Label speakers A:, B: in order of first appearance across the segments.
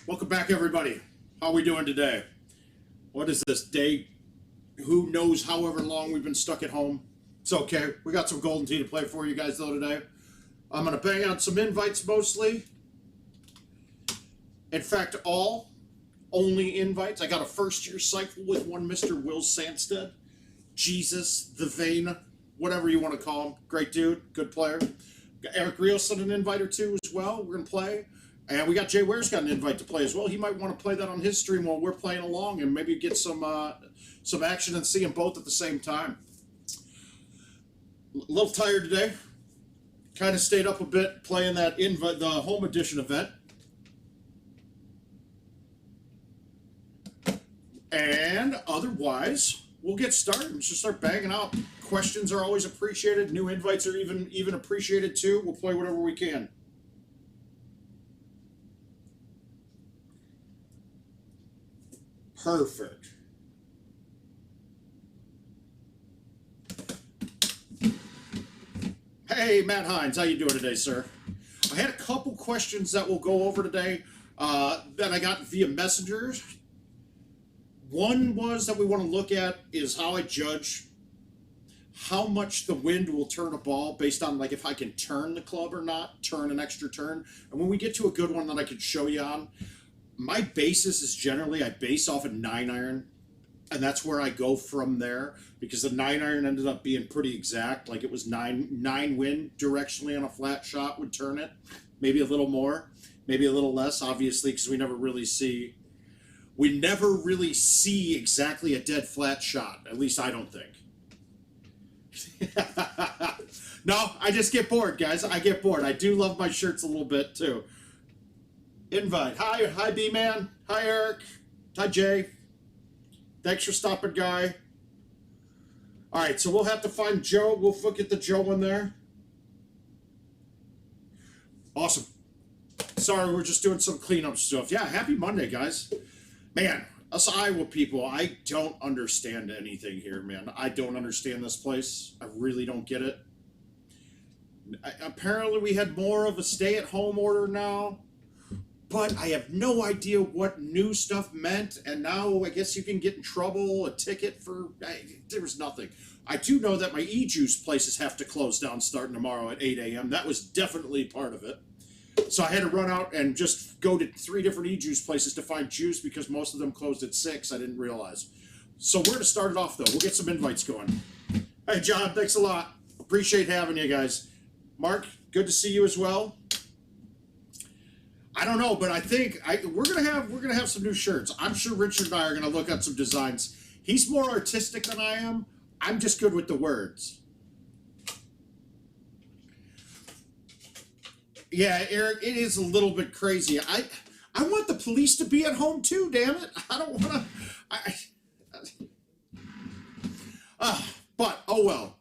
A: Welcome back, everybody. How are we doing today? What is this day? Who knows however long we've been stuck at home. It's okay. We got some Golden Tee to play for you guys, though, today. I'm going to bang out some invites mostly. In fact, only invites. I got a first-year cycle with one Mr. Will Sandstead. Jesus, the Vein, whatever you want to call him. Great dude, good player. Got Eric Rios sent an invite or two as well. We're going to play. And we got Jay Ware's got an invite to play as well. He might want to play that on his stream while we're playing along and maybe get some action and see them both at the same time. A little tired today. Kind of stayed up a bit playing that invite, the home edition event. And otherwise, we'll get started and just start banging out. Questions are always appreciated. New invites are even appreciated too. We'll play whatever we can. Perfect. Hey, Matt Hines, how you doing today, sir? I had a couple questions that we'll go over today that I got via messengers. One was that we want to look at is how I judge how much the wind will turn a ball based on like if I can turn the club or not, turn an extra turn. And when we get to a good one that I could show you on, my basis is generally I base off a 9-iron, and that's where I go from there because the 9-iron ended up being pretty exact. Like it was 9 wind directionally on a flat shot would turn it, maybe a little more, maybe a little less, obviously, because we never really see exactly a dead flat shot. At least I don't think. No, I just get bored, guys. I get bored. I do love my shirts a little bit too. Invite. Hi, B-Man. Hi, Eric. Hi, Jay. Thanks for stopping, Guy. All right, so we'll have to find Joe. We'll get the Joe in there. Awesome. Sorry, we're just doing some cleanup stuff. Yeah, happy Monday, guys. Man, us Iowa people, I don't understand anything here, man. I don't understand this place. I really don't get it. Apparently, we had more of a stay-at-home order now. But I have no idea what new stuff meant, and now I guess you can get in trouble, a ticket for... there was nothing. I do know that my e-juice places have to close down starting tomorrow at 8 a.m. That was definitely part of it. So I had to run out and just go to 3 different e-juice places to find juice because most of them closed at 6. I didn't realize. So we're going to start it off, though. We'll get some invites going. Hey, John, thanks a lot. Appreciate having you guys. Mark, good to see you as well. I don't know, but I think we're gonna have some new shirts. I'm sure Richard and I are gonna look at some designs. He's more artistic than I am. I'm just good with the words. Yeah, Eric, it is a little bit crazy. I want the police to be at home too. Damn it! I don't want to. But oh well.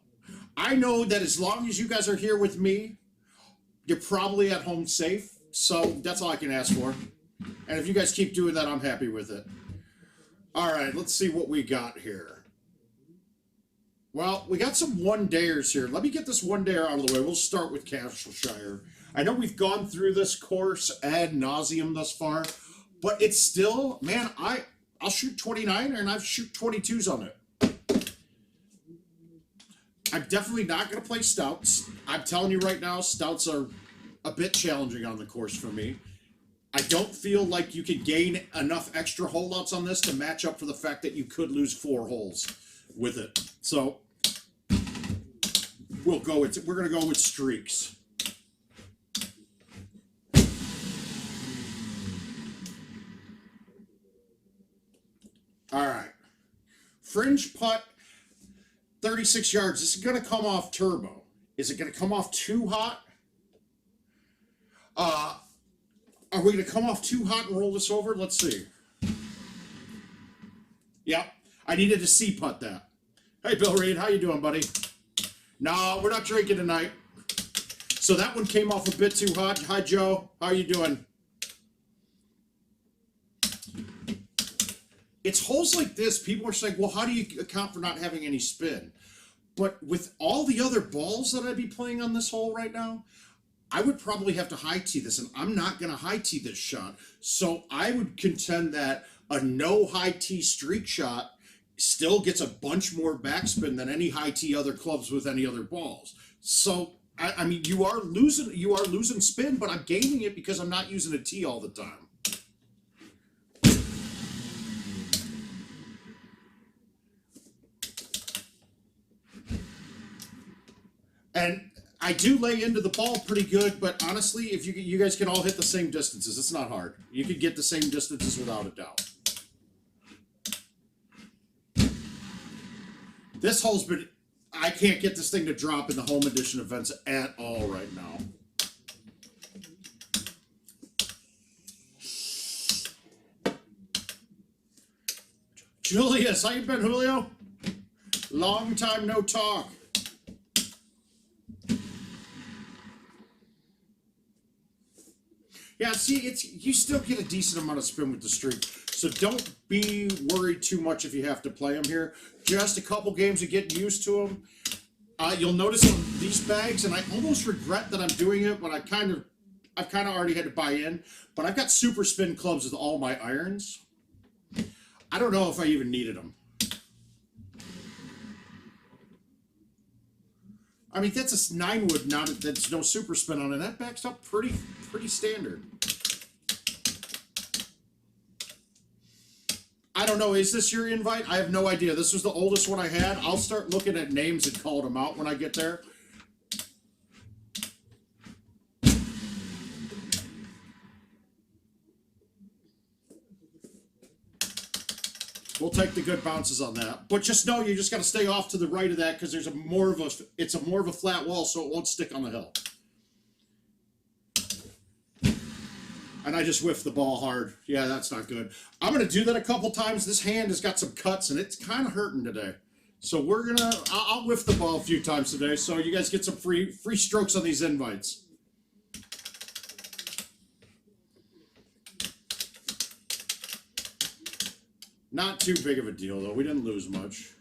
A: I know that as long as you guys are here with me, you're probably at home safe. So that's all I can ask for. And if you guys keep doing that, I'm happy with it. All right, let's see what we got here. Well, we got some one-dayers here. Let me get this one-dayer out of the way. We'll start with Shire. I know we've gone through this course ad nauseum thus far, but it's still, man, I'll shoot 29 and I shoot 22s on it. I'm definitely not going to play stouts. I'm telling you right now, stouts are a bit challenging on the course for me. I don't feel like you could gain enough extra holdouts on this to match up for the fact that you could lose 4 holes with it. So we're going to go with streaks. All right. Fringe putt, 36 yards. This is going to come off turbo. Is it going to come off too hot? Are we going to come off too hot and roll this over? Let's see. Yep. I needed to C-putt that. Hey, Bill Reed. How you doing, buddy? No, we're not drinking tonight. So that one came off a bit too hot. Hi, Joe. How you doing? It's holes like this. People are saying, well, how do you account for not having any spin? But with all the other balls that I'd be playing on this hole right now, I would probably have to high tee this, and I'm not going to high tee this shot. So I would contend that a no high tee streak shot still gets a bunch more backspin than any high tee other clubs with any other balls. So I mean, you are losing spin, but I'm gaining it because I'm not using a tee all the time. And I do lay into the ball pretty good, but honestly, if you guys can all hit the same distances, it's not hard. You could get the same distances without a doubt. This hole's been, I can't get this thing to drop in the home edition events at all right now. Julius, how you been, Julio? Long time no talk. Yeah, see, you still get a decent amount of spin with the streak, so don't be worried too much if you have to play them here. Just a couple games of getting used to them. You'll notice on these bags, and I almost regret that I'm doing it, but I've kind of already had to buy in. But I've got super spin clubs with all my irons. I don't know if I even needed them. I mean, that's a 9-wood, that's no super spin on it. That backs up pretty standard. I don't know, is this your invite? I have no idea. This was the oldest one I had. I'll start looking at names and calling them out when I get there. We'll take the good bounces on that. But just know you just got to stay off to the right of that because there's it's more of a flat wall, so it won't stick on the hill. And I just whiffed the ball hard. Yeah, that's not good. I'm going to do that a couple times. This hand has got some cuts, and it's kind of hurting today. So I'll whiff the ball a few times today, so you guys get some free strokes on these invites. Not too big of a deal, though. We didn't lose much.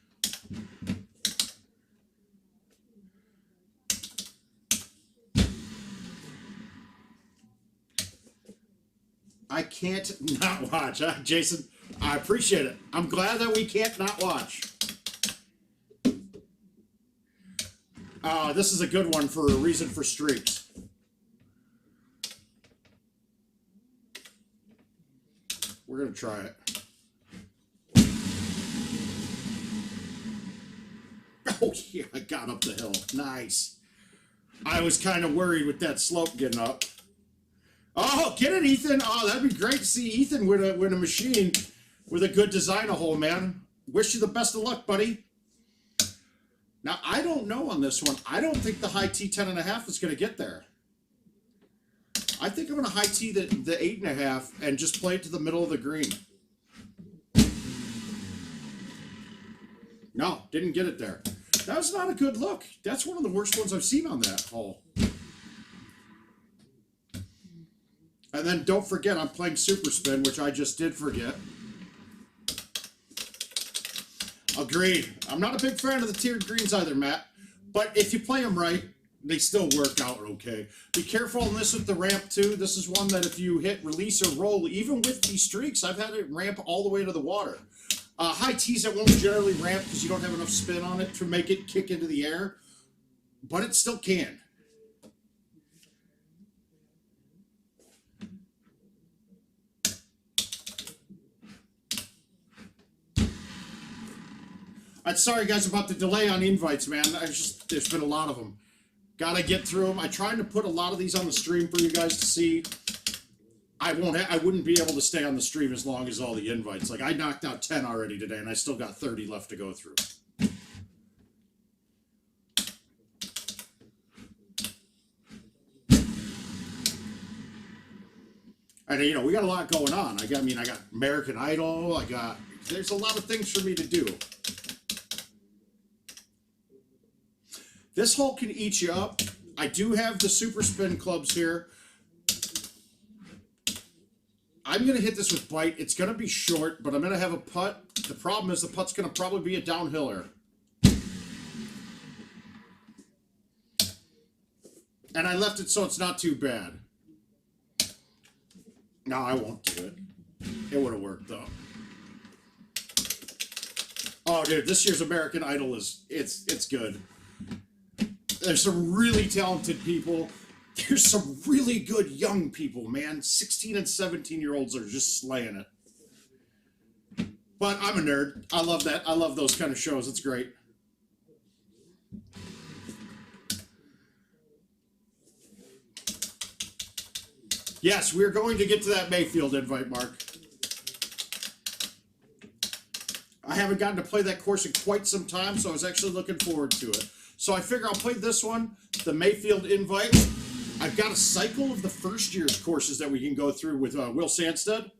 A: I can't not watch, huh, Jason? I appreciate it. I'm glad that we can't not watch. This is a good one for a reason for streaks. We're going to try it. Oh, yeah, I got up the hill. Nice. I was kind of worried with that slope getting up. Oh, get it, Ethan. Oh, that'd be great to see Ethan win a machine with a good designer hole, man. Wish you the best of luck, buddy. Now, I don't know on this one. I don't think the high T 10.5 is going to get there. I think I'm going to high T the 8.5 and just play it to the middle of the green. No, didn't get it there. That was not a good look. That's one of the worst ones I've seen on that hole. And then don't forget, I'm playing super spin, which I just did forget. Agreed. I'm not a big fan of the tiered greens either, Matt. But if you play them right, they still work out okay. Be careful on this with the ramp, too. This is one that if you hit release or roll, even with these streaks, I've had it ramp all the way to the water. High tees, it won't generally ramp because you don't have enough spin on it to make it kick into the air. But it still can. I'm sorry, guys, about the delay on invites, man. There's been a lot of them. Gotta get through them. I'm trying to put a lot of these on the stream for you guys to see. I wouldn't be able to stay on the stream as long as all the invites. Like, I knocked out 10 already today, and I still got 30 left to go through. And, you know, we got a lot going on. I got American Idol. There's a lot of things for me to do. This hole can eat you up. I do have the super spin clubs here. I'm going to hit this with bite. It's going to be short, but I'm going to have a putt. The problem is the putt's going to probably be a downhiller. And And I left it so it's not too bad. No, I won't do it. It would have worked, though. Oh, dude, this year's American Idol it's good. There's some really talented people. There's some really good young people, man. 16 and 17-year-olds are just slaying it. But I'm a nerd. I love that. I love those kind of shows. It's great. Yes, we're going to get to that Mayfield invite, Mark. I haven't gotten to play that course in quite some time, so I was actually looking forward to it. So I figure I'll play this one, the Mayfield invite. I've got a cycle of the first year's courses that we can go through with Will Sandstead.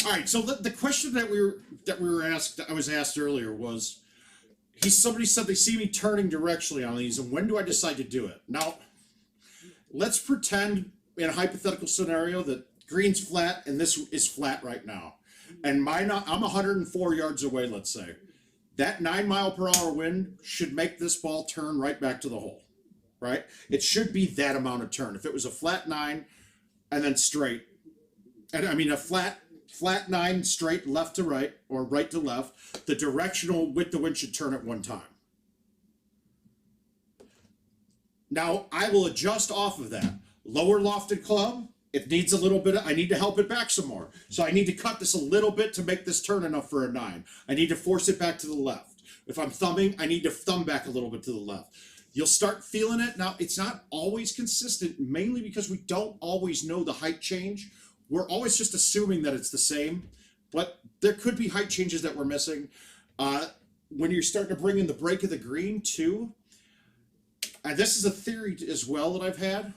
A: All right, so the question that I was asked earlier was, somebody said they see me turning directionally on these, and when do I decide to do it? Now, let's pretend in a hypothetical scenario that green's flat and this is flat right now, and I'm 104 yards away. Let's say that 9-mile-per-hour wind should make this ball turn right back to the hole, right? It should be that amount of turn. If it was a flat 9 and then straight, and I mean a flat 9 straight left to right or right to left, the directional with the wind should turn at one time. Now I will adjust off of that. Lower lofted club, it needs a little bit I need to help it back some more. So I need to cut this a little bit to make this turn enough for a 9. I need to force it back to the left. If I'm thumbing, I need to thumb back a little bit to the left. You'll start feeling it. Now, it's not always consistent, mainly because we don't always know the height change. We're always just assuming that it's the same, but there could be height changes that we're missing. When you're starting to bring in the break of the green, too, and this is a theory as well that I've had.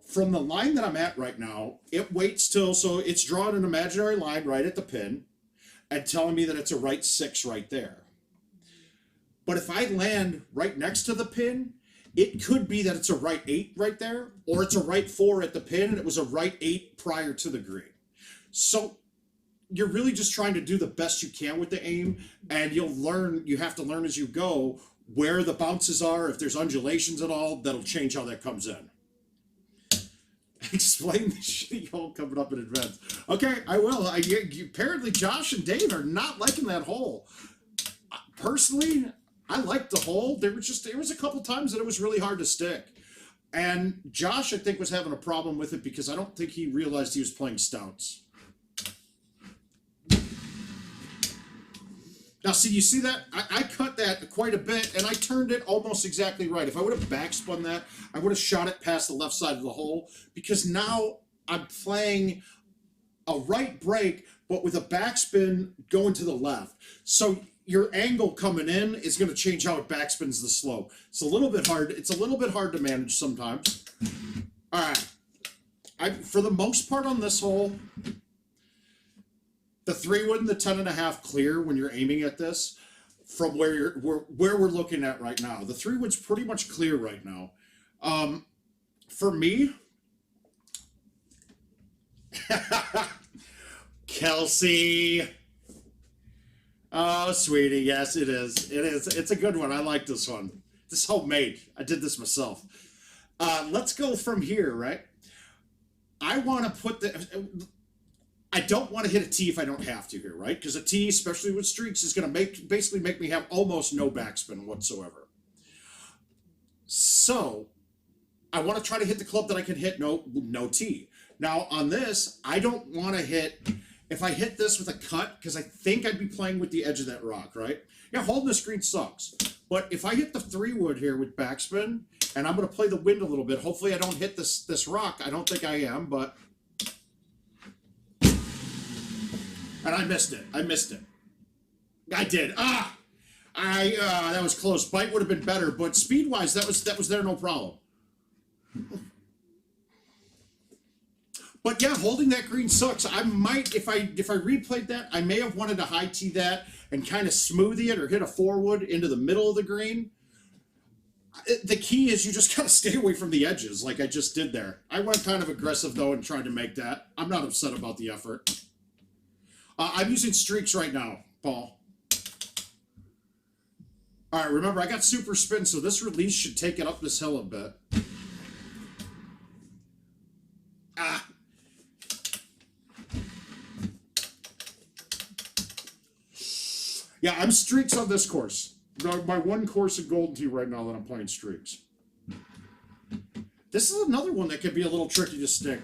A: From the line that I'm at right now, it waits till, so it's drawing an imaginary line right at the pin and telling me that it's a right 6 right there. But if I land right next to the pin, it could be that it's a right 8 right there, or it's a right 4 at the pin and it was a right 8 prior to the green. So you're really just trying to do the best you can with the aim, and you have to learn as you go where the bounces are, if there's undulations at all, that'll change how that comes in. Explain the shitty hole coming up in advance. Okay, I will. Apparently Josh and Dave are not liking that hole. Personally, I liked the hole. There was a couple times that it was really hard to stick. And Josh, I think, was having a problem with it because I don't think he realized he was playing stouts. Now, see, you see that? I cut that quite a bit, and I turned it almost exactly right. If I would have backspun that, I would have shot it past the left side of the hole, because now I'm playing a right break, but with a backspin going to the left. So your angle coming in is going to change how it backspins the slope. It's a little bit hard. It's a little bit hard to manage sometimes. All right. For the most part on this hole, the 3-wood and the 10.5 clear when you're aiming at this from where we're looking at right now. The 3-wood's pretty much clear right now. For me, Kelsey. Oh, sweetie, yes, it is. It is. It's a good one. I like this one. This is homemade. I did this myself. Let's go from here, right? I want to put I don't want to hit a tee if I don't have to here, right? Because a tee, especially with streaks, is going to basically make me have almost no backspin whatsoever. So I want to try to hit the club that I can hit no tee. Now on this, I don't want to hit. If I hit this with a cut, because I think I'd be playing with the edge of that rock, right? Yeah, holding the screen sucks. But if I hit the 3-wood here with backspin, and I'm going to play the wind a little bit, hopefully I don't hit this rock. I don't think I am, but... And I missed it. I did. That was close. Bite would have been better, but speed-wise, that was there, no problem. But yeah, holding that green sucks. I might, if I replayed that, I may have wanted to high tee that and kind of smoothie it or hit a 4-wood into the middle of the green. The key is you just gotta stay away from the edges, like I just did there. I went kind of aggressive though and tried to make that. I'm not upset about the effort. I'm using streaks right now, Paul. All right, remember, I got super spin, so this release should take it up this hill a bit. Ah. Yeah, I'm streaks on this course. My one course in Golden Tee right now that I'm playing streaks. This is another one that could be a little tricky to stick.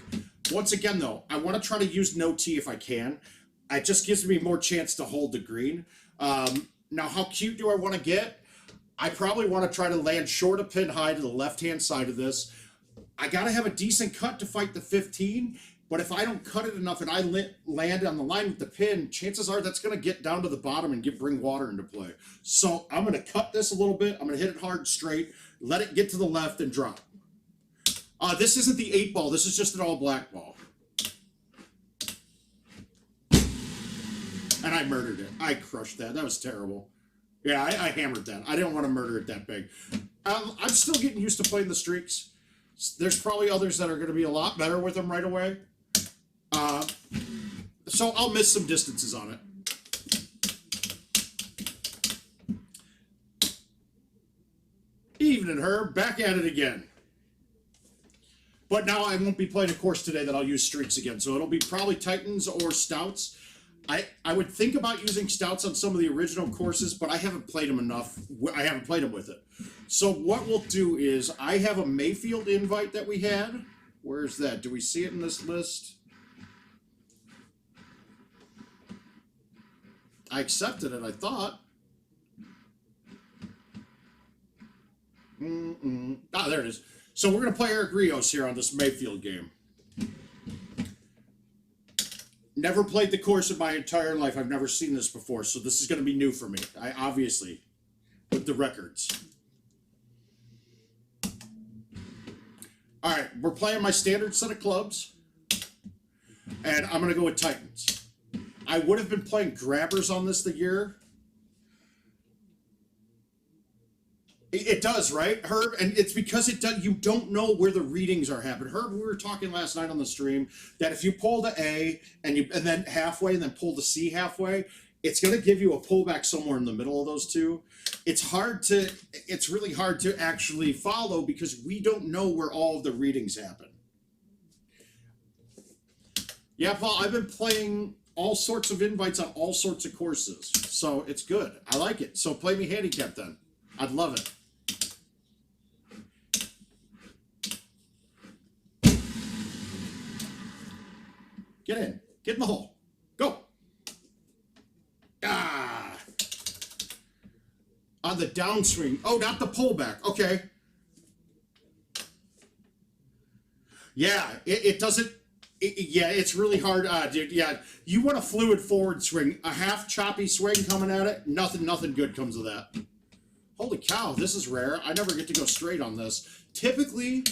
A: Once again, though, I want to try to use no tee if I can. It just gives me more chance to hold the green. Now, how cute do I want to get? I probably want to try to land short of pin high to the left-hand side of this. I got to have a decent cut to fight the 15, but if I don't cut it enough and I land on the line with the pin, chances are that's going to get down to the bottom and bring water into play. So I'm going to cut this a little bit. I'm going to hit it hard straight, let it get to the left, and drop. This isn't the 8 ball. This is just an all-black ball. And I murdered it. I crushed that. That was terrible. Yeah, I hammered that. I didn't want to murder it that big. I'm still getting used to playing the streaks. There's probably others that are going to be a lot better with them right away. So I'll miss some distances on it. Evening, Herb. Back at it again. But now I won't be playing a course today that I'll use streaks again. So it'll be probably Titans or Stouts. I would think about using Stouts on some of the original courses, but I haven't played them enough. I haven't played them with it. So what we'll do is I have a Mayfield invite that we had. Where's that? Do we see it in this list? I accepted it, I thought. Ah, there it is. So we're going to play Eric Rios here on this Mayfield game. Never played the course in my entire life. I've never seen this before, so this is going to be new for me. Obviously, with the records. All right, we're playing my standard set of clubs, and I'm going to go with Titans. I would have been playing grabbers on this the year. It does, right, Herb? And it's because it does. You don't know where the readings are happening. Herb, we were talking last night on the stream that if you pull the A and then halfway and then pull the C halfway, it's going to give you a pullback somewhere in the middle of those two. It's really hard to actually follow because we don't know where all of the readings happen. Yeah, Paul, I've been playing all sorts of invites on all sorts of courses, so it's good. I like it. So play me handicap then. I'd love it. Get in. Get in the hole. Go. Ah. On the downswing. Oh, not the pullback. Okay. Yeah, it doesn't. Yeah, it's really hard, dude. Yeah, you want a fluid forward swing. A half choppy swing coming at it. Nothing good comes of that. Holy cow, this is rare. I never get to go straight on this. Typically,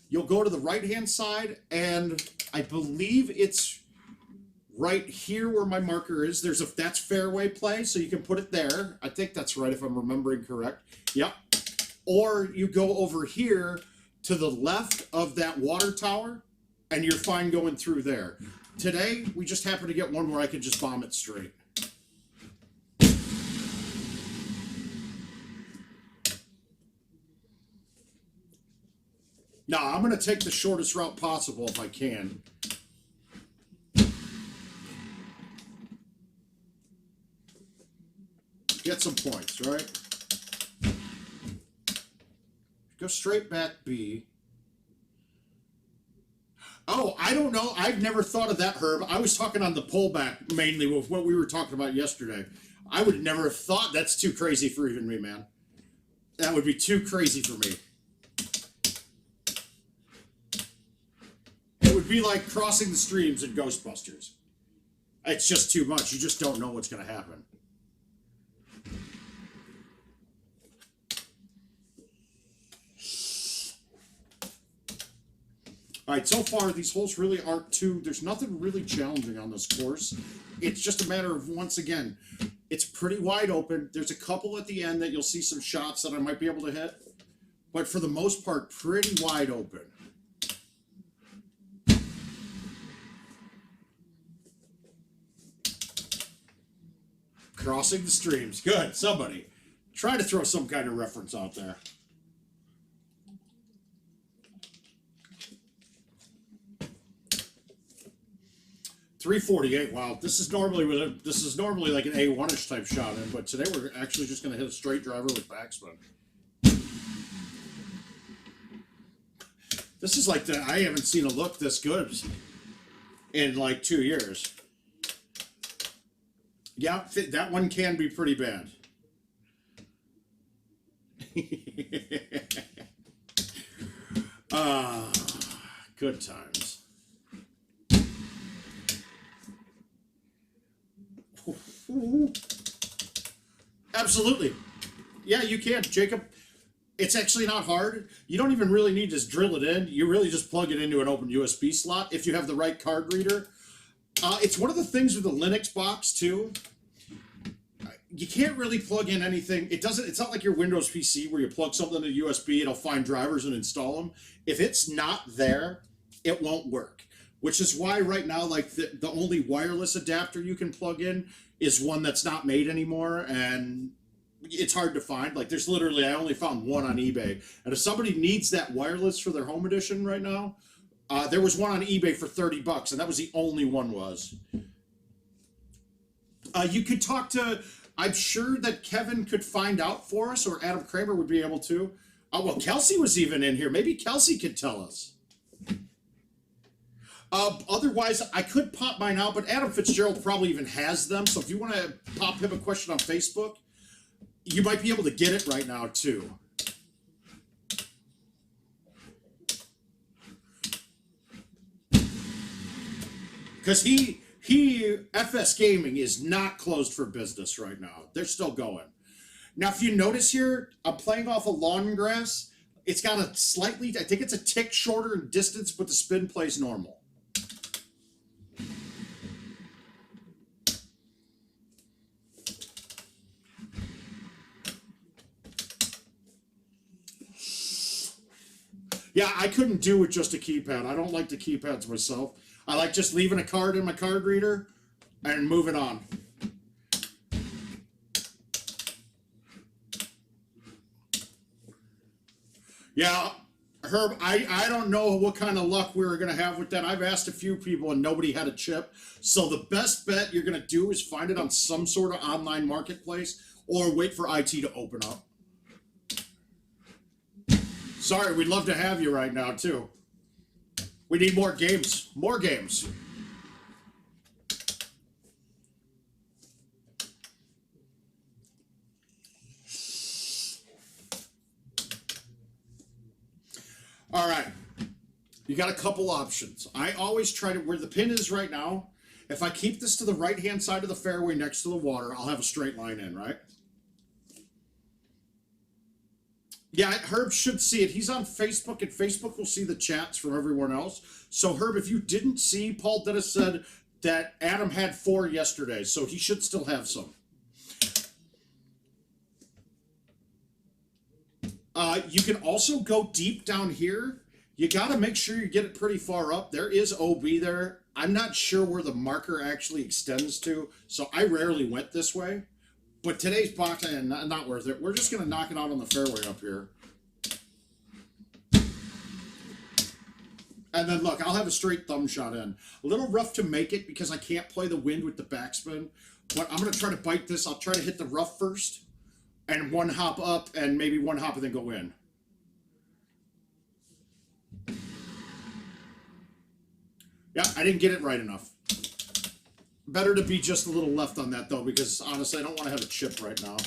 A: you'll go to the right-hand side, and I believe it's right here where my marker is. That's fairway play, so you can put it there. I think that's right if I'm remembering correct. Yep. Or you go over here to the left of that water tower, and you're fine going through there. Today, we just happened to get one where I could just bomb it straight. No, I'm going to take the shortest route possible if I can. Get some points, right? Go straight back B. Oh, I don't know. I've never thought of that, Herb. I was talking on the pullback mainly with what we were talking about yesterday. I would never have thought that's too crazy for even me, man. That would be too crazy for me. It would be like crossing the streams in Ghostbusters. It's just too much. You just don't know what's going to happen. All right, so far, these holes really aren't there's nothing really challenging on this course. It's just a matter of, once again, it's pretty wide open. There's a couple at the end that you'll see some shots that I might be able to hit. But for the most part, pretty wide open. Crossing the streams. Good, somebody. Try to throw some kind of reference out there. .348. Wow, this is normally like an A1-ish type shot in, but today we're actually just going to hit a straight driver with backspin. This is like I haven't seen a look this good in like 2 years. Yeah, that one can be pretty bad. Good times. Absolutely. Yeah, you can, Jacob. It's actually not hard. You don't even really need to drill it in. You really just plug it into an open USB slot if you have the right card reader. It's one of the things with the Linux box, too. You can't really plug in anything. It's not like your Windows PC where you plug something into USB, it'll find drivers and install them. If it's not there, it won't work. Which is why right now, like the only wireless adapter you can plug in is one that's not made anymore, and it's hard to find. Like there's literally, I only found one on eBay. And if somebody needs that wireless for their home edition right now, there was one on eBay for $30, and that was the only one was. You could talk to, I'm sure that Kevin could find out for us, or Adam Kramer would be able to. Well, Kelsey was even in here. Maybe Kelsey could tell us. Otherwise, I could pop mine out, but Adam Fitzgerald probably even has them. So if you want to pop him a question on Facebook, you might be able to get it right now, too. Because FS Gaming is not closed for business right now. They're still going. Now, if you notice here, I'm playing off a lawn grass. It's got a slightly, I think it's a tick shorter in distance, but the spin plays normal. Yeah, I couldn't do with just a keypad. I don't like the keypads myself. I like just leaving a card in my card reader and moving on. Yeah, Herb, I don't know what kind of luck we were going to have with that. I've asked a few people and nobody had a chip. So the best bet you're going to do is find it on some sort of online marketplace or wait for IT to open up. Sorry, we'd love to have you right now, too. We need more games. More games. All right. You got a couple options. I always try to, where the pin is right now, if I keep this to the right-hand side of the fairway next to the water, I'll have a straight line in, right? Yeah, Herb should see it. He's on Facebook, and Facebook will see the chats from everyone else. So, Herb, if you didn't see, Paul Dennis said that Adam had 4 yesterday, so he should still have some. You can also go deep down here. You got to make sure you get it pretty far up. There is OB there. I'm not sure where the marker actually extends to, so I rarely went this way. But today's box, not worth it. We're just going to knock it out on the fairway up here. And then, look, I'll have a straight thumb shot in. A little rough to make it because I can't play the wind with the backspin. But I'm going to try to bite this. I'll try to hit the rough first. And one hop up and maybe one hop and then go in. Yeah, I didn't get it right enough. Better to be just a little left on that, though, because, honestly, I don't want to have a chip right now.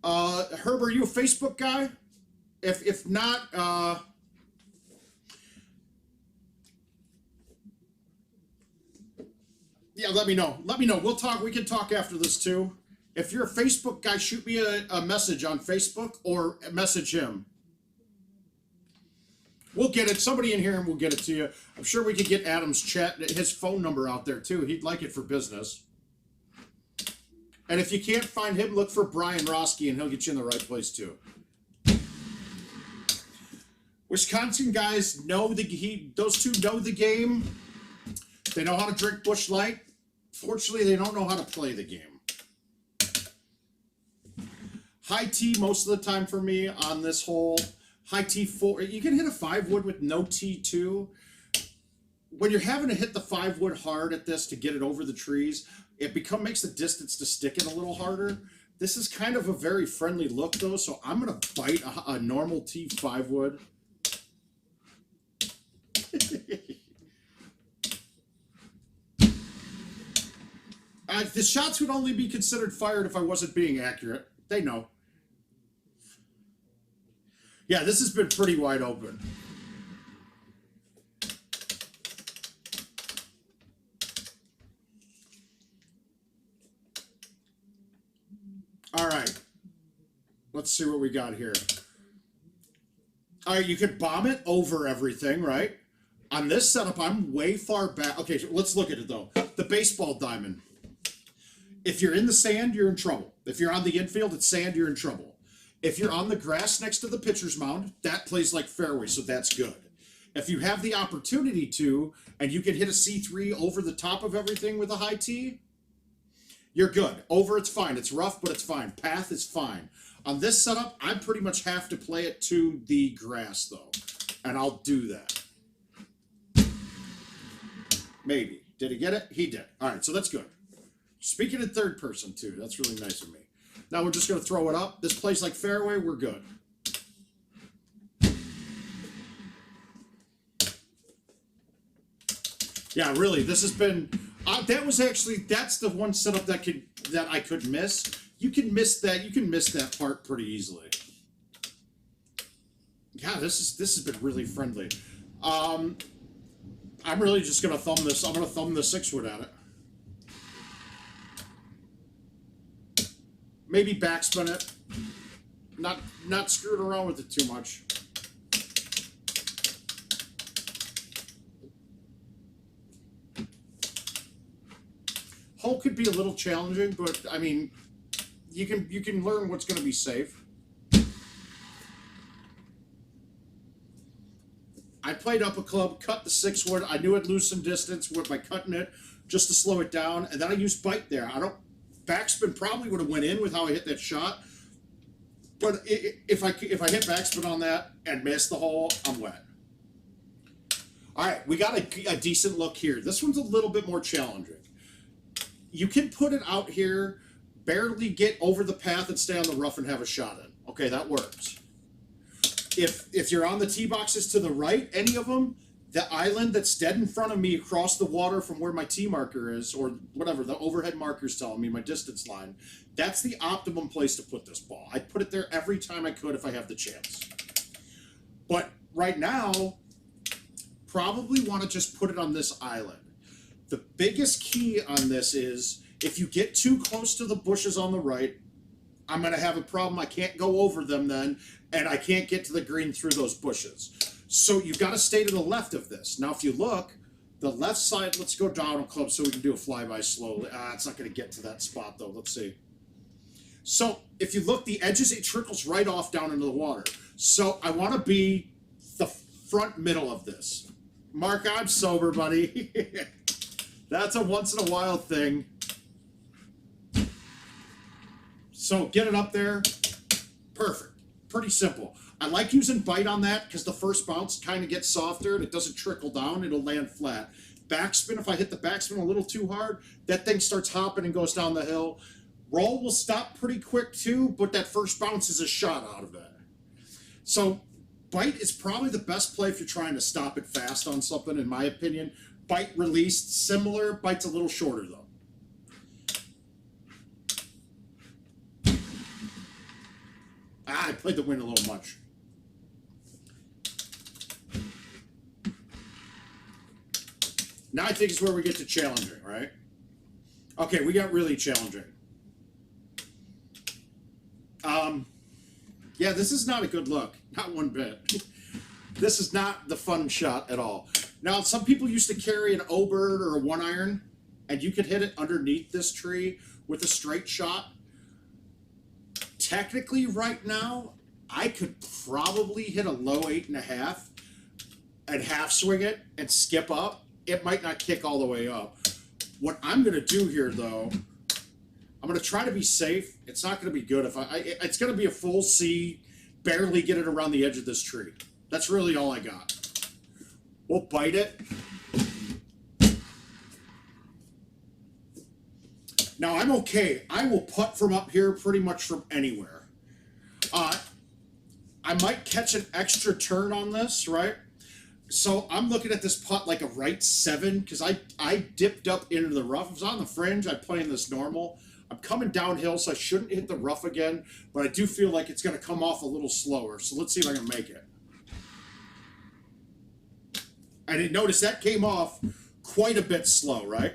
A: Herb, are you a Facebook guy? If not, yeah, let me know. Let me know. We'll talk. We can talk after this, too. If you're a Facebook guy, shoot me a message on Facebook or message him. We'll get it. Somebody in here and we'll get it to you. I'm sure we could get Adam's his phone number out there, too. He'd like it for business. And if you can't find him, look for Brian Roski, and he'll get you in the right place, too. Wisconsin guys know those two know the game. They know how to drink Busch Light. Fortunately, they don't know how to play the game. High T most of the time for me on this hole. High T4. You can hit a 5-wood with no T2. When you're having to hit the 5-wood hard at this to get it over the trees, it makes the distance to stick it a little harder. This is kind of a very friendly look, though, so I'm going to bite a normal T5 wood. The shots would only be considered fired if I wasn't being accurate. They know. Yeah, this has been pretty wide open. All right. Let's see what we got here. All right, you could bomb it over everything, right? On this setup, I'm way far back. Okay, so let's look at it, though. The baseball diamond. If you're in the sand, you're in trouble. If you're on the infield, it's sand, you're in trouble. If you're on the grass next to the pitcher's mound, that plays like fairway, so that's good. If you have the opportunity to, and you can hit a C3 over the top of everything with a high tee, you're good. Over, it's fine. It's rough, but it's fine. Path is fine. On this setup, I pretty much have to play it to the grass, though, and I'll do that. Maybe. Did he get it? He did. All right, so that's good. Speaking in third person, too. That's really nice of me. Now we're just going to throw it up. This plays like fairway. We're good. Yeah, really, this has been... that's the one setup that I could miss. You can miss that. You can miss that part pretty easily. Yeah, this has been really friendly. I'm really just going to thumb this. I'm going to thumb the 6-wood at it. Maybe backspin it. Not screwing around with it too much. Hole could be a little challenging, but I mean, you can learn what's going to be safe. I played up a club, cut the 6-wood. I knew I'd lose some distance by cutting it just to slow it down, and then I used bite there. Backspin probably would have went in with how I hit that shot, but if I hit backspin on that and miss the hole, I'm wet. All right, we got a decent look here. This one's a little bit more challenging. You can put it out here, barely get over the path and stay on the rough and have a shot in. Okay, that works. If you're on the tee boxes to the right, any of them, the island that's dead in front of me across the water from where my tee marker is, or whatever, the overhead marker's telling me, my distance line, that's the optimum place to put this ball. I'd put it there every time I could if I have the chance. But right now, probably want to just put it on this island. The biggest key on this is, if you get too close to the bushes on the right, I'm going to have a problem. I can't go over them then, and I can't get to the green through those bushes. So you've got to stay to the left of this. Now, if you look, the left side, let's go down a club so we can do a flyby slowly. It's not going to get to that spot, though. Let's see. So if you look, the edges, it trickles right off down into the water. So I want to be the front middle of this. Mark, I'm sober, buddy. That's a once-in-a-while thing. So get it up there. Perfect. Pretty simple. I like using bite on that because the first bounce kind of gets softer and it doesn't trickle down. It'll land flat. Backspin, if I hit the backspin a little too hard, that thing starts hopping and goes down the hill. Roll will stop pretty quick too, but that first bounce is a shot out of it. So bite is probably the best play if you're trying to stop it fast on something, in my opinion. Bite released, similar. Bite's a little shorter though. I played the wind a little much. Now I think it's where we get to challenging, right? Okay, we got really challenging. Yeah, this is not a good look. Not one bit. This is not the fun shot at all. Now, some people used to carry an O-bird or a 1-iron, and you could hit it underneath this tree with a straight shot. Technically, right now, I could probably hit a low 8.5 and half swing it and skip up. It might not kick all the way up. What I'm going to do here, though, I'm going to try to be safe. It's not going to be good if it's going to be a full C, barely get it around the edge of this tree. That's really all I got. We'll bite it. Now I'm okay. I will putt from up here pretty much from anywhere. I might catch an extra turn on this, right? So I'm looking at this putt like a right 7 because I dipped up into the rough. If it was on the fringe, I'd play in this normal. I'm coming downhill, so I shouldn't hit the rough again, but I do feel like it's going to come off a little slower. So let's see if I can make it. I didn't notice that came off quite a bit slow, right?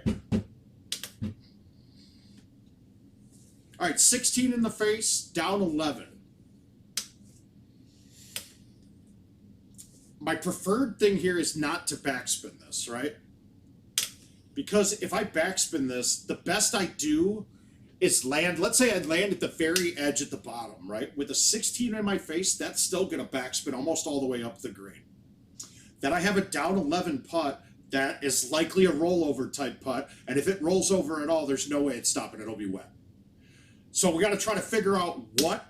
A: All right, 16 in the face, down 11. My preferred thing here is not to backspin this, right? Because if I backspin this, the best I do is land. Let's say I land at the very edge at the bottom, right? With a 16 in my face, that's still going to backspin almost all the way up the green. Then I have a down 11 putt that is likely a rollover type putt, and if it rolls over at all, there's no way it's stopping. It'll be wet. So we got to try to figure out what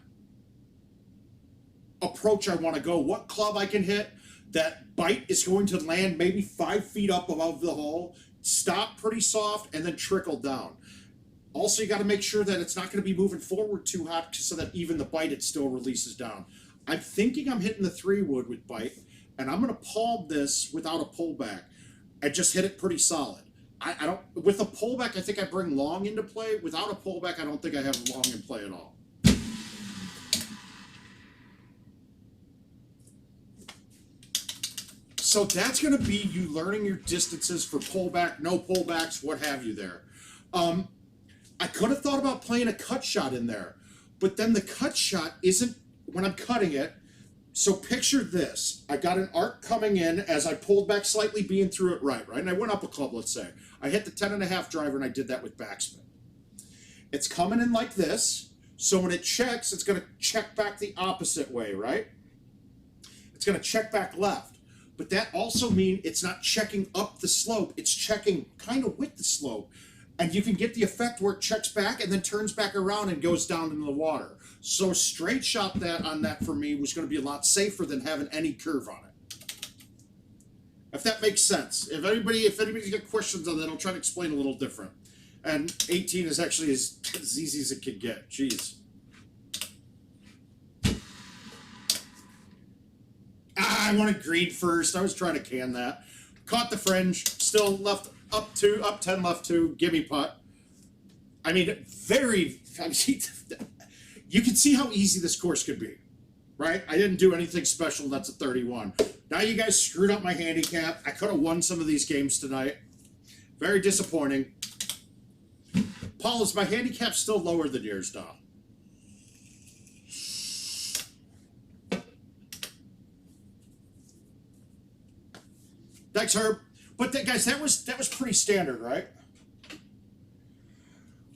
A: approach I want to go, what club I can hit. That bite is going to land maybe 5 feet up above the hole, stop pretty soft, and then trickle down. Also, you got to make sure that it's not going to be moving forward too hot so that even the bite, it still releases down. I'm thinking I'm hitting the 3-wood with bite, and I'm going to palm this without a pullback and just hit it pretty solid. I don't, with a pullback, I think I bring long into play. Without a pullback, I don't think I have long in play at all. So that's going to be you learning your distances for pullback, no pullbacks, what have you there. I could have thought about playing a cut shot in there, but then the cut shot isn't when I'm cutting it. So picture this. I got an arc coming in as I pulled back slightly, being through it right? And I went up a club, let's say. I hit the 10.5 driver, and I did that with backspin. It's coming in like this, so when it checks, it's going to check back the opposite way, right? It's going to check back left. But that also means it's not checking up the slope. It's checking kind of with the slope. And you can get the effect where it checks back and then turns back around and goes down into the water. So straight shot that on that for me was going to be a lot safer than having any curve on it. If that makes sense. If anybody's got questions on that, I'll try to explain a little different. And 18 is actually as easy as it could get. Jeez. I wanted green first. I was trying to can that. Caught the fringe. Still left up 10 left 2. Gimme putt. I mean, you can see how easy this course could be, right? I didn't do anything special. That's a 31. Now you guys screwed up my handicap. I could have won some of these games tonight. Very disappointing. Paul, is my handicap still lower than yours, Don? Thanks, Herb. But guys, that was pretty standard, right?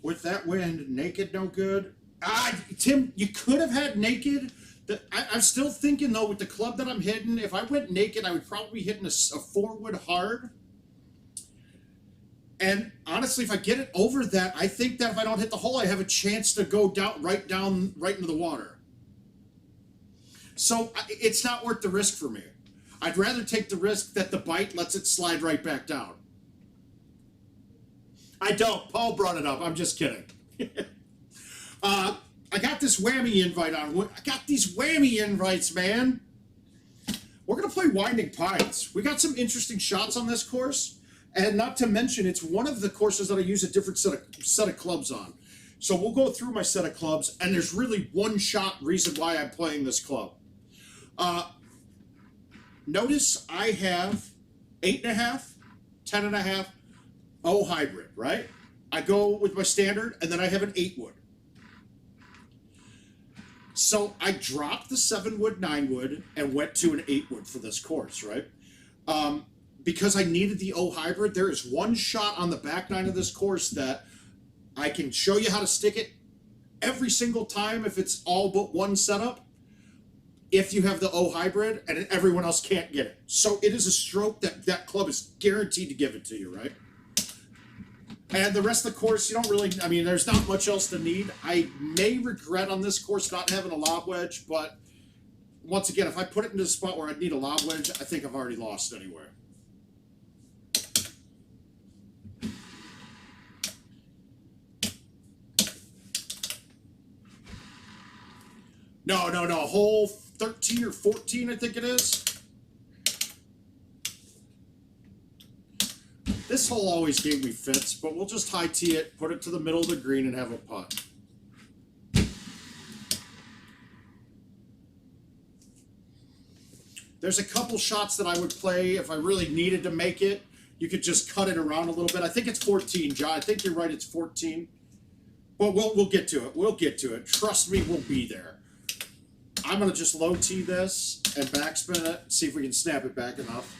A: With that wind, naked, no good. Tim, you could have had naked. I'm still thinking, though, with the club that I'm hitting, if I went naked, I would probably be hitting a 4-wood hard. And honestly, if I get it over that, I think that if I don't hit the hole, I have a chance to go right into the water. So it's not worth the risk for me. I'd rather take the risk that the bite lets it slide right back down. I don't. Paul brought it up. I'm just kidding. I got this whammy invite on. I got these whammy invites, man. We're going to play Winding Pines. We got some interesting shots on this course. And not to mention, it's one of the courses that I use a different set of clubs on. So we'll go through my set of clubs, and there's really one shot reason why I'm playing this club. Notice I have 8.5, 10.5, O hybrid, right? I go with my standard, and then I have an 8-wood. So I dropped the 7-wood, 9-wood, and went to an 8-wood for this course, right? Because I needed the O hybrid, there is one shot on the back nine of this course that I can show you how to stick it every single time if it's all but one setup, if you have the O hybrid, and everyone else can't get it. So it is a stroke that club is guaranteed to give it to you, right? And the rest of the course, you don't really, I mean, there's not much else to need. I may regret on this course not having a lob wedge, but once again, if I put it into a spot where I'd need a lob wedge, I think I've already lost anyway. No, hole 13 or 14, I think it is. This hole always gave me fits, but we'll just high tee it, put it to the middle of the green, and have a putt. There's a couple shots that I would play if I really needed to make it. You could just cut it around a little bit. I think it's 14, John. I think you're right, it's 14. But we'll get to it. We'll get to it. Trust me, we'll be there. I'm going to just low tee this and backspin it, see if we can snap it back enough.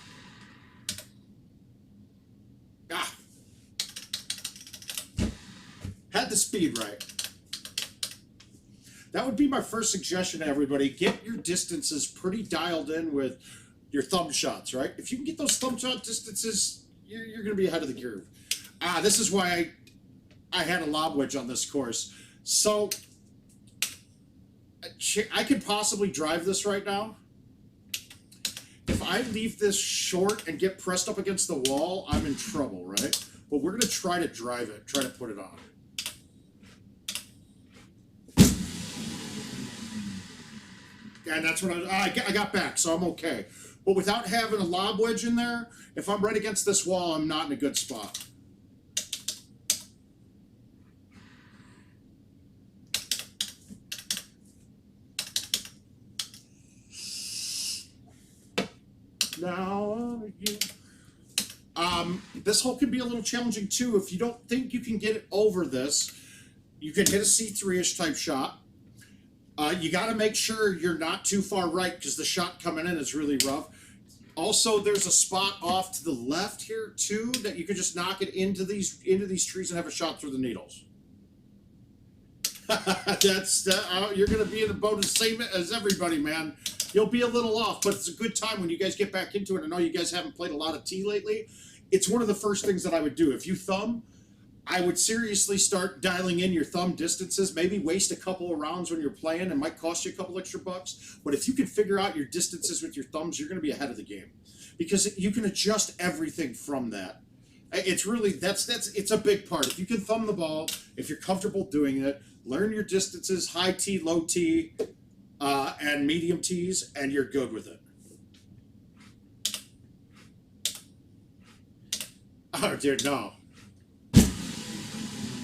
A: Ah. Had the speed right. That would be my first suggestion to everybody. Get your distances pretty dialed in with your thumb shots, right? If you can get those thumb shot distances, you're going to be ahead of the groove. This is why I had a lob wedge on this course. So I could possibly drive this right now. If I leave this short and get pressed up against the wall, I'm in trouble, right? But we're going to try to drive it, try to put it on. And that's what I got back, so I'm okay. But without having a lob wedge in there, if I'm right against this wall, I'm not in a good spot. Now, this hole can be a little challenging too. If you don't think you can get it over this, you can hit a C3-ish type shot. You got to make sure you're not too far right because the shot coming in is really rough. Also, there's a spot off to the left here too that you could just knock it into these trees and have a shot through the needles. You're going to be in the boat the same as everybody, man. You'll be a little off, but it's a good time when you guys get back into it. I know you guys haven't played a lot of tee lately. It's one of the first things that I would do. If you thumb, I would seriously start dialing in your thumb distances. Maybe waste a couple of rounds when you're playing. It might cost you a couple extra bucks. But if you can figure out your distances with your thumbs, you're going to be ahead of the game. Because you can adjust everything from that. It's really, it's a big part. If you can thumb the ball, if you're comfortable doing it, learn your distances, high tee, low tee, and medium tees, and you're good with it. Oh, dude, no.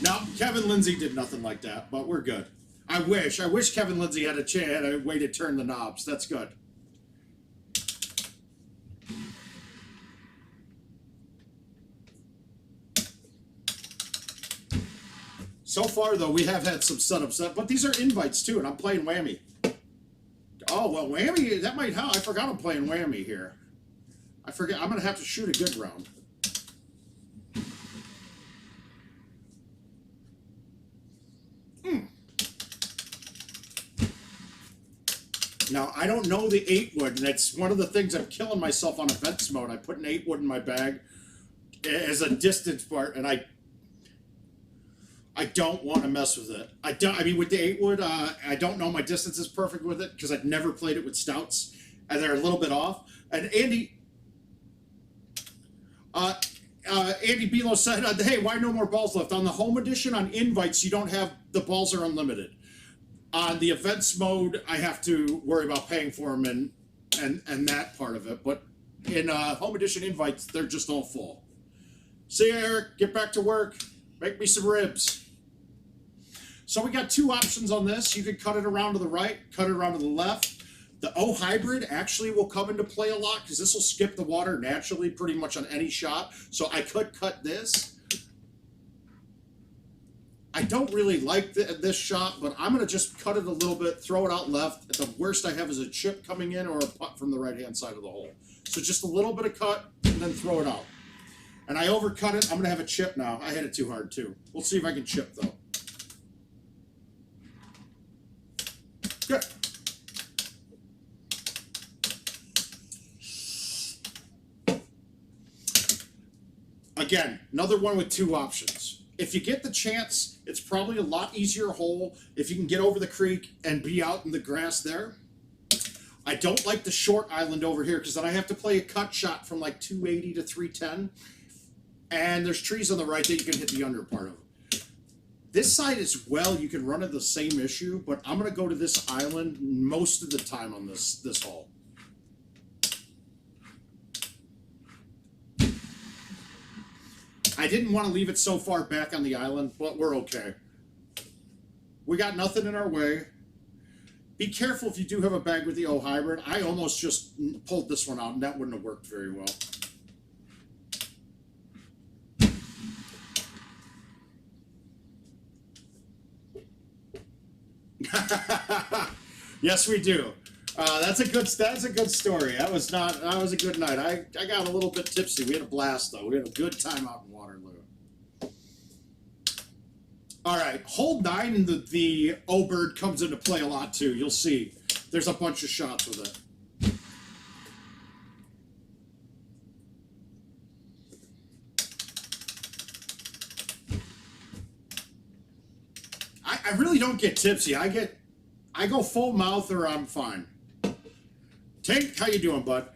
A: No, Kevin Lindsay did nothing like that, but we're good. I wish Kevin Lindsay had a way to turn the knobs. That's good. So far, though, we have had some setups, but these are invites, too, and I'm playing whammy. Oh, well, whammy, that might help. I forgot I'm playing whammy here. I forget. I'm going to have to shoot a good round. Now, I don't know the 8-wood, and that's one of the things I'm killing myself on events mode. I put an 8-wood in my bag as a distance part, and I don't want to mess with it. I mean, with the 8-wood, I don't know my distance is perfect with it because I've never played it with stouts, and they're a little bit off. And Andy Belo said, hey, why no more balls left? On the home edition, on invites, you don't have, the balls are unlimited. On the events mode, I have to worry about paying for them and that part of it. But in home edition invites, they're just all full. See you, Eric. Get back to work. Make me some ribs. So we got two options on this. You could cut it around to the right, cut it around to the left. The O hybrid actually will come into play a lot because this will skip the water naturally pretty much on any shot. So I could cut this. I don't really like this shot, but I'm going to just cut it a little bit, throw it out left. At the worst I have is a chip coming in or a putt from the right-hand side of the hole. So just a little bit of cut and then throw it out. And I overcut it. I'm going to have a chip now. I hit it too hard, too. We'll see if I can chip, though. Good. Again, another one with two options. if you get the chance, it's probably a lot easier hole if you can get over the creek and be out in the grass there. I don't like the short island over here because then I have to play a cut shot from like 280 to 310. And there's trees on the right that you can hit the under part of. This side as well, you can run into the same issue, but I'm going to go to this island most of the time on this hole. I didn't want to leave it so far back on the island, but we're okay. We got nothing in our way. Be careful if you do have a bag with the O hybrid. I almost just pulled this one out, and that wouldn't have worked very well. Yes, we do. That's a good story. That was a good night. I got a little bit tipsy. We had a blast though. We had a good time out in Waterloo. All right, hole 9 and the O-bird comes into play a lot too. You'll see. There's a bunch of shots with it. I really don't get tipsy. I go full mouth or I'm fine. Tank, how you doing, bud?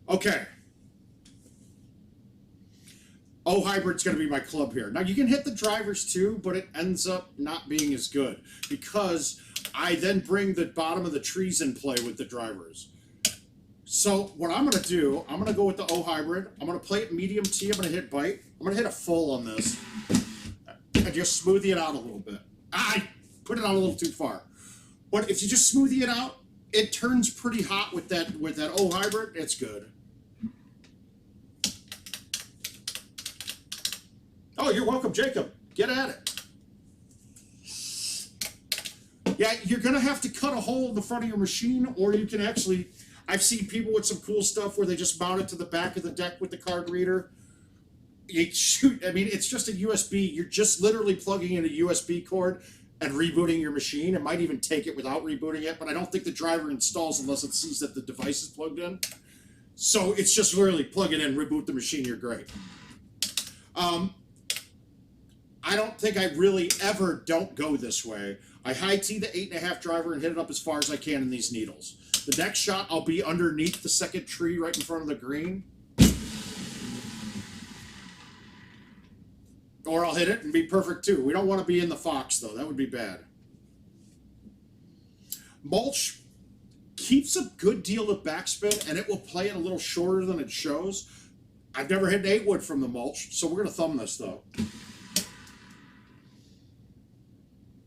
A: Okay. O hybrid's going to be my club here. Now you can hit the drivers too, but it ends up not being as good because I then bring the bottom of the trees in play with the drivers. So what I'm going to do, I'm going to go with the O hybrid. I'm going to play it medium T. I'm going to hit bite. I'm going to hit a full on this. And just smoothie it out a little bit. I put it out a little too far. But if you just smoothie it out, it turns pretty hot with that O hybrid. It's good. Oh, you're welcome, Jacob. Get at it. Yeah, you're going to have to cut a hole in the front of your machine, or you can actually... I've seen people with some cool stuff where they just mount it to the back of the deck with the card reader. You shoot, I mean, it's just a USB. You're just literally plugging in a USB cord and rebooting your machine. It might even take it without rebooting it, but I don't think the driver installs unless it sees that the device is plugged in. So it's just literally plug it in, reboot the machine, you're great. I don't think I really ever don't go this way. I high T the 8.5 driver and hit it up as far as I can in these needles. The next shot, I'll be underneath the second tree right in front of the green. Or I'll hit it and be perfect too. We don't want to be in the fox though. That would be bad. Mulch keeps a good deal of backspin and it will play it a little shorter than it shows. I've never hit an 8-wood from the mulch, so we're going to thumb this though.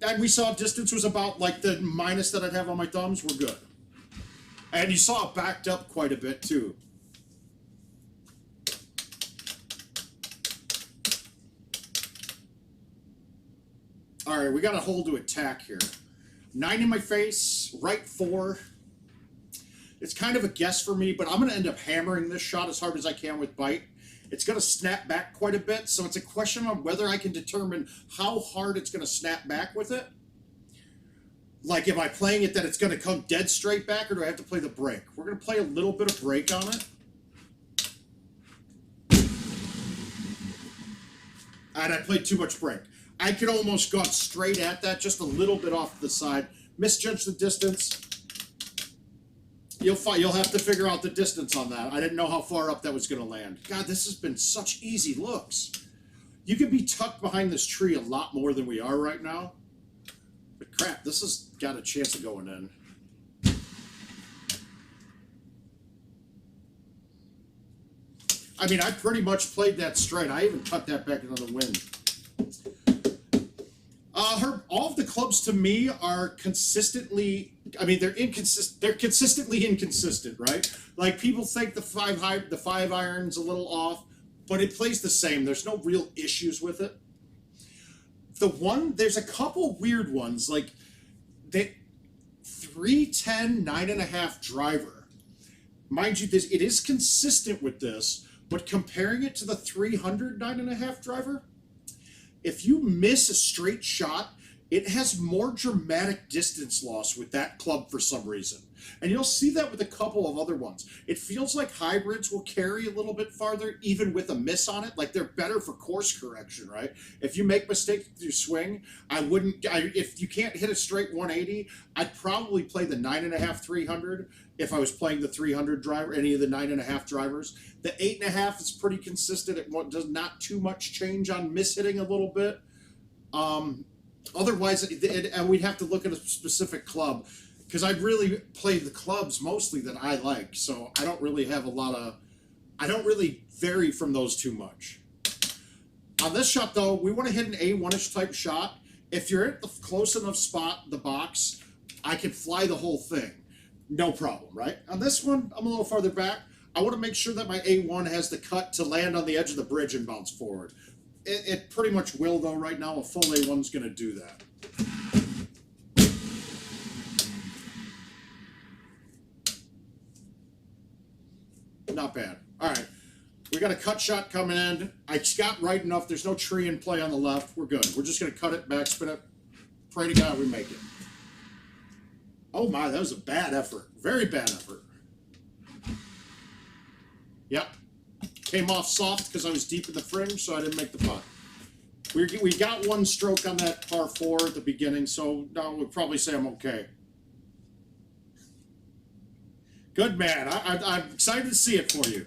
A: And we saw distance was about like the minus that I'd have on my thumbs. We're good. And you saw it backed up quite a bit too. All right, we got a hole to attack here. 9 in my face, right 4. It's kind of a guess for me, but I'm going to end up hammering this shot as hard as I can with bite. It's going to snap back quite a bit, so it's a question of whether I can determine how hard it's going to snap back with it. Like, am I playing it that it's going to come dead straight back, or do I have to play the break? We're going to play a little bit of break on it. And I played too much break. I could almost gone straight at that, just a little bit off the side. Misjudged the distance. You'll have to figure out the distance on that. I didn't know how far up that was going to land. God, this has been such easy looks. You could be tucked behind this tree a lot more than we are right now. But crap, this has got a chance of going in. I mean, I pretty much played that straight. I even cut that back into the wind. All of the clubs to me are consistently, I mean, they're inconsistent. They're consistently inconsistent, right? Like people think the five iron's a little off, but it plays the same. There's no real issues with it. There's a couple weird ones, like the 310 9.5 driver. Mind you, it is consistent with this, but comparing it to the 300 9.5 driver, if you miss a straight shot, it has more dramatic distance loss with that club for some reason. And you'll see that with a couple of other ones. It feels like hybrids will carry a little bit farther, even with a miss on it. Like they're better for course correction, right? If you make mistakes with your swing, if you can't hit a straight 180, I'd probably play the 9.5 300 if I was playing the 300 driver, any of the 9.5 drivers. The 8.5 is pretty consistent. It does not too much change on mishitting a little bit. Otherwise, and we'd have to look at a specific club, because I'd really play the clubs mostly that I like, so I don't really have I don't really vary from those too much. On this shot, though, we want to hit an A1-ish type shot. If you're at the close enough spot, the box, I can fly the whole thing. No problem, right? On this one, I'm a little farther back. I want to make sure that my A1 has the cut to land on the edge of the bridge and bounce forward. It pretty much will, though, right now. A full A1's going to do that. Not bad. All right. We got a cut shot coming in. I got right enough. There's no tree in play on the left. We're good. We're just going to cut it, backspin it. Pray to God we make it. Oh, my. That was a bad effort. Very bad effort. Yep. Came off soft because I was deep in the fringe, so I didn't make the putt. We got one stroke on that par 4 at the beginning, so now we'll probably say I'm okay. Good, man. I'm excited to see it for you.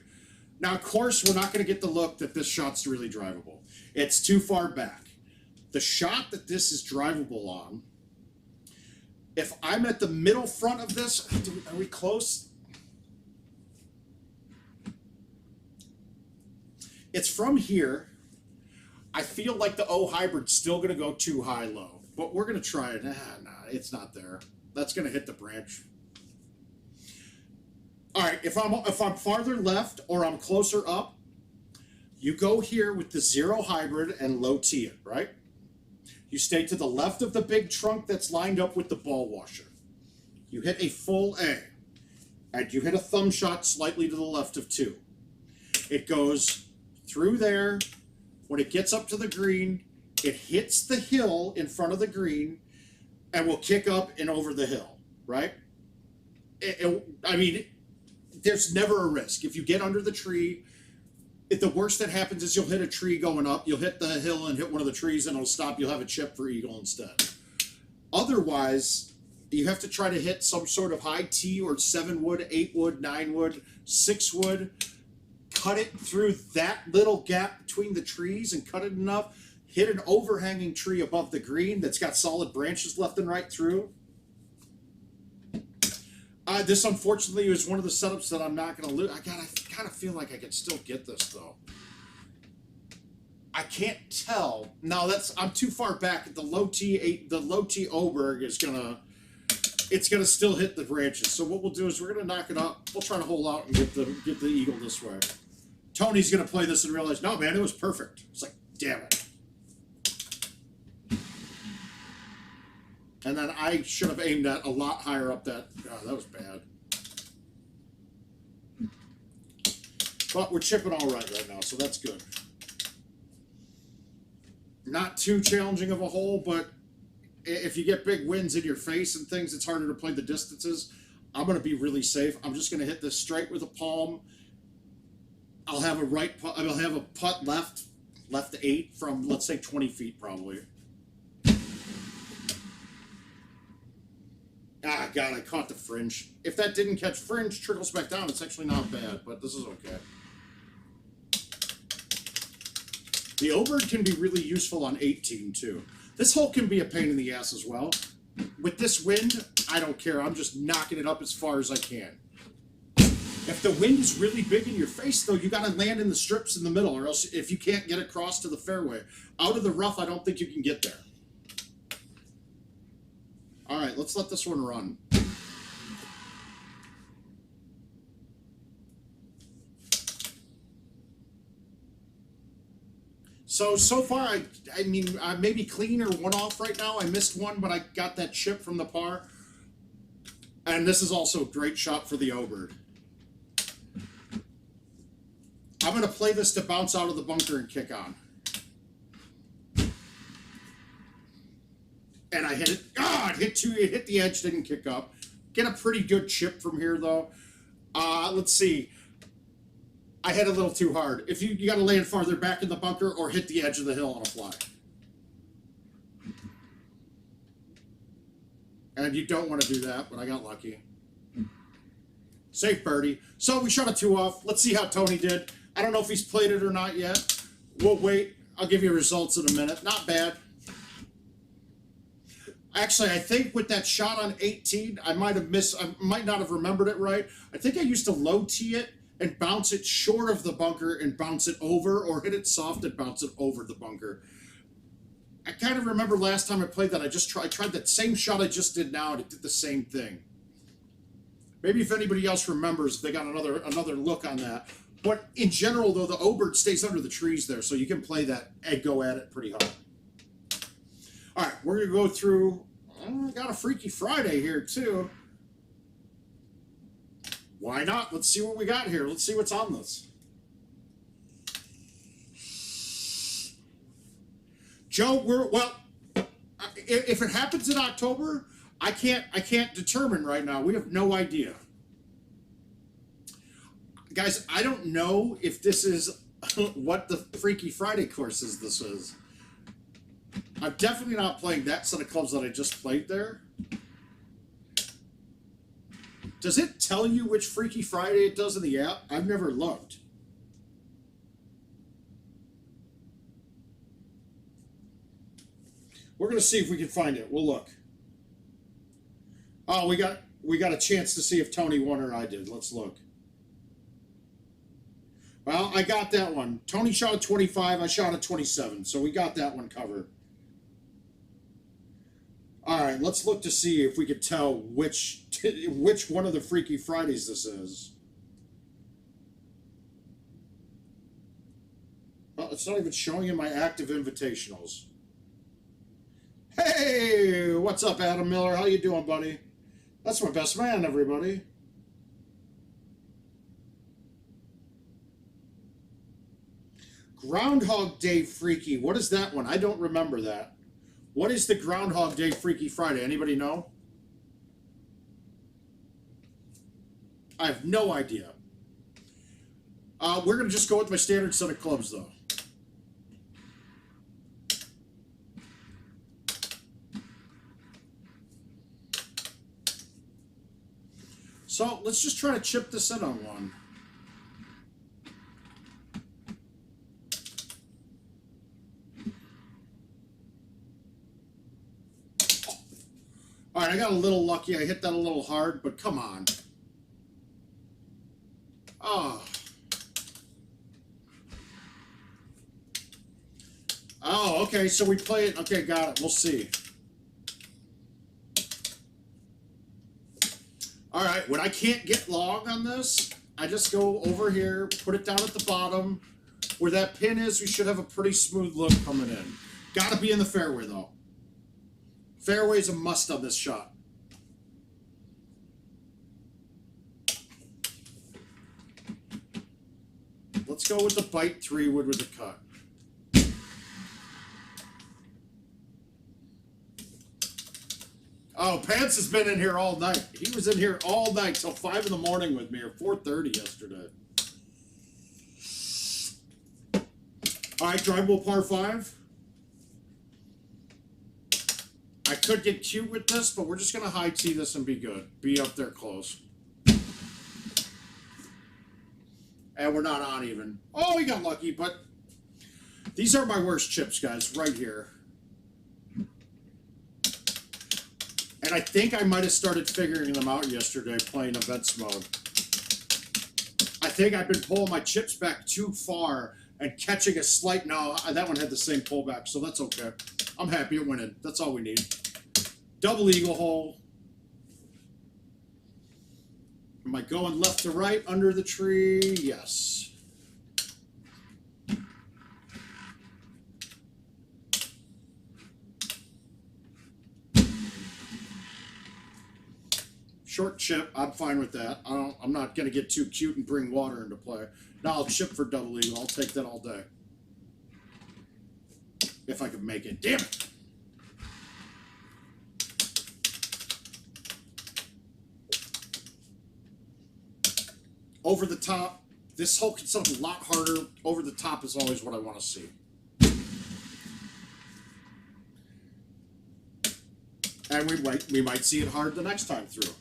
A: Now, of course, we're not going to get the look that this shot's really drivable. It's too far back. The shot that this is drivable on, if I'm at the middle front of this, are we close? It's from here. I feel like the O hybrid's still going to go too high-low, but we're going to try it. Nah, it's not there. That's going to hit the branch. All right, if I'm farther left or I'm closer up, you go here with the 0 hybrid and low tee it, right? You stay to the left of the big trunk that's lined up with the ball washer. You hit a full A, and you hit a thumb shot slightly to the left of 2. It goes through there. When it gets up to the green, it hits the hill in front of the green and will kick up and over the hill, right? I mean, there's never a risk. If you get under the tree, if the worst that happens is you'll hit a tree going up, you'll hit the hill and hit one of the trees and it'll stop, you'll have a chip for eagle instead. Otherwise, you have to try to hit some sort of high tee or 7 wood, 8 wood, 9 wood, 6 wood, cut it through that little gap between the trees and cut it enough, hit an overhanging tree above the green that's got solid branches left and right through. This, unfortunately, is one of the setups that I'm not going to lose. I kind of feel like I could still get this, though. I can't tell. No, I'm too far back. The low T Oberg is it's gonna still hit the branches. So what we'll do is we're gonna knock it up. We'll try to hold out and get the eagle this way. Tony's gonna play this and realize, no, man, it was perfect. It's like, damn it. And then I should have aimed that a lot higher up that. Oh, that was bad. But we're chipping all right now, so that's good. Not too challenging of a hole, but if you get big winds in your face and things, it's harder to play the distances. I'm going to be really safe. I'm just going to hit this straight with a palm. I'll have a putt left 8 from, let's say, 20 feet probably. Ah, God, I caught the fringe. If that didn't catch fringe, trickles back down. It's actually not bad, but this is okay. The Oberg can be really useful on 18, too. This hole can be a pain in the ass as well. With this wind, I don't care. I'm just knocking it up as far as I can. If the wind is really big in your face, though, you got to land in the strips in the middle, or else if you can't get across to the fairway. Out of the rough, I don't think you can get there. All right, let's let this one run. So far, I mean, I may be clean or one off right now. I missed one, but I got that chip from the par. And this is also a great shot for the Oberg. I'm going to play this to bounce out of the bunker and kick on. and I hit it. It hit the edge, didn't kick up. Get a pretty good chip from here, though. Let's see. I hit a little too hard. If you got to land farther back in the bunker or hit the edge of the hill on a fly. And you don't want to do that, but I got lucky. Safe birdie. So we shot a 2 off. Let's see how Tony did. I don't know if he's played it or not yet. We'll wait. I'll give you results in a minute. Not bad. Actually, I think with that shot on 18, I might not have remembered it right. I think I used to low tee it and bounce it short of the bunker and bounce it over, or hit it soft and bounce it over the bunker. I kind of remember last time I played that, I tried that same shot I just did now, and it did the same thing. Maybe if anybody else remembers, they got another look on that. But in general, though, the O-bird stays under the trees there, so you can play that and go at it pretty hard. All right, we're going to go through. I got a Freaky Friday here, too. Why not? Let's see what we got here. Let's see what's on this. Joe, if it happens in October, I can't determine right now. We have no idea. Guys, I don't know if this is what the Freaky Friday courses this is. I'm definitely not playing that set of clubs that I just played there. Does it tell you which Freaky Friday it does in the app? I've never looked. We're going to see if we can find it. We'll look. Oh, we got a chance to see if Tony won or I did. Let's look. Well, I got that one. Tony shot a 25. I shot a 27. So we got that one covered. All right, let's look to see if we could tell which one of the Freaky Fridays this is. Well, it's not even showing in my active invitationals. Hey, what's up, Adam Miller? How you doing, buddy? That's my best man, everybody. Groundhog Day Freaky. What is that one? I don't remember that. What is the Groundhog Day Freaky Friday? Anybody know? I have no idea. We're going to just go with my standard set of clubs, though. So let's just try to chip this in on one. All right, I got a little lucky. I hit that a little hard, but come on. Oh. Oh, okay, so we play it. Okay, got it. We'll see. All right, when I can't get long on this, I just go over here, put it down at the bottom. Where that pin is, we should have a pretty smooth look coming in. Got to be in the fairway, though. Fairway's a must on this shot. Let's go with the bite 3-wood with the cut. Oh, Pants has been in here all night. He was in here all night till 5 in the morning with me, or 4:30 yesterday. All right, drivable par 5. I could get cute with this, but we're just going to high tee this and be good. Be up there close. And we're not on even. Oh, we got lucky, but these are my worst chips, guys, right here. And I think I might have started figuring them out yesterday playing events mode. I think I've been pulling my chips back too far and catching a slight... No, that one had the same pullback, so that's okay. I'm happy it went in. That's all we need. Double eagle hole. Am I going left to right under the tree? Yes. Short chip, I'm fine with that. I'm not going to get too cute and bring water into play. Now I'll chip for double eagle. I'll take that all day. If I can make it. Damn it. over the top. This hole can set up a lot harder. Over the top is always what I want to see. And we might see it hard the next time through.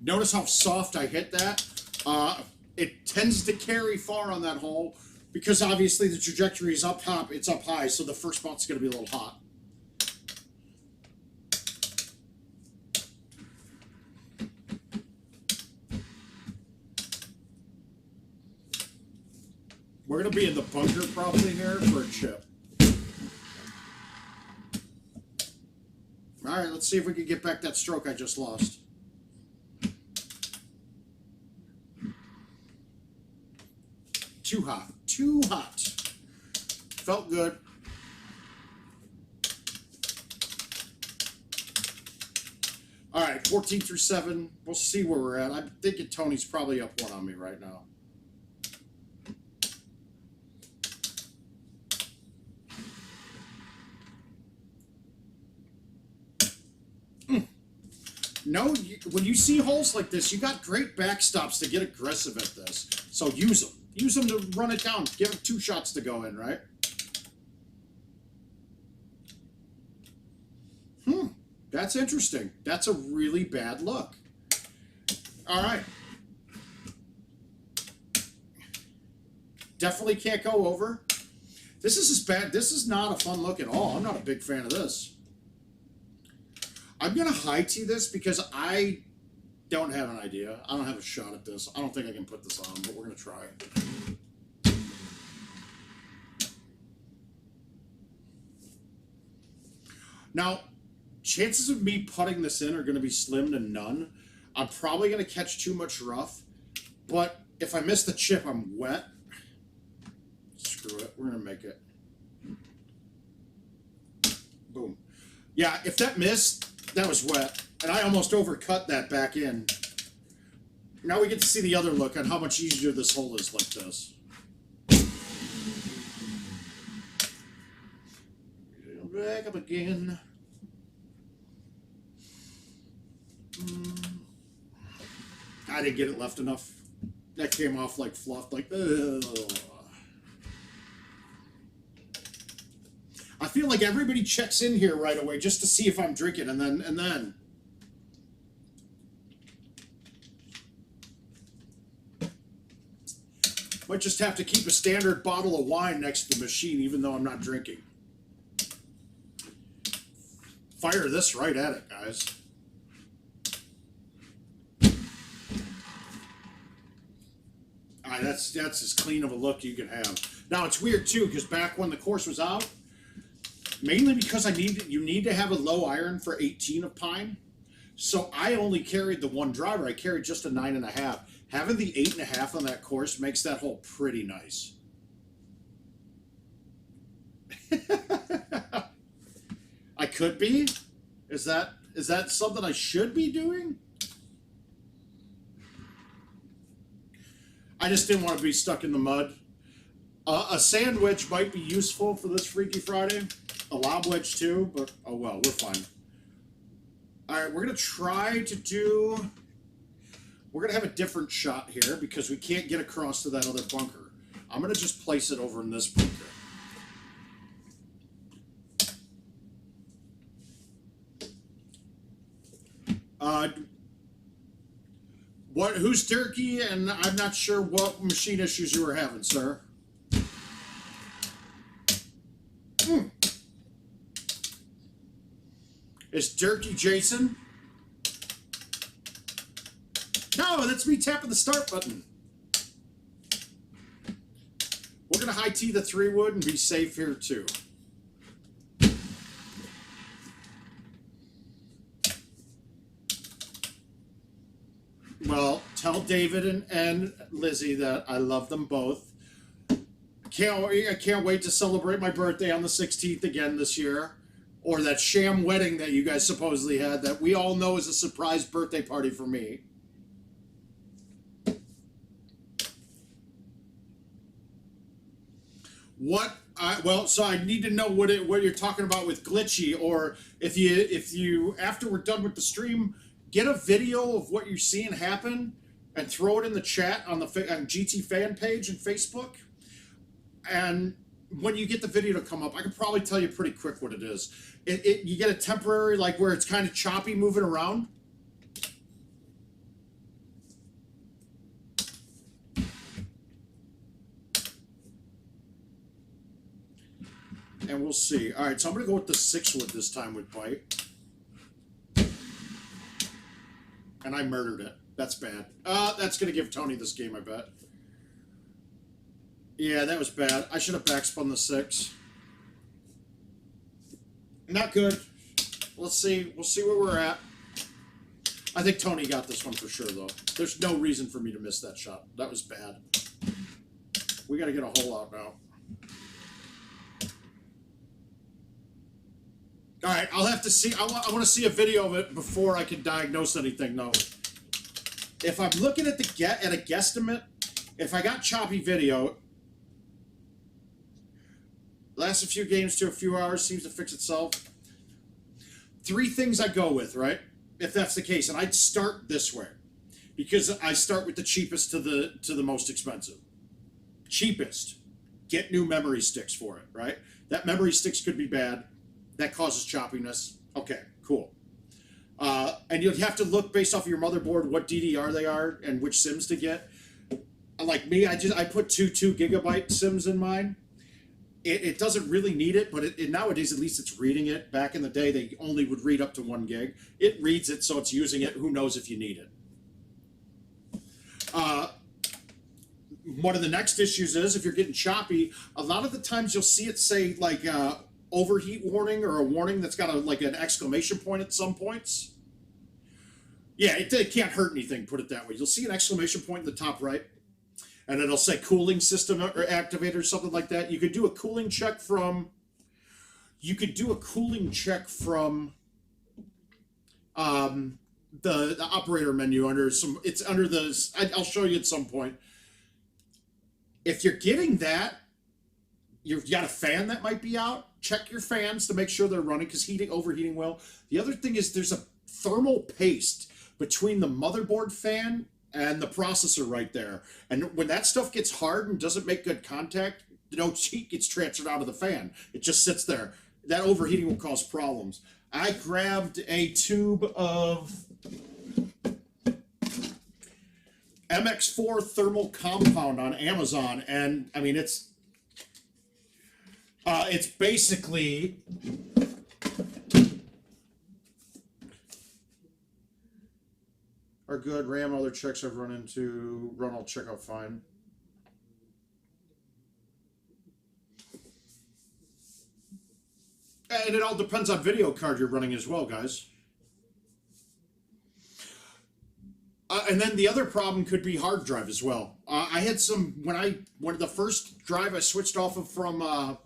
A: Notice how soft I hit that. It tends to carry far on that hole because obviously the trajectory is up top, it's up high, so the first bout's going to be a little hot. We're going to be in the bunker probably here for a chip. All right, let's see if we can get back that stroke I just lost. Too hot. Too hot. Felt good. All right, 14 through 7. We'll see where we're at. I'm thinking Tony's probably up 1 on me right now. No, when you see holes like this, you got great backstops to get aggressive at this. So use them. Use them to run it down. Give it 2 shots to go in, right? That's interesting. That's a really bad look. All right. Definitely can't go over. This is as bad. This is not a fun look at all. I'm not a big fan of this. I'm going to high tee this because I don't have an idea. I don't have a shot at this. I don't think I can put this on, but we're going to try. Now, chances of me putting this in are going to be slim to none. I'm probably going to catch too much rough, but if I miss the chip, I'm wet. Screw it. We're going to make it. Boom. Yeah, if that missed, that was wet, and I almost overcut that back in. Now we get to see the other look on how much easier this hole is like this. Back up again. I didn't get it left enough. That came off like fluff, like, ugh. I feel like everybody checks in here right away just to see if I'm drinking, and then. Might just have to keep a standard bottle of wine next to the machine, even though I'm not drinking. Fire this right at it, guys. All right, that's as clean of a look you can have. Now it's weird too, because back when the course was out, mainly because you need to have a low iron for 18 of pine. So I only carried the 1 driver. I carried just a 9.5. Having the 8.5 on that course makes that hole pretty nice. I could be. Is that something I should be doing? I just didn't want to be stuck in the mud. A sand wedge might be useful for this Freaky Friday. A lob wedge too, but oh well, we're fine. All right, we're going to try to do... We're going to have a different shot here because we can't get across to that other bunker. I'm going to just place it over in this bunker. Who's Turkey? And I'm not sure what machine issues you were having, sir. Is Turkey Jason? No, that's me tapping the start button. We're going to high tee the 3-wood and be safe here too. Well, tell David and Lizzie that I love them both. I can't wait to celebrate my birthday on the 16th again this year. Or that sham wedding that you guys supposedly had that we all know is a surprise birthday party for me. Well, so I need to know what you're talking about with glitchy, or if you after we're done with the stream, get a video of what you're seeing happen and throw it in the chat on the on GT fan page and Facebook. And when you get the video to come up, I can probably tell you pretty quick what it is. You get a temporary, like where it's kind of choppy moving around. And we'll see. All right, so I'm going to go with the 6-wood this time with bite. And I murdered it. That's bad. That's going to give Tony this game, I bet. Yeah, that was bad. I should have backspun the 6. Not good. Let's see. We'll see where we're at. I think Tony got this one for sure, though. There's no reason for me to miss that shot. That was bad. We got to get a hole out now. All right, I'll have to see. I want to see a video of it before I can diagnose anything. No. If I'm looking at a guesstimate, if I got choppy video, lasts a few games to a few hours, seems to fix itself. 3 things I go with, right? If that's the case, and I'd start this way, because I start with the cheapest to the most expensive. Cheapest, get new memory sticks for it, right? That memory sticks could be bad. That causes choppiness. Okay, cool. And you'd have to look based off of your motherboard what DDR they are and which SIMs to get. Like me, I put 2 gigabyte SIMs in mine. It doesn't really need it, but nowadays at least it's reading it. Back in the day, they only would read up to 1 gig. It reads it, so it's using it. Who knows if you need it? One of the next issues is if you're getting choppy, a lot of the times you'll see it say like overheat warning or a warning that's got an exclamation point at some points. Yeah, it can't hurt anything, put it that way. You'll see an exclamation point in the top right, and it'll say cooling system or activated or something like that. You could do a cooling check from the operator menu it's under the, I'll show you at some point. If you're getting that, you've got a fan that might be out. Check your fans to make sure they're running, because overheating will. The other thing is there's a thermal paste between the motherboard fan and the processor right there. And when that stuff gets hard and doesn't make good contact, heat gets transferred out of the fan. It just sits there. That overheating will cause problems. I grabbed a tube of MX4 thermal compound on Amazon, and I mean it's basically are good. RAM, other checks I've run into, I'll check out fine. And it all depends on video card you're running as well, guys. And then the other problem could be hard drive as well. I had some, when the first drive I switched off of from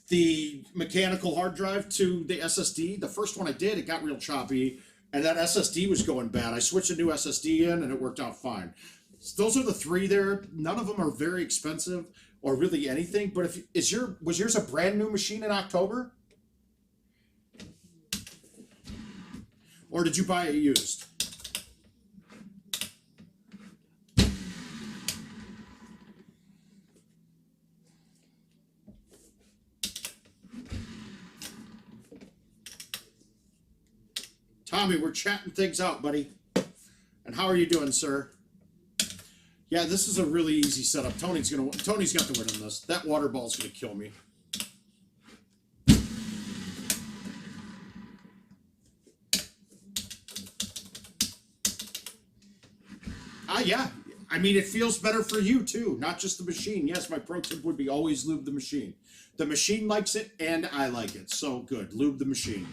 A: the mechanical hard drive to the SSD, the first one I did, it got real choppy, and that SSD was going bad. I switched a new SSD in, and it worked out fine. So those are the 3 there. None of them are very expensive or really anything, but was yours a brand new machine in October? Or did you buy it used? Tommy, we're chatting things out, buddy. And how are you doing, sir? Yeah, this is a really easy setup. Tony's got to win in this. That water ball's gonna kill me. Yeah. I mean, it feels better for you too, not just the machine. Yes, my pro tip would be always lube the machine. The machine likes it, and I like it. So good, lube the machine.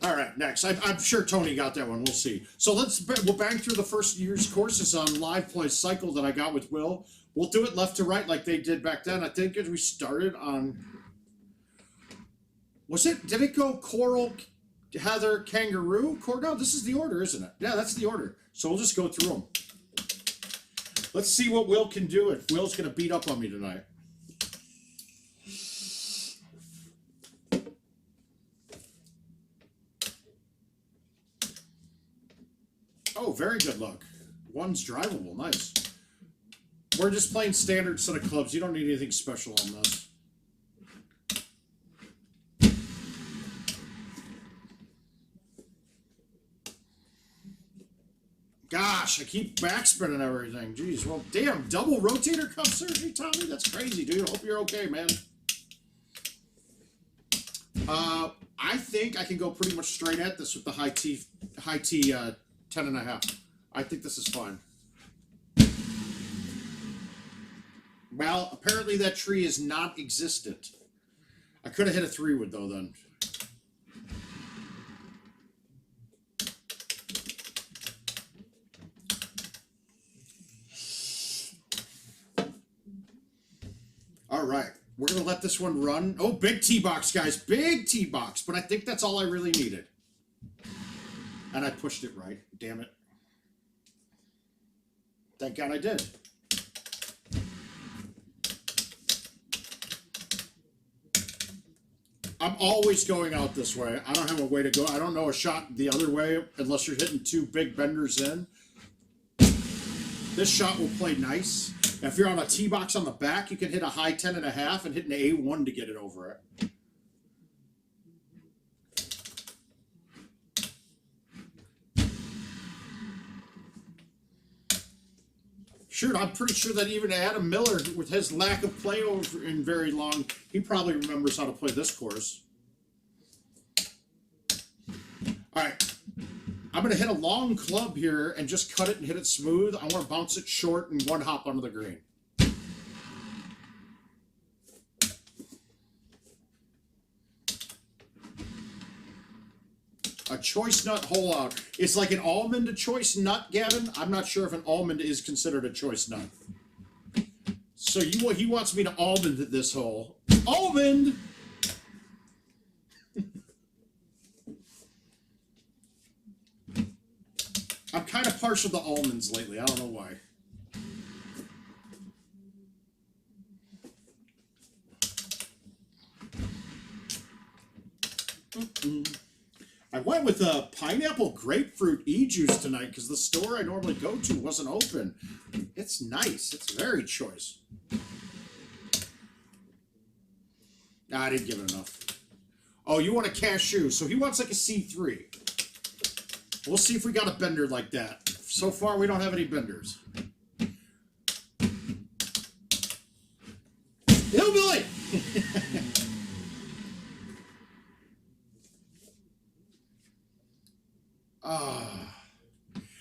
A: All right, next. I'm sure Tony got that one. We'll see. So we'll bang through the first year's courses on Live Play Cycle that I got with Will. We'll do it left to right like they did back then. I think we started on... did it go Coral, Heather, Kangaroo, no, this is the order, isn't it? Yeah, that's the order. So we'll just go through them. Let's see what Will can do if Will's going to beat up on me tonight. Oh, very good luck. One's drivable. Nice. We're just playing standard set of clubs. You don't need anything special on this. Gosh, I keep backspinning everything. Jeez, well, damn, double rotator cuff surgery, Tommy? That's crazy, dude. Hope you're okay, man. I think I can go pretty much straight at this with the high T 10.5. I think this is fine. Well, apparently that tree is not existent. I could have hit a 3-wood, though, then. All right, we're going to let this one run. Oh, big tee box, guys. Big tee box. But I think that's all I really needed. And I pushed it right. Damn it. Thank God I did. I'm always going out this way. I don't have a way to go. I don't know a shot the other way unless you're hitting 2 big benders in. This shot will play nice. If you're on a tee box on the back, you can hit a high 10.5 and hit an A1 to get it over it. Sure, I'm pretty sure that even Adam Miller, with his lack of play over in very long, he probably remembers how to play this course. All right. I'm going to hit a long club here and just cut it and hit it smooth. I want to bounce it short and one hop onto the green. A choice nut hole out. It's like an almond a choice nut, Gavin. I'm not sure if an almond is considered a choice nut. So he wants me to almond this hole. Almond! I'm kind of partial to almonds lately. I don't know why. I went with a pineapple grapefruit e-juice tonight because the store I normally go to wasn't open. It's nice. It's very choice. Nah, I didn't give it enough. Oh, you want a cashew. So he wants like a C3. We'll see if we got a bender like that. So far, we don't have any benders. Hillbilly!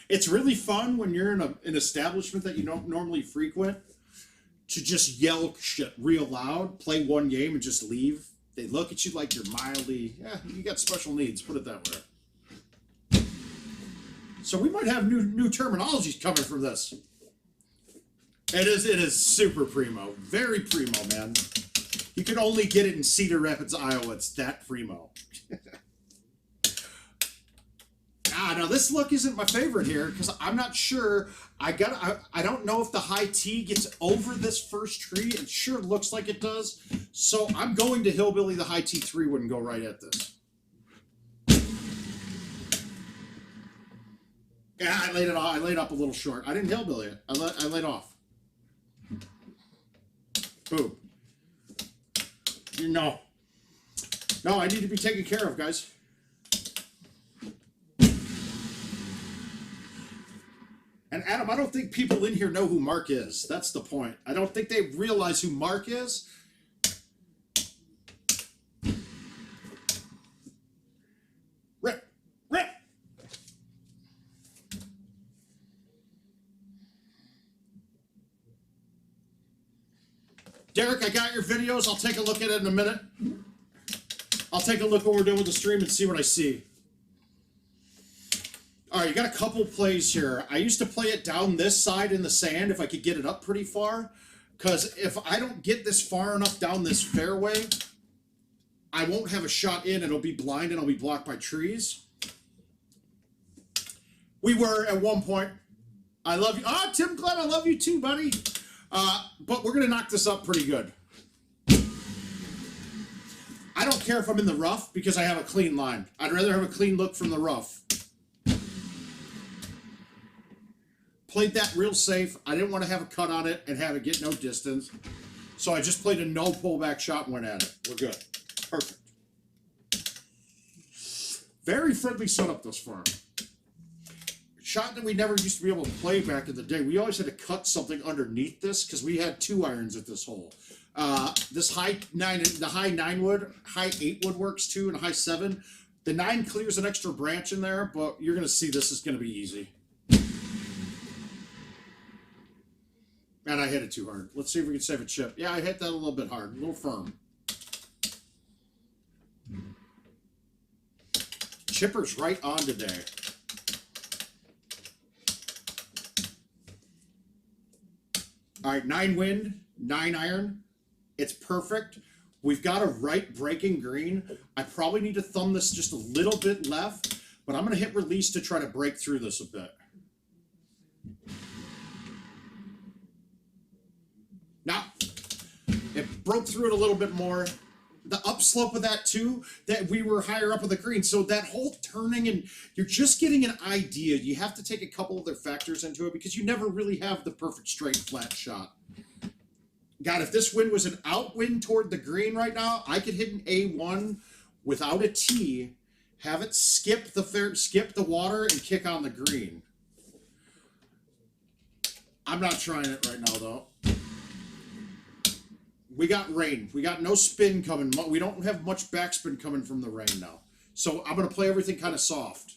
A: It's really fun when you're in an establishment that you don't normally frequent to just yell shit real loud, play one game, and just leave. They look at you like you're mildly, yeah, you got special needs, put it that way. So we might have new terminologies coming from this. It is super primo. Very primo, man. You can only get it in Cedar Rapids, Iowa. It's that primo. Now this look isn't my favorite here because I'm not sure. I don't know if the high tee gets over this first tree. It sure looks like it does. So I'm going to Hillbilly. The high tee 3 wouldn't go right at this. Yeah, I laid it off. I laid up a little short. I didn't Hillbilly it. I laid off. Boom. No, I need to be taken care of, guys. And Adam, I don't think people in here know who Mark is. That's the point. I don't think they realize who Mark is. Rip. Derek, I got your videos. I'll take a look at it in a minute. I'll take a look when we're done with the stream and see what I see. All right, you got a couple plays here. I used to play it down this side in the sand if I could get it up pretty far. Because if I don't get this far enough down this fairway, I won't have a shot in, it'll be blind and I'll be blocked by trees. We were at one point. I love you. Ah, Tim Glenn, I love you too, buddy. But we're going to knock this up pretty good. I don't care if I'm in the rough because I have a clean line. I'd rather have a clean look from the rough. Played that real safe. I didn't want to have a cut on it and have it get no distance. So I just played a no pullback shot and went at it. We're good. Perfect. Very friendly setup thus far. Shot that we never used to be able to play back in the day. We always had to cut something underneath this because we had 2 irons at this hole. This high 9 wood, high 8 wood works too, and a high 7. The 9 clears an extra branch in there, but you're going to see this is going to be easy. And I hit it too hard. Let's see if we can save a chip. Yeah, I hit that a little bit hard, a little firm. Chipper's right on today. All right, 9 wind, 9 iron. It's perfect. We've got a right breaking green. I probably need to thumb this just a little bit left, but I'm going to hit release to try to break through this a bit. Now, it broke through it a little bit more. The upslope of that too, that we were higher up on the green. So that whole turning, and you're just getting an idea. You have to take a couple other factors into it because you never really have the perfect straight flat shot. God, if this wind was an outwind toward the green right now, I could hit an A1 without a tee, have it skip the water and kick on the green. I'm not trying it right now though. We got rain. We got no spin coming. We don't have much backspin coming from the rain now. So I'm going to play everything kind of soft.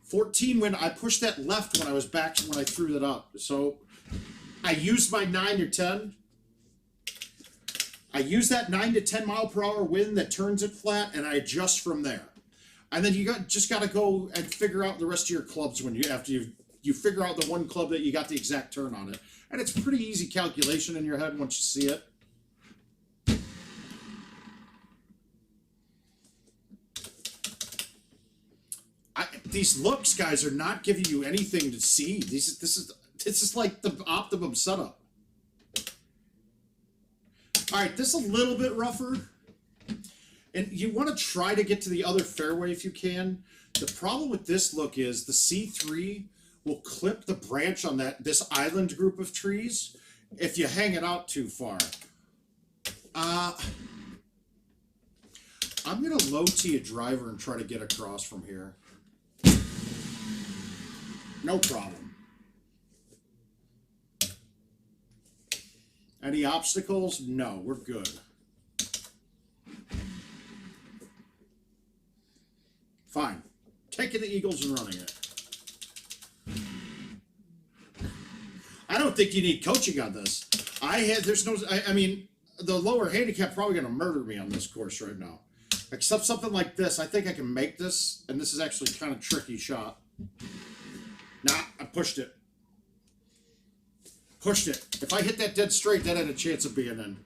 A: 14 wind. I pushed that left when I was back when I threw that up. So I used my 9 or 10. I use that 9 to 10 mile per hour wind that turns it flat, and I adjust from there. And then you just got to go and figure out the rest of your clubs when after you figure out the one club that you got the exact turn on it. And it's pretty easy calculation in your head once you see it. These looks, guys, are not giving you anything to see. This is like the optimum setup. All right, this is a little bit rougher. And you want to try to get to the other fairway if you can. The problem with this look is the C3 will clip the branch on this island group of trees if you hang it out too far. I'm going to low tee a driver and try to get across from here. No problem. Any obstacles? No, we're good. Fine. Taking the Eagles and running it. I don't think you need coaching on this. I mean, the lower handicap probably going to murder me on this course right now. Except something like this. I think I can make this, and this is actually kind of tricky shot. Nah, I pushed it. Pushed it. If I hit that dead straight, that had a chance of being in.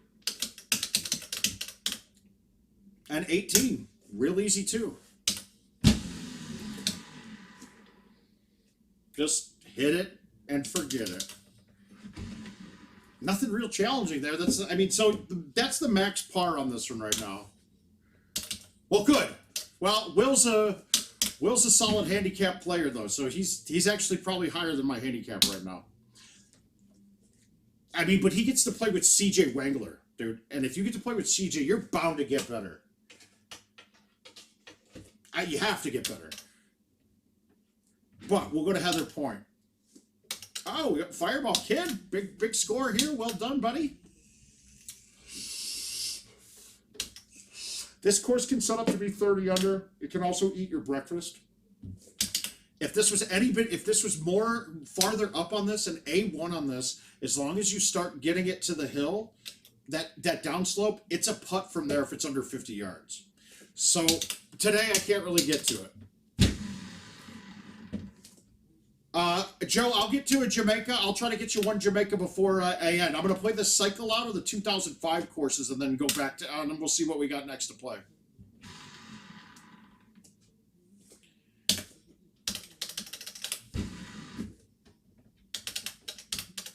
A: And 18. Real easy, too. Just hit it and forget it. Nothing real challenging there. So that's the max par on this one right now. Well, good. Well, Will's a solid handicap player though, so he's actually probably higher than my handicap right now. I mean, but he gets to play with CJ Wangler, dude. And if you get to play with CJ, you're bound to get better. You have to get better. But we'll go to Heather Point. Oh, we got Fireball Kid. Big score here. Well done, buddy. This course can set up to be 30 under. It can also eat your breakfast. If this was more farther up on this, an A1 on this, as long as you start getting it to the hill, that downslope, it's a putt from there if it's under 50 yards. So today I can't really get to it. Joe, I'll get to a Jamaica. I'll try to get you one Jamaica before I end. I'm going to play the cycle out of the 2005 courses and then go back to, and then we'll see what we got next to play.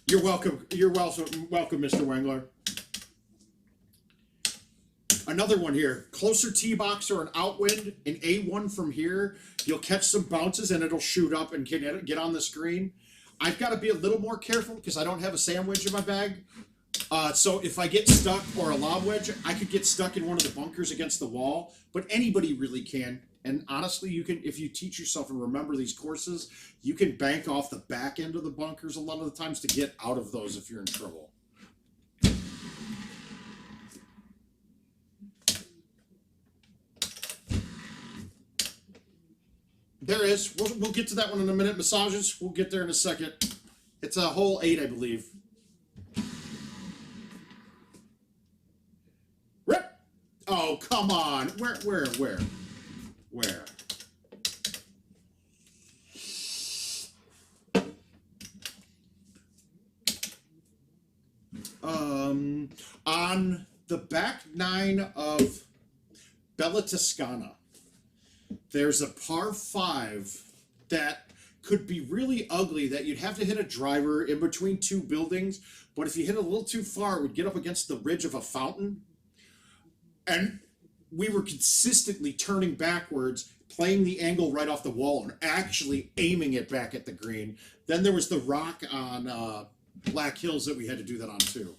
A: You're welcome. You're welcome, Mr. Wengler. Another one here. Closer tee box or an outwind, an A1 from here. You'll catch some bounces and it'll shoot up and get on the screen. I've got to be a little more careful because I don't have a sandwich in my bag. So if I get stuck, or a lob wedge, I could get stuck in one of the bunkers against the wall. But anybody really can. And honestly, you can, if you teach yourself and remember these courses, you can bank off the back end of the bunkers a lot of the times to get out of those if you're in trouble. There is. We'll get to that one in a minute. Massages, we'll get there in a second. It's a hole 8, I believe. Rip! Oh, come on. Where? On the back 9 of Bella Toscana, there's a par 5 that could be really ugly, that you'd have to hit a driver in between 2 buildings, but if you hit a little too far, it would get up against the ridge of a fountain. And we were consistently turning backwards, playing the angle right off the wall, and actually aiming it back at the green. Then there was the rock on Black Hills that we had to do that on too.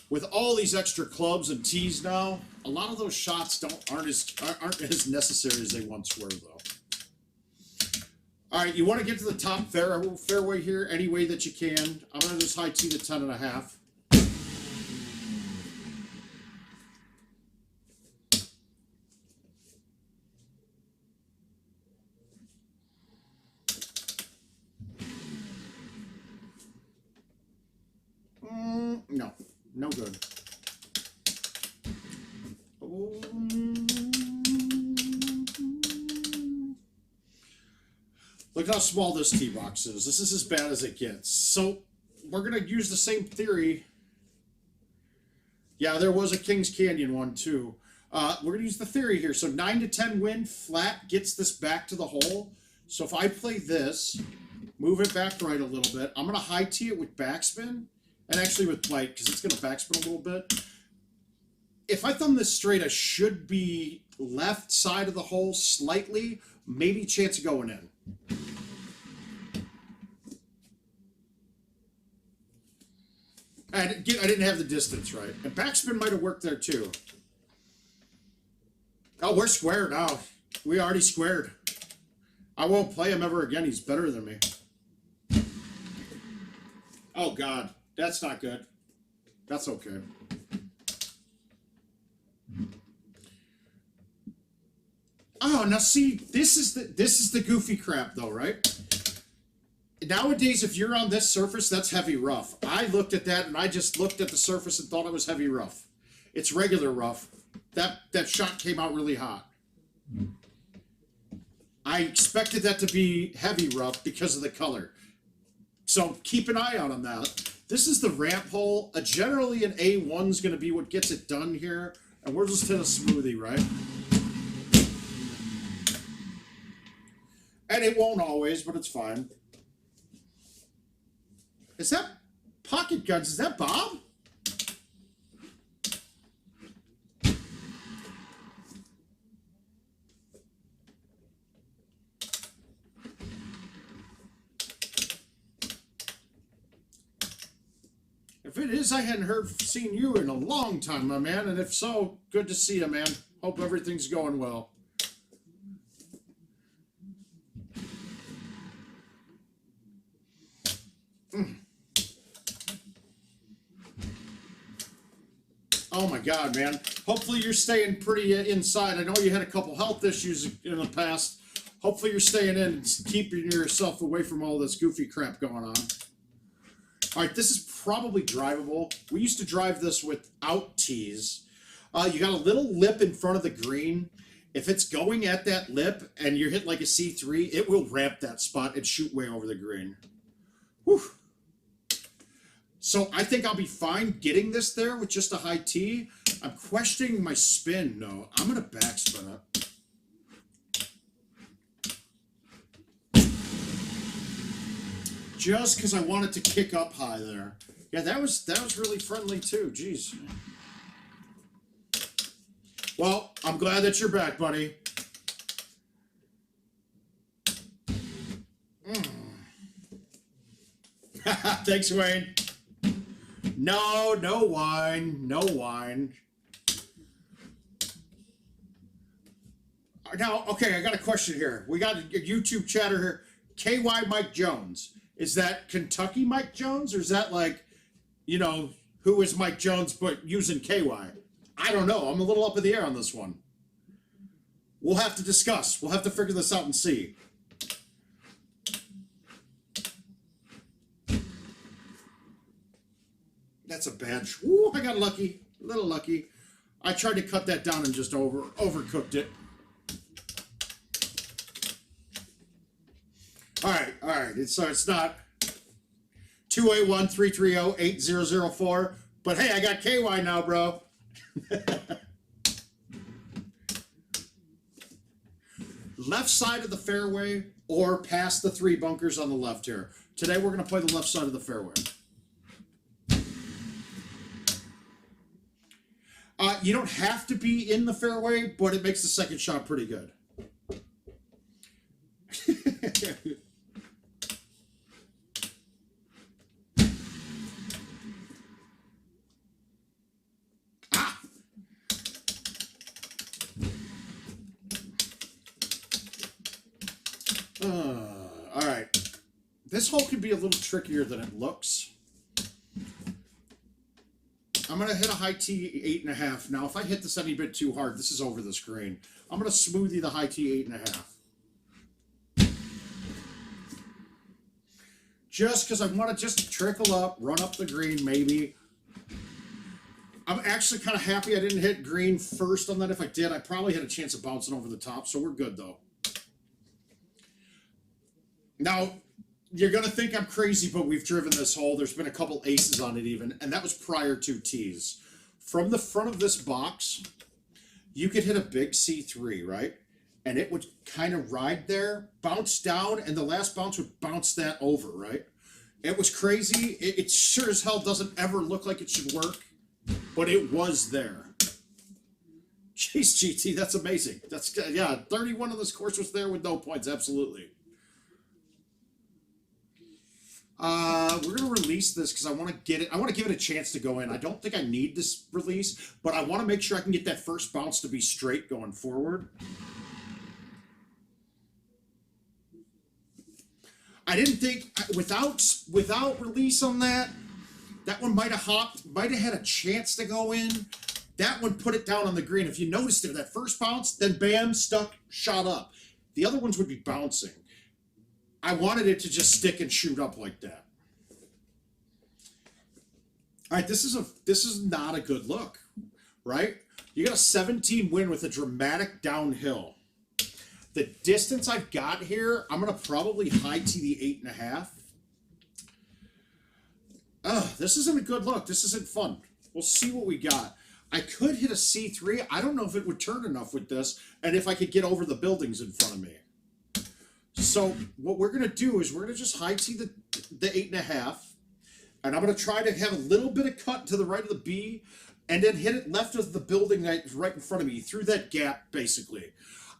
A: With all these extra clubs and tees now, a lot of those shots aren't as necessary as they once were, though. All right, you want to get to the top fairway here any way that you can. I'm going to just high tee the 10.5. No good. Look how small this tee box is. This is as bad as it gets. So we're going to use the same theory. Yeah, there was a Kings Canyon one too. We're going to use the theory here. So 9 to 10 wind, flat gets this back to the hole. So if I play this, move it back right a little bit, I'm going to high tee it with backspin. And actually with light, because it's going to backspin a little bit. If I thumb this straight, I should be left side of the hole slightly, maybe chance of going in. I didn't have the distance right. And backspin might have worked there too. Oh, we're square now. We already squared. I won't play him ever again. He's better than me. Oh, God. That's not good. That's okay. Oh, now see, this is the goofy crap though, right? Nowadays, if you're on this surface, that's heavy rough. I looked at that and I just looked at the surface and thought it was heavy rough. It's regular rough. That shot came out really hot. I expected that to be heavy rough because of the color. So keep an eye out on that. This is the ramp hole. Generally, an A1 is going to be what gets it done here. And we're just in a smoothie, right? And it won't always, but it's fine. Is that pocket guns? Is that Bob? If it is, I hadn't seen you in a long time, my man. And if so, good to see you, man. Hope everything's going well. Oh my God, man. Hopefully you're staying pretty inside. I know you had a couple health issues in the past. Hopefully you're staying in and keeping yourself away from all this goofy crap going on. All right, this is probably drivable. We used to drive this without tees. You got a little lip in front of the green, If it's going at that lip and you're hit like a C3, it will ramp that spot and shoot way over the green. Whew. So I think I'll be fine getting this there with just a high T. I'm questioning my spin, though. I'm going to backspin it. Just because I wanted to kick up high there. Yeah, that was really friendly too. Jeez. Well, I'm glad that you're back, buddy. Thanks, Wayne. No wine. No wine. Now, okay, I got a question here. We got a YouTube chatter here. KY Mike Jones. Is that Kentucky Mike Jones? Or is that like, you know, who is Mike Jones but using KY? I don't know. I'm a little up in the air on this one. We'll have to discuss. We'll have to figure this out and see. That's a bad. Ooh, I got lucky. A little lucky. I tried to cut that down and just overcooked it. All right. It's not 281-330-8004. But hey, I got KY now, bro. Left side of the fairway or past the 3 bunkers on the left here. Today we're going to play the left side of the fairway. You don't have to be in the fairway, but it makes the second shot pretty good. All right. This hole can be a little trickier than it looks. I'm going to hit a high T 8.5. Now, if I hit this any bit too hard, this is over the screen. I'm going to smoothie the high T 8.5. Just because I want to just trickle up, run up the green, maybe. I'm actually kind of happy I didn't hit green first on that. If I did, I probably had a chance of bouncing over the top, so we're good, though. Now, you're going to think I'm crazy, but we've driven this hole. There's been a couple aces on it even, and that was prior to tees. From the front of this box, you could hit a big C3, right? And it would kind of ride there, bounce down, and the last bounce would bounce that over, right? It was crazy. It sure as hell doesn't ever look like it should work, but it was there. Jeez, GT, that's amazing. That's, yeah, 31 on this course was there with no points, absolutely. We're going to release this because I want to get it. I want to give it a chance to go in. I don't think I need this release, but I want to make sure I can get that first bounce to be straight going forward. I didn't think without release on that one might have had a chance to go in. That one put it down on the green. If you noticed there, that first bounce, then bam, stuck, shot up. The other ones would be bouncing. I wanted it to just stick and shoot up like that. All right, this is not a good look, right? You got a 17 win with a dramatic downhill. The distance I've got here, I'm going to probably high to the 8.5. This isn't a good look. This isn't fun. We'll see what we got. I could hit a C3. I don't know if it would turn enough with this and if I could get over the buildings in front of me. So what we're going to do is we're going to just high tee the 8.5. And I'm going to try to have a little bit of cut to the right of the B and then hit it left of the building that's right in front of me through that gap, basically.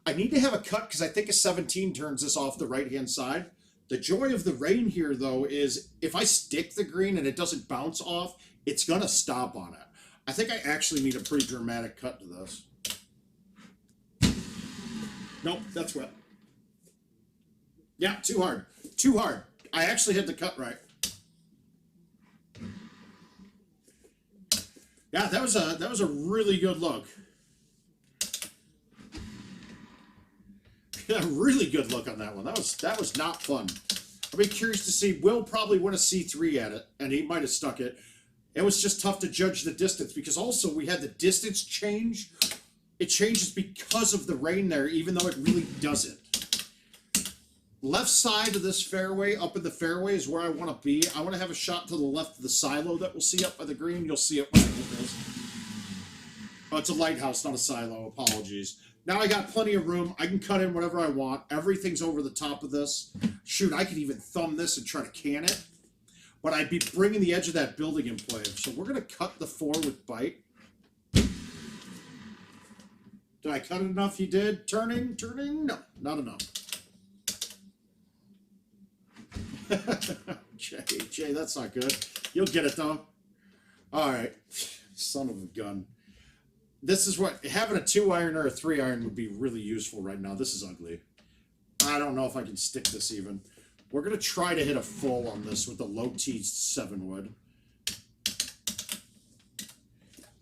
A: I need to have a cut because I think a 17 turns this off the right-hand side. The joy of the rain here, though, is if I stick the green and it doesn't bounce off, it's going to stop on it. I think I actually need a pretty dramatic cut to this. Nope, that's wet. Yeah, too hard. Too hard. I actually had the cut right. Yeah, that was a really good look. Yeah, really good look on that one. That was not fun. I'll be curious to see. Will probably win a C3 at it, and he might have stuck it. It was just tough to judge the distance because also we had the distance change it changes because of the rain there, even though it really doesn't. Left side of this fairway, up in the fairway, is where I want to be. I want to have a shot to the left of the silo that we'll see up by the green. You'll see it when I hit this. Oh, it's a lighthouse, not a silo. Apologies. Now I got plenty of room. I can cut in whatever I want. Everything's over the top of this. Shoot, I could even thumb this and try to can it. But I'd be bringing the edge of that building in play. So we're going to cut the 4 with bite. Did I cut it enough? You did? Turning? No, not enough. Jay, that's not good. You'll get it, though. All right. Son of a gun. This is what, having a 2-iron or a 3-iron would be really useful right now. This is ugly. I don't know if I can stick this even. We're going to try to hit a full on this with the low T 7-wood.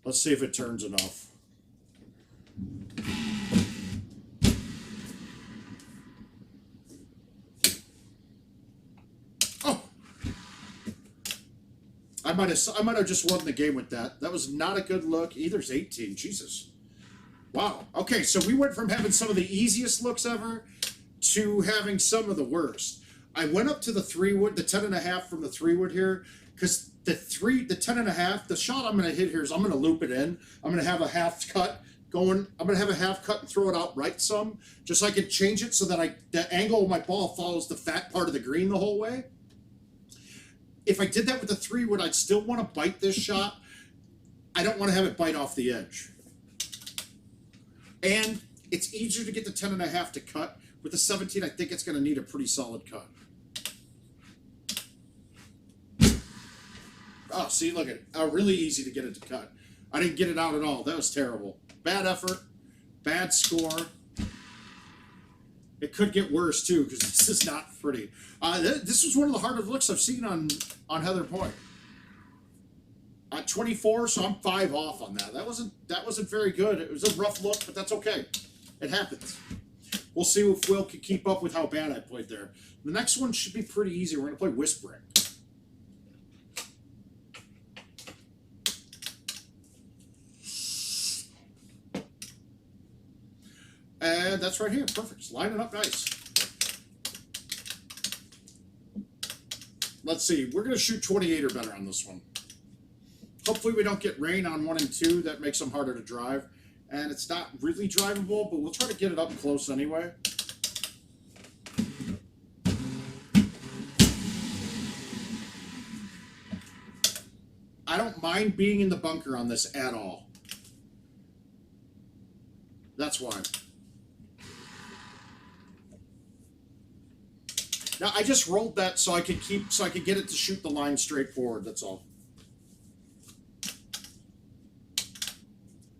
A: Let's see if it turns enough. Oh! I might have just won the game with that. That was not a good look. Either's 18. Jesus. Wow. Okay, so we went from having some of the easiest looks ever to having some of the worst. I went up to the 3-wood, the 10.5 from the 3-wood here, because the 10.5, the shot I'm going to hit here is I'm going to loop it in. I'm going to have a half cut going. I'm going to have a half cut and throw it out right some, just so I can change it so that the angle of my ball follows the fat part of the green the whole way. If I did that with the 3-wood, I'd still want to bite this shot. I don't want to have it bite off the edge. And it's easier to get the 10.5 to cut. With the 17, I think it's going to need a pretty solid cut. Oh, see, look at it. Really easy to get it to cut. I didn't get it out at all. That was terrible. Bad effort. Bad score. It could get worse, too, because this is not pretty. This was one of the hardest looks I've seen on Heather Point. 24, so I'm 5 off on that. That wasn't very good. It was a rough look, but that's okay. It happens. We'll see if Will can keep up with how bad I played there. The next one should be pretty easy. We're going to play Whispering. And that's right here. Perfect. It's lining up nice. Let's see. We're going to shoot 28 or better on this one. Hopefully we don't get rain on 1 and 2. That makes them harder to drive. And it's not really drivable, but we'll try to get it up close anyway. I don't mind being in the bunker on this at all. That's why. Now I just rolled that so I could get it to shoot the line straight forward. That's all.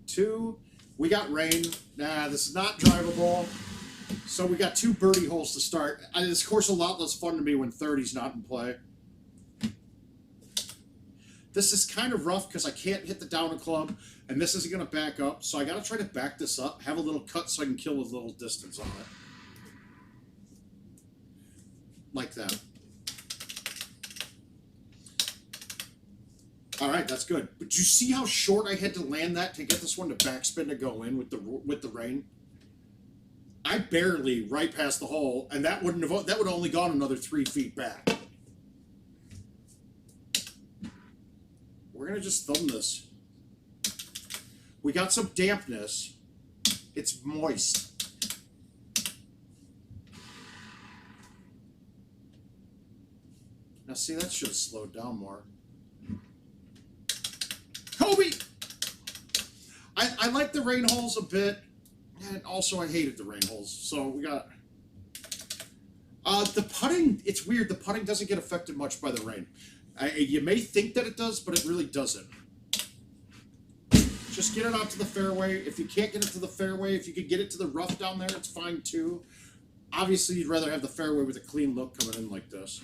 A: 2. We got rain. Nah, this is not drivable. So we got 2 birdie holes to start. This course a lot less fun to me when 30's not in play. This is kind of rough because I can't hit the down club, and this isn't going to back up. So I got to try to back this up, have a little cut so I can kill a little distance on it. Like that. All right, that's good. But you see how short I had to land that to get this one to backspin to go in with the rain? I barely right past the hole, and that would have only gone another 3 feet back. We're gonna just thumb this. We got some dampness. It's moist. Now see, that should have slowed down more. Kobe! I like the rain holes a bit, and also I hated the rain holes. So we got the putting. It's weird. The putting doesn't get affected much by the rain. You may think that it does, but it really doesn't. Just get it out to the fairway. If you can't get it to the fairway, if you can get it to the rough down there, it's fine too. Obviously, you'd rather have the fairway with a clean look coming in like this.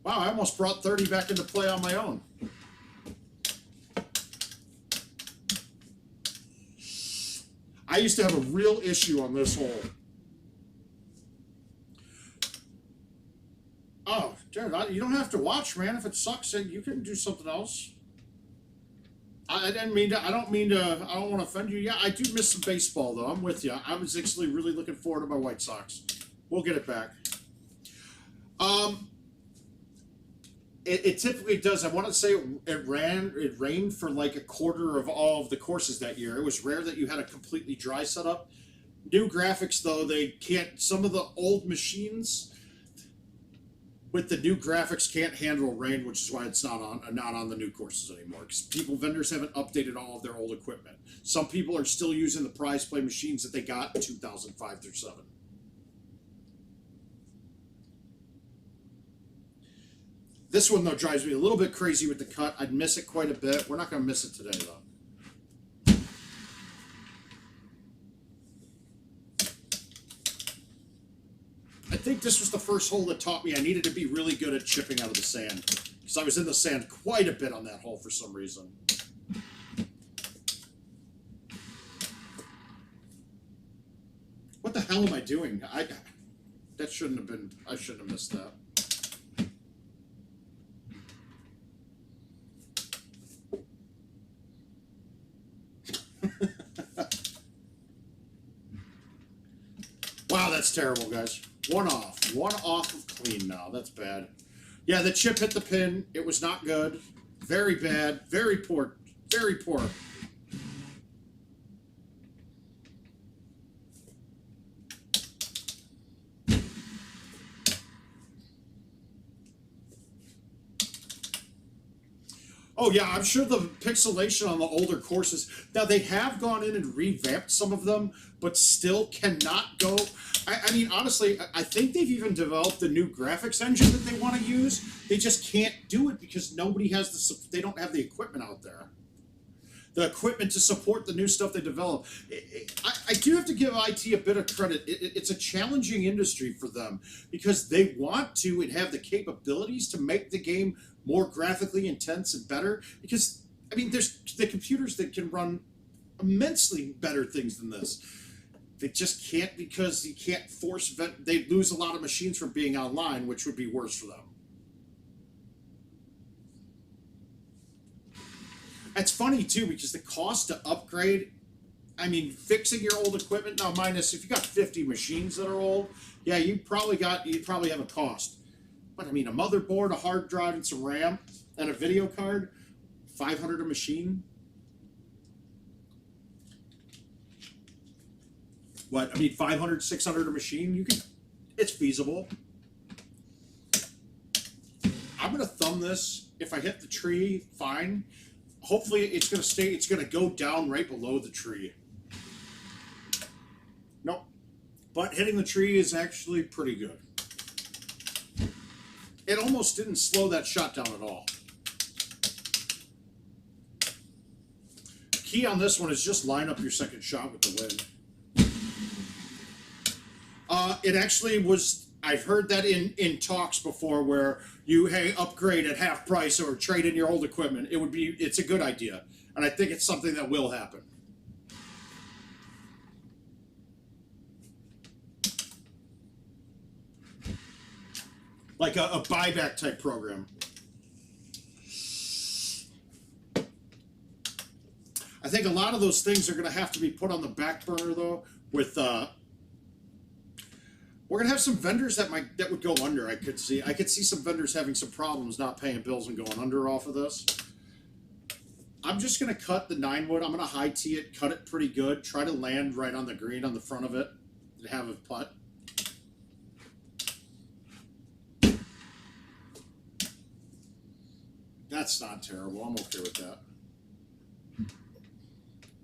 A: Wow, I almost brought 30 back into play on my own. I used to have a real issue on this hole. Oh, Yeah, you don't have to watch, man. If it sucks, then you can do something else. I didn't mean to. I don't mean to. I don't want to offend you. Yeah, I do miss some baseball, though. I'm with you. I was actually really looking forward to my White Sox. We'll get it back. It typically does. I want to say it rained for like a quarter of all of the courses that year. It was rare that you had a completely dry setup. New graphics, though, they can't. Some of the old machines with the new graphics can't handle rain, which is why it's not on the new courses anymore. Because vendors haven't updated all of their old equipment. Some people are still using the prize play machines that they got in 2005 through 7. This one, though, drives me a little bit crazy with the cut. I'd miss it quite a bit. We're not going to miss it today, though. I think this was the first hole that taught me I needed to be really good at chipping out of the sand. Because I was in the sand quite a bit on that hole for some reason. What the hell am I doing? That shouldn't have been... I shouldn't have missed that. Wow, that's terrible, guys. One off. One off of clean now. That's bad. Yeah, the chip hit the pin. It was not good. Very bad. Very poor. Very poor. Oh, yeah, I'm sure the pixelation on the older courses... Now, they have gone in and revamped some of them, but still cannot go... I mean, honestly, I think they've even developed a new graphics engine that they want to use. They just can't do it because nobody has the... They don't have the equipment out there. The equipment to support the new stuff they develop. I do have to give IT a bit of credit. It's a challenging industry for them because they want to and have the capabilities to make the game more graphically intense and better. Because, I mean, there's the computers that can run immensely better things than this. They just can't because you can't force... They lose a lot of machines from being online, which would be worse for them. It's funny, too, because the cost to upgrade, I mean, fixing your old equipment, now minus, if you got 50 machines that are old, yeah, you'd probably have a cost. But, I mean, a motherboard, a hard drive, and some RAM, and a video card, $500 a machine? What, I mean, $500, $600 a machine? It's feasible. I'm going to thumb this. If I hit the tree, fine. Hopefully it's going to go down right below the tree. Nope. But hitting the tree is actually pretty good. It almost didn't slow that shot down at all. Key on this one is just line up your second shot with the wind. It actually was... I've heard that in talks before where you, hey, upgrade at half price or trade in your old equipment. It's a good idea. And I think it's something that will happen. Like a buyback type program. I think a lot of those things are going to have to be put on the back burner, though, with... We're gonna have some vendors that would go under. I could see some vendors having some problems not paying bills and going under off of this. I'm just gonna cut the 9-wood. I'm gonna high tee it, cut it pretty good, try to land right on the green on the front of it, and have a putt. That's not terrible. I'm okay with that.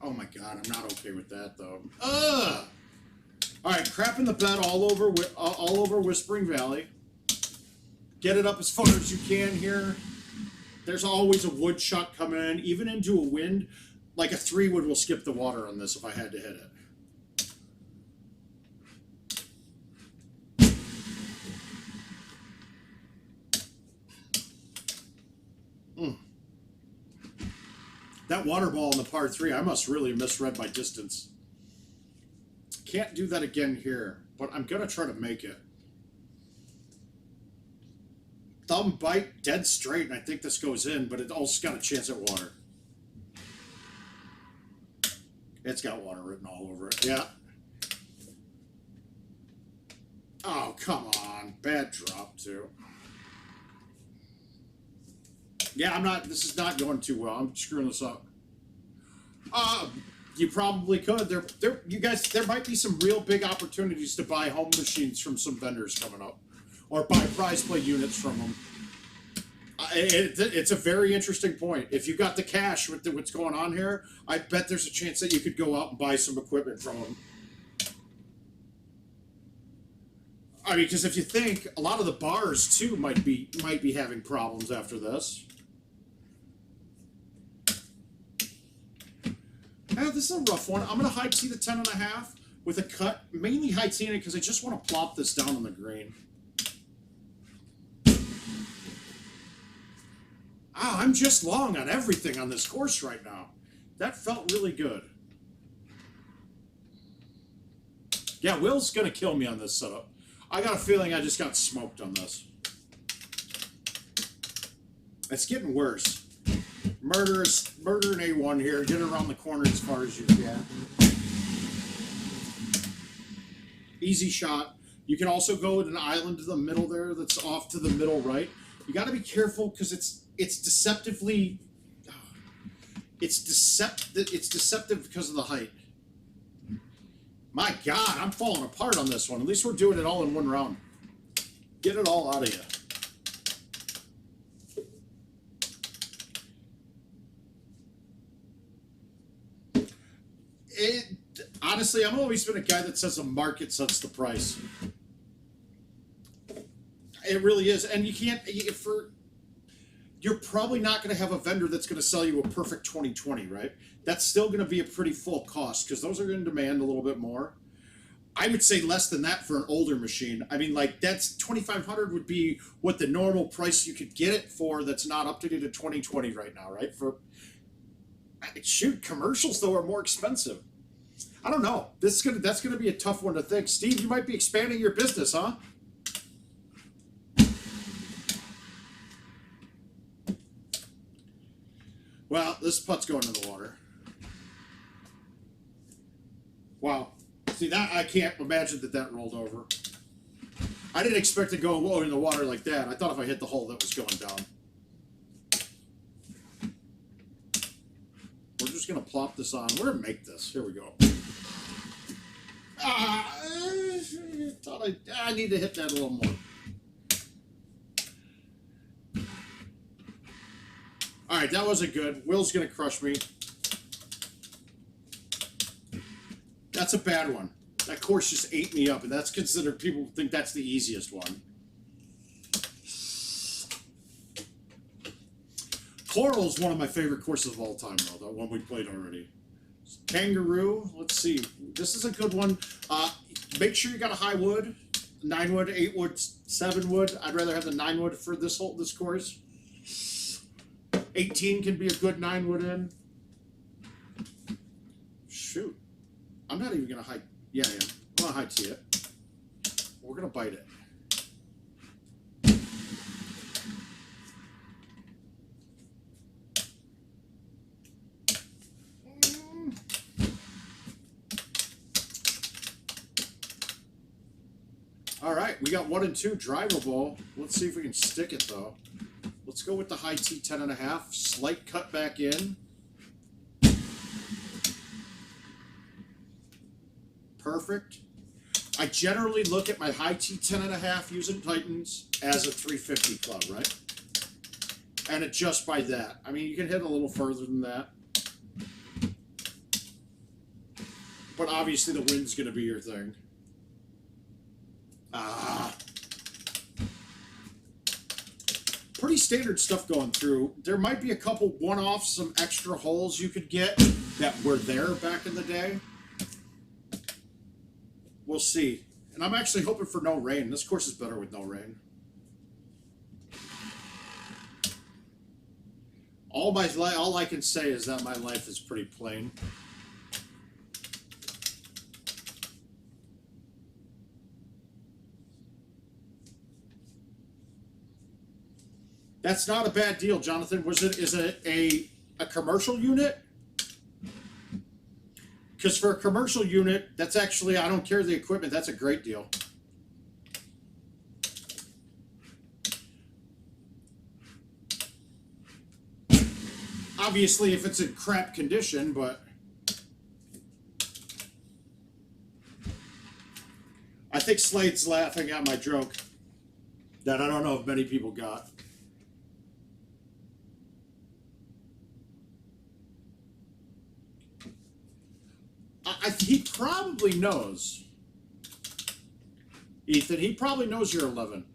A: Oh my god, I'm not okay with that though. Ugh! All right, crap in the bed all over Whispering Valley. Get it up as far as you can here. There's always a wood shot coming in, even into a wind. Like a 3-wood will skip the water on this if I had to hit it. That water ball in the par 3, I must really misread my distance. Can't do that again here, but I'm going to try to make it. thumb bite dead straight, and I think this goes in, but it also got a chance at water. It's got water written all over it. Yeah. Oh, come on. Bad drop, too. Yeah, this is not going too well. I'm screwing this up. You probably could. You guys, there might be some real big opportunities to buy home machines from some vendors coming up, or buy prize play units from them. It's a very interesting point. If you got the cash with what's going on here, I bet there's a chance that you could go out and buy some equipment from them. I mean, because if you think, a lot of the bars too might be having problems after this. This is a rough one. I'm going to high tee the 10.5 with a cut, mainly high teeing it because I just want to plop this down on the green. I'm just long on everything on this course right now. That felt really good. Yeah, Will's going to kill me on this setup. I got a feeling I just got smoked on this. It's getting worse. Murder an A1 here. Get around the corner as far as you can. Easy shot. You can also go to an island to the middle there that's off to the middle right. You got to be careful because it's deceptive because of the height. My God, I'm falling apart on this one. At least we're doing it all in one round. Get it all out of you. Honestly, I've always been a guy that says the market sets the price. It really is. And you can't, you're probably not going to have a vendor that's going to sell you a perfect 2020, right? That's still going to be a pretty full cost because those are going to demand a little bit more. I would say less than that for an older machine. I mean, like, that's $2,500 would be what the normal price you could get it for that's not updated to 2020 right now, right? Shoot, commercials, though, are more expensive. I don't know. That's gonna be a tough one to think. Steve, you might be expanding your business, huh? Well, this putt's going in the water. Wow. See, that I can't imagine that rolled over. I didn't expect to go in the water like that. I thought if I hit the hole that was going down. We're just going to plop this on. We're going to make this. Here we go. I need to hit that a little more. All right, that wasn't good. Will's going to crush me. That's a bad one. That course just ate me up, and that's considered, people think that's the easiest one. Coral is one of my favorite courses of all time, though, that one we played already. Kangaroo, let's see. This is a good one. Make sure you got a high wood, 9 wood, 8 wood, 7 wood. I'd rather have the 9 wood for this course. 18 can be a good 9 wood in. Shoot. I'm not even going to high... Yeah, I am. I'm going to high tee it. We're going to bite it. All right, we got 1 and 2 drivable. Let's see if we can stick it, though. Let's go with the high tee 10.5. Slight cut back in. Perfect. I generally look at my high tee 10.5 using Titans as a 350 club, right? And adjust by that. I mean, you can hit a little further than that. But obviously the wind's going to be your thing. Pretty standard stuff going through. There might be a couple one-offs, some extra holes you could get that were there back in the day. We'll see. And I'm actually hoping for no rain. This course is better with no rain. All I can say is that my life is pretty plain. That's not a bad deal, Jonathan. Is it a commercial unit? Because for a commercial unit, that's actually, I don't care the equipment, that's a great deal. Obviously, if it's in crap condition, but I think Slade's laughing at my joke that I don't know if many people got. He probably knows. Ethan, he probably knows you're 11.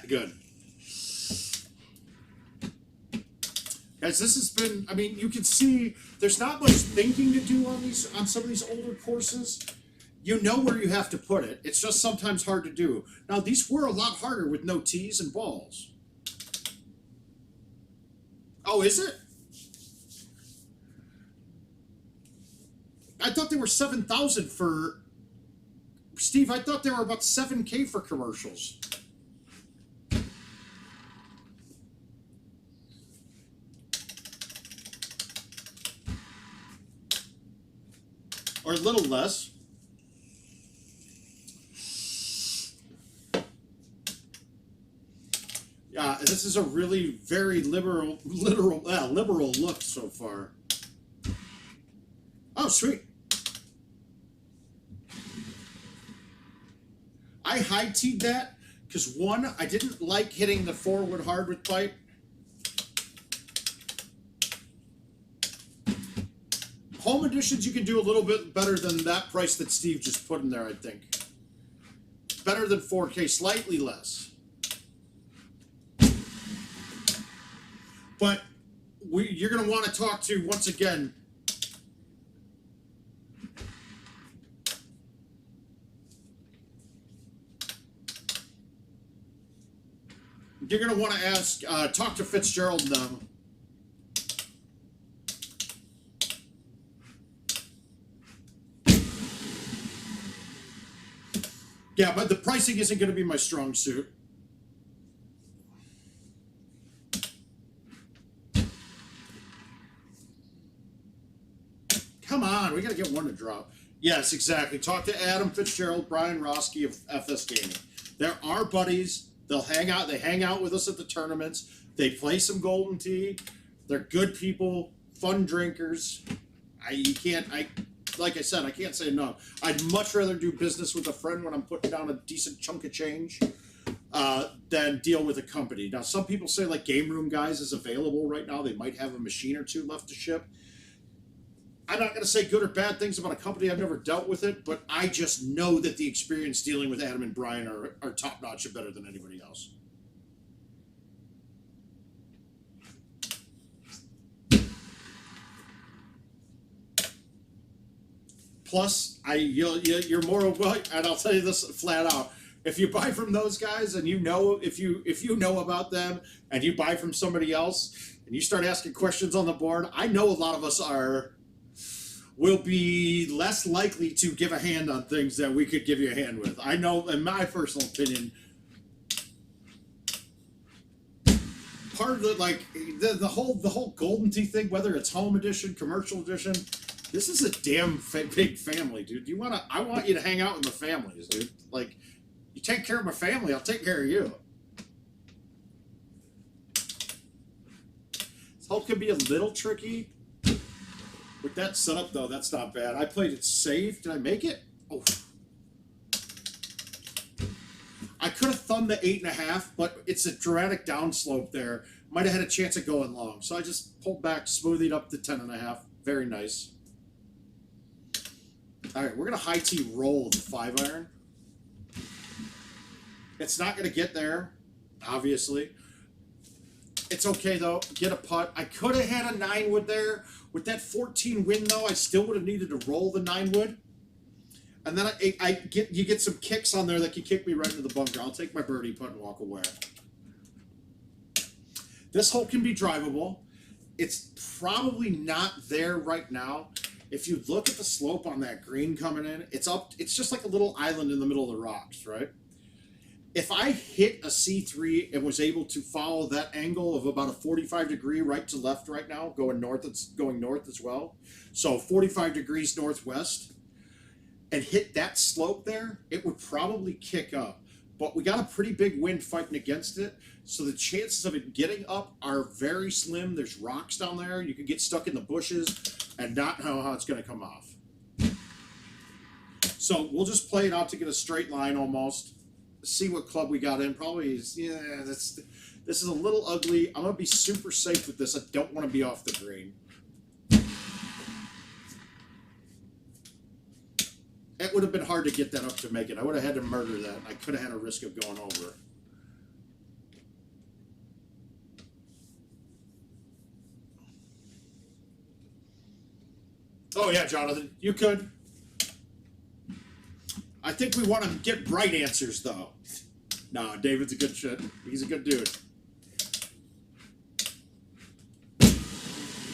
A: Good. Guys, this has been, I mean, you can see there's not much thinking to do on some of these older courses. You know where you have to put it. It's just sometimes hard to do. Now, these were a lot harder with no tees and balls. Oh, is it? I thought they were 7,000 for... Steve, I thought they were about 7K for commercials. Or a little less. Yeah, this is a really very liberal look so far. Oh, sweet. I high-teed that because, one, I didn't like hitting the forward hard with pipe. Home editions, you can do a little bit better than that price that Steve just put in there, I think. Better than 4K, slightly less. But you're going to want to talk to, once again, you're going to want to ask, talk to Fitzgerald and them. Yeah, but the pricing isn't going to be my strong suit. Come on, we got to get one to drop. Yes, exactly. Talk to Adam Fitzgerald, Brian Roski of FS Gaming. They're our buddies. They'll hang out. They hang out with us at the tournaments. They play some Golden Tee. They're good people, fun drinkers. Like I said, I can't say no. I'd much rather do business with a friend when I'm putting down a decent chunk of change than deal with a company. Now, some people say like Game Room Guys is available right now. They might have a machine or two left to ship. I'm not going to say good or bad things about a company. I've never dealt with it, but I just know that the experience dealing with Adam and Brian are top-notch and better than anybody else. Plus, you're more well, and I'll tell you this flat out: if you buy from those guys, and if you know about them, and you buy from somebody else, and you start asking questions on the board, I know a lot of us will be less likely to give a hand on things that we could give you a hand with. I know, in my personal opinion, part of the whole Golden Tee thing, whether it's home edition, commercial edition. This is a damn big family, dude. I want you to hang out with the families, dude. Like, you take care of my family, I'll take care of you. This whole could be a little tricky. With that setup, though, that's not bad. I played it safe. Did I make it? Oh. I could have thumbed the 8.5, but it's a dramatic downslope there. Might have had a chance of going long. So I just pulled back, smoothed up to 10.5. Very nice. All right, we're going to high tee roll with the 5-iron. It's not going to get there, obviously. It's okay, though. Get a putt. I could have had a 9-wood there. With that 14 wind, though, I still would have needed to roll the 9-wood. And then you get some kicks on there that can kick me right into the bunker. I'll take my birdie putt and walk away. This hole can be drivable. it's probably not there right now. If you look at the slope on that green coming in, it's up. It's just like a little island in the middle of the rocks, right? If I hit a C3 and was able to follow that angle of about a 45 degree right to left right now, going north, it's going north as well. So 45 degrees northwest, and hit that slope there, it would probably kick up. But we got a pretty big wind fighting against it, so the chances of it getting up are very slim. There's rocks down there. You could get stuck in the bushes and not know how it's going to come off. So we'll just play it out to get a straight line almost. See what club we got in. Probably is, yeah, this is a little ugly. I'm going to be super safe with this. I don't want to be off the green. It would have been hard to get that up to make it. I would have had to murder that. I could have had a risk of going over. Oh, yeah, Jonathan, you could. I think we want to get right answers, though. No, David's a good shit. He's a good dude.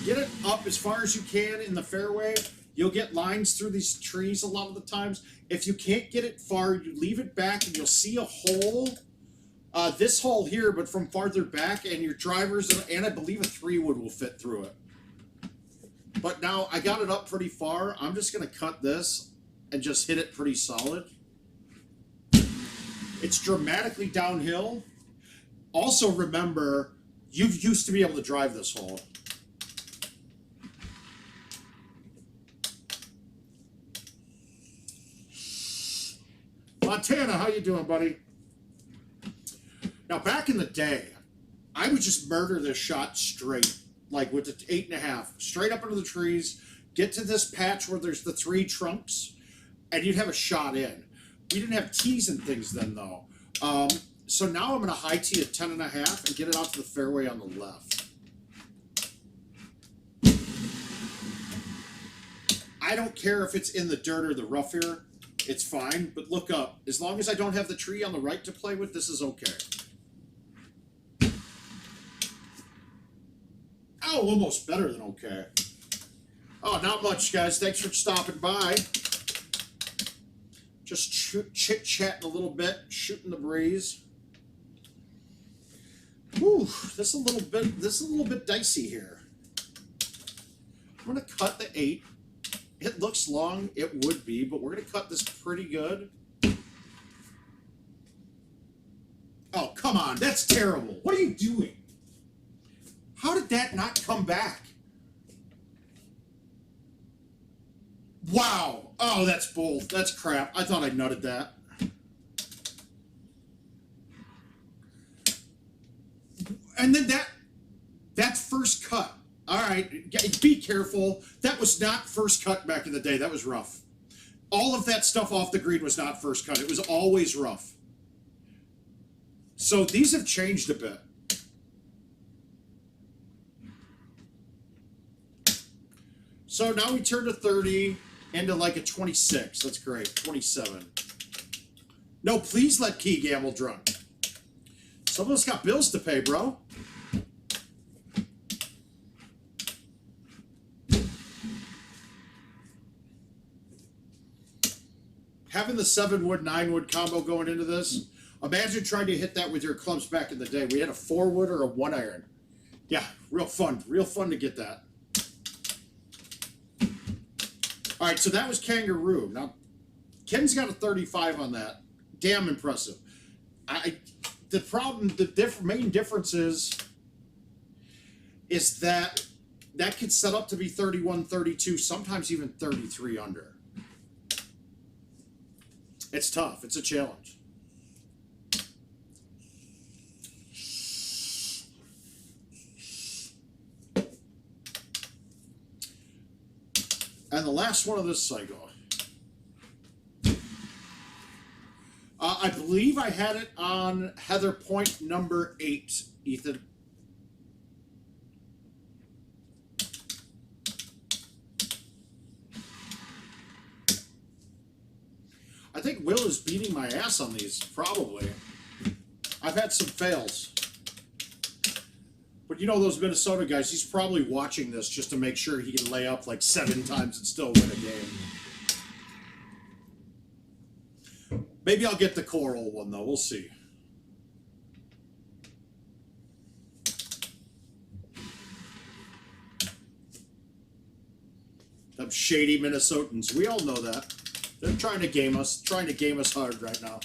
A: Get it up as far as you can in the fairway. You'll get lines through these trees a lot of the times. If you can't get it far, you leave it back and you'll see a hole. This hole here, but from farther back, and your drivers, and I believe a 3-wood will fit through it. But now I got it up pretty far. I'm just going to cut this and just hit it pretty solid. It's dramatically downhill. Also remember, you used to be able to drive this hole. Montana, how you doing, buddy? Now, back in the day, I would just murder this shot straight, like with the 8.5, straight up into the trees, get to this patch where there's the 3 trunks, and you'd have a shot in. We didn't have tees and things then, though. So now I'm going to high tee at 10.5 and get it out to the fairway on the left. I don't care if it's in the dirt or the rough here. It's fine, but look up. As long as I don't have the tree on the right to play with, this is okay. Oh, almost better than okay. Oh, not much, guys. Thanks for stopping by. Just chit-chatting a little bit, shooting the breeze. Whew, this is a little bit dicey here. I'm gonna cut the 8. It looks long, it would be, but we're gonna cut this pretty good. Oh, come on, that's terrible. What are you doing? How did that not come back? Wow. Oh, that's bull. That's crap. I thought I nutted that. And then that's first cut. All right, be careful. That was not first cut back in the day. That was rough. All of that stuff off the green was not first cut. It was always rough. So these have changed a bit. So now we turn to 30 into like a 26. That's great. 27. No, please let Key gamble drunk. Some of us got bills to pay, bro. Having the 7-wood, 9-wood combo going into this, imagine trying to hit that with your clubs back in the day. We had a 4-wood or a 1-iron. Yeah, real fun to get that. All right, so that was Kangaroo. Now, Ken's got a 35 on that. Damn impressive. The problem, main difference is that could set up to be 31, 32, sometimes even 33 under. It's tough. It's a challenge. And the last one of this cycle. I believe I had it on Heather Point number 8, Ethan. I think Will is beating my ass on these, probably. I've had some fails. But you know those Minnesota guys, he's probably watching this just to make sure he can lay up like 7 times and still win a game. Maybe I'll get the coral one, though. We'll see. Them shady Minnesotans. We all know that. They're trying to game us hard right now.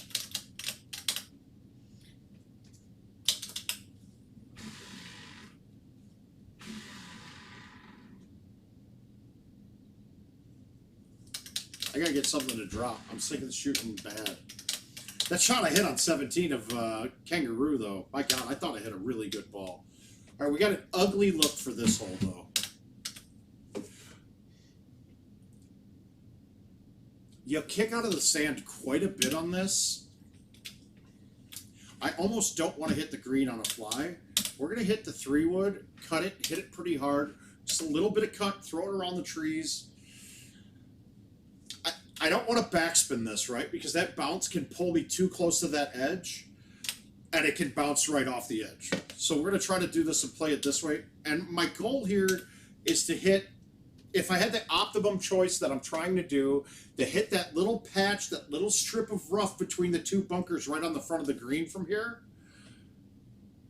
A: I gotta get something to drop. I'm sick of the shooting bad. That shot I hit on 17 of Kangaroo, though. My God, I thought I hit a really good ball. All right, we got an ugly look for this hole, though. You kick out of the sand quite a bit on this. I almost don't want to hit the green on a fly. We're going to hit the 3-wood, cut it, hit it pretty hard. Just a little bit of cut, throw it around the trees. I don't want to backspin this, right? Because that bounce can pull me too close to that edge, and it can bounce right off the edge. So we're going to try to do this and play it this way. And my goal here is to hit, if I had the optimum choice that I'm trying to do, to hit that little patch, that little strip of rough between the 2 bunkers right on the front of the green from here.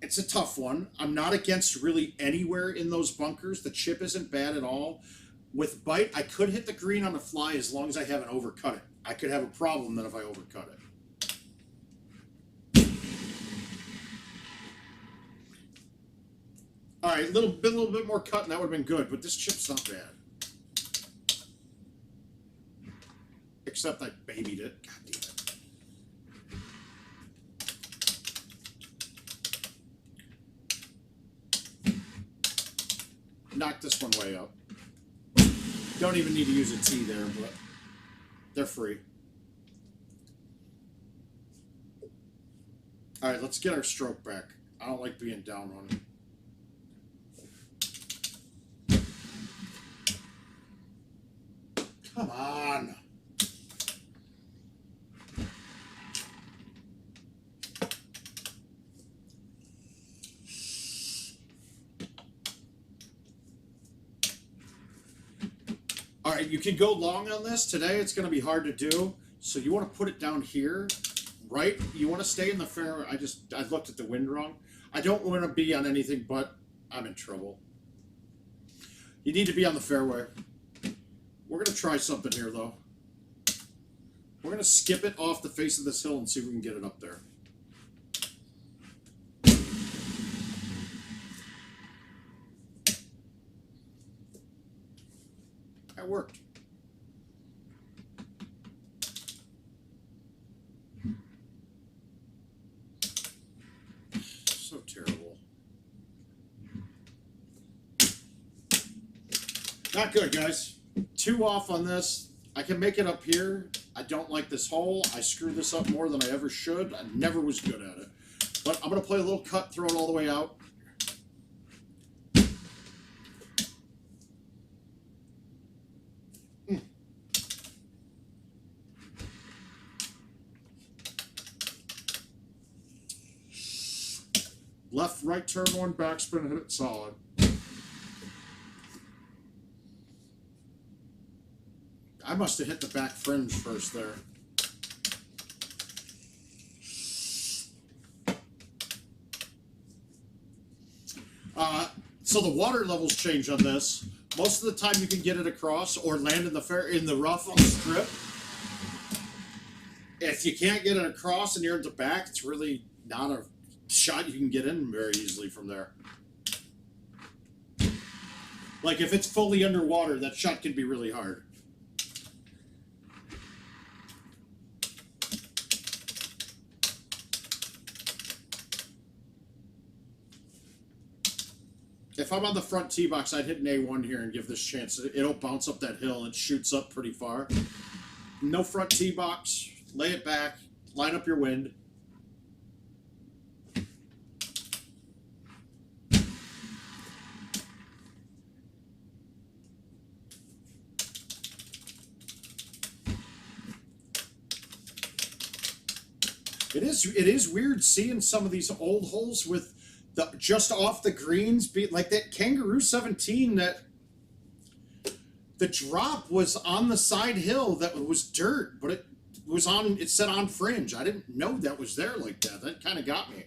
A: It's a tough one. I'm not against really anywhere in those bunkers. The chip isn't bad at all. With bite, I could hit the green on the fly as long as I haven't overcut it. I could have a problem then if I overcut it. All right, a little bit more cut and that would have been good, but this chip's not bad. Except I babied it. God damn it. Knock this one way up. Don't even need to use a T there, but they're free. All right, let's get our stroke back. I don't like being down on it. Come on. All right, you can go long on this. Today it's going to be hard to do. So you want to put it down here, right? You want to stay in the fairway. I looked at the wind wrong. I don't want to be on anything but I'm in trouble. You need to be on the fairway. We're going to try something here, though. We're going to skip it off the face of this hill and see if we can get it up there. That worked. So terrible. Not good, guys. 2 off on this. I can make it up here. I don't like this hole. I screwed this up more than I ever should. I never was good at it. But I'm going to play a little cut, throw it all the way out. Left, right turn, 1 backspin, hit it solid. I must have hit the back fringe first there. So the water levels change on this. Most of the time you can get it across or land in the rough on the strip. If you can't get it across and you're at the back, it's really not a shot you can get in very easily from there. Like if it's fully underwater, that shot can be really hard. If I'm on the front tee box, I'd hit an A1 here and give this chance. It'll bounce up that hill and shoots up pretty far. No front tee box. Lay it back. Line up your wind. It is weird seeing some of these old holes with just off the greens, like that Kangaroo 17, that the drop was on the side hill that was dirt, but it said on fringe. I didn't know that was there like that. That kind of got me.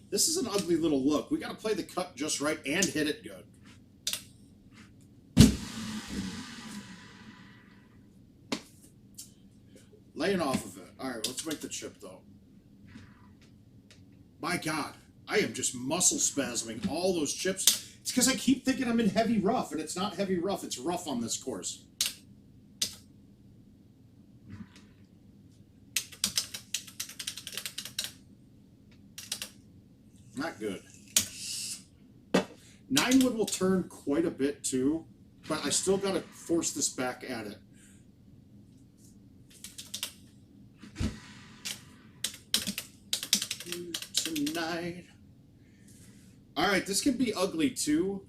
A: This is an ugly little look. We got to play the cut just right and hit it good. Laying off of it. All right, let's make the chip, though. My God, I am just muscle spasming all those chips. It's because I keep thinking I'm in heavy rough, and it's not heavy rough. It's rough on this course. Not good. 9 wood will turn quite a bit, too, but I still got to force this back at it. Tonight. All right, this can be ugly too.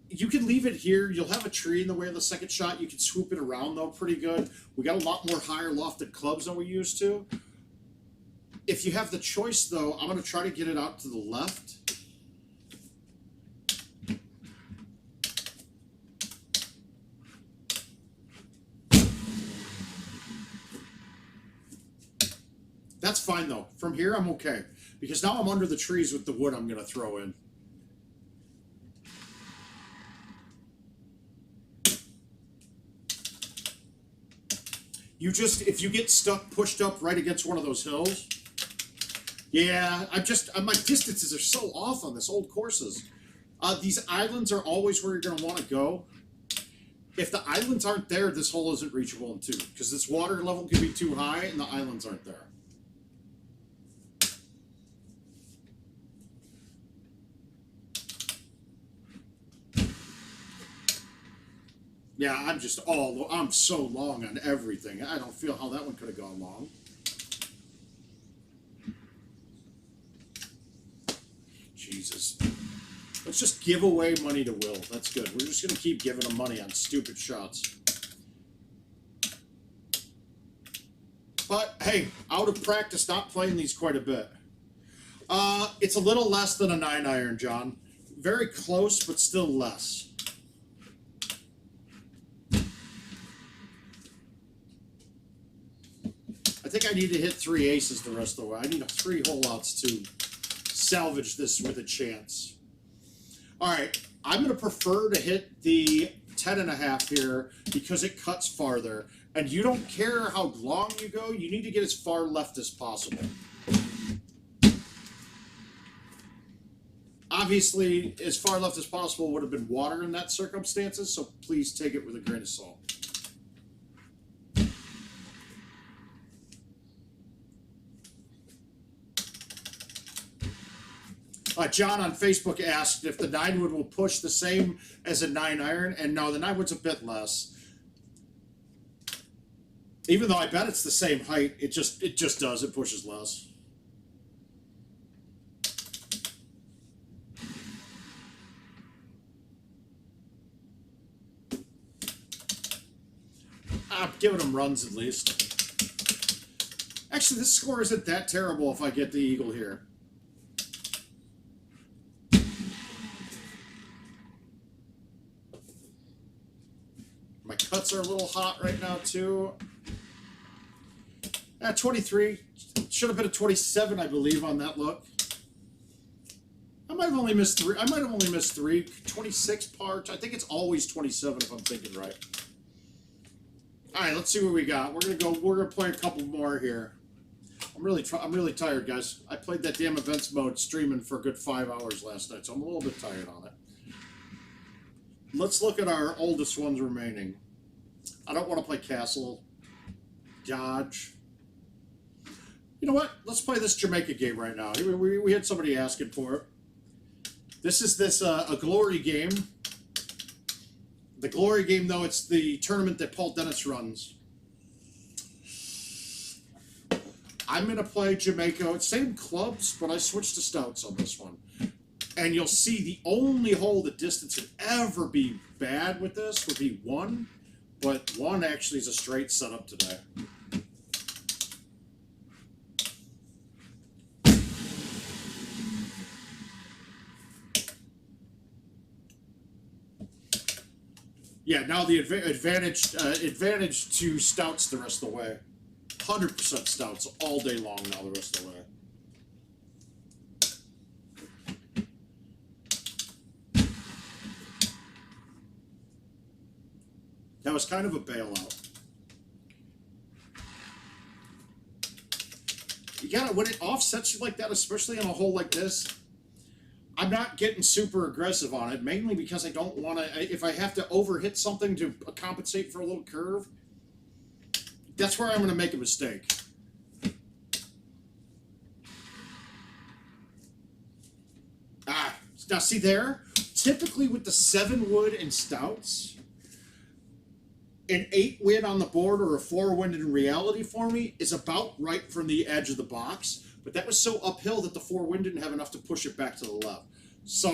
A: You can leave it here. You'll have a tree in the way of the second shot. You can swoop it around though pretty good. We got a lot more higher lofted clubs than we used to. If you have the choice though, I'm going to try to get it out to the left. That's fine though. From here, I'm okay. Because now I'm under the trees with the wood I'm going to throw in. If you get stuck, pushed up right against one of those hills. Yeah, my distances are so off on this old courses. These islands are always where you're going to want to go. If the islands aren't there, this hole isn't reachable in 2. Because this water level can be too high and the islands aren't there. Yeah, I'm so long on everything. I don't feel how that one could have gone long. Jesus. Let's just give away money to Will. That's good. We're just going to keep giving him money on stupid shots. But, hey, out of practice, not playing these quite a bit. It's a little less than a 9-iron, John. Very close, but still less. I think I need to hit 3 aces the rest of the way. I need 3 hole outs to salvage this with a chance. All right, I'm going to prefer to hit the 10.5 here because it cuts farther. And you don't care how long you go, you need to get as far left as possible. Obviously, as far left as possible would have been water in that circumstances, so please take it with a grain of salt. John on Facebook asked if the 9-wood will push the same as a 9-iron, and no, the 9-wood's a bit less. Even though I bet it's the same height, it just does. It pushes less. I'm giving them runs at least. Actually, this score isn't that terrible if I get the eagle here. My cuts are a little hot right now, too. 23. Should have been a 27, I believe, on that look. I might have only missed 3. 26 parts. I think it's always 27 if I'm thinking right. All right, let's see what we got. We're gonna play a couple more here. I'm really tired, guys. I played that damn events mode streaming for a good 5 hours last night, so I'm a little bit tired on it. Let's look at our oldest ones remaining. I don't want to play Castle. Dodge. You know what? Let's play this Jamaica game right now. We had somebody asking for it. This is a glory game. The glory game, though, it's the tournament that Paul Dennis runs. I'm going to play Jamaica. Same clubs, but I switched to stouts on this one. And you'll see the only hole the distance could ever be bad with this would be 1. But 1 actually is a straight setup today. Yeah, now the advantage to stouts the rest of the way. 100% stouts all day long now the rest of the way. That was kind of a bailout. You gotta, when it offsets you like that, especially in a hole like this, I'm not getting super aggressive on it, mainly because I don't want to, if I have to overhit something to compensate for a little curve, that's where I'm going to make a mistake. Now see there, typically with the 7 wood and stouts, an 8 win on the board or a 4 win in reality for me is about right from the edge of the box. But that was so uphill that the 4 win didn't have enough to push it back to the left. So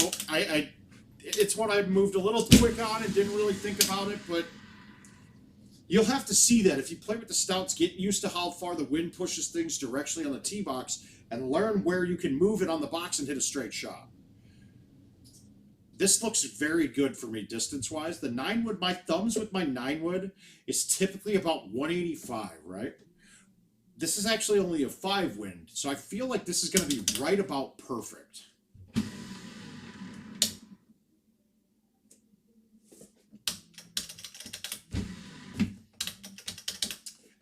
A: it's what I moved a little quick on and didn't really think about it. But you'll have to see that if you play with the stouts, get used to how far the wind pushes things directionally on the tee box and learn where you can move it on the box and hit a straight shot. This looks very good for me distance-wise. The 9 wood, my thumbs with my 9 wood is typically about 185, right? This is actually only a 5 wind, so I feel like this is going to be right about perfect.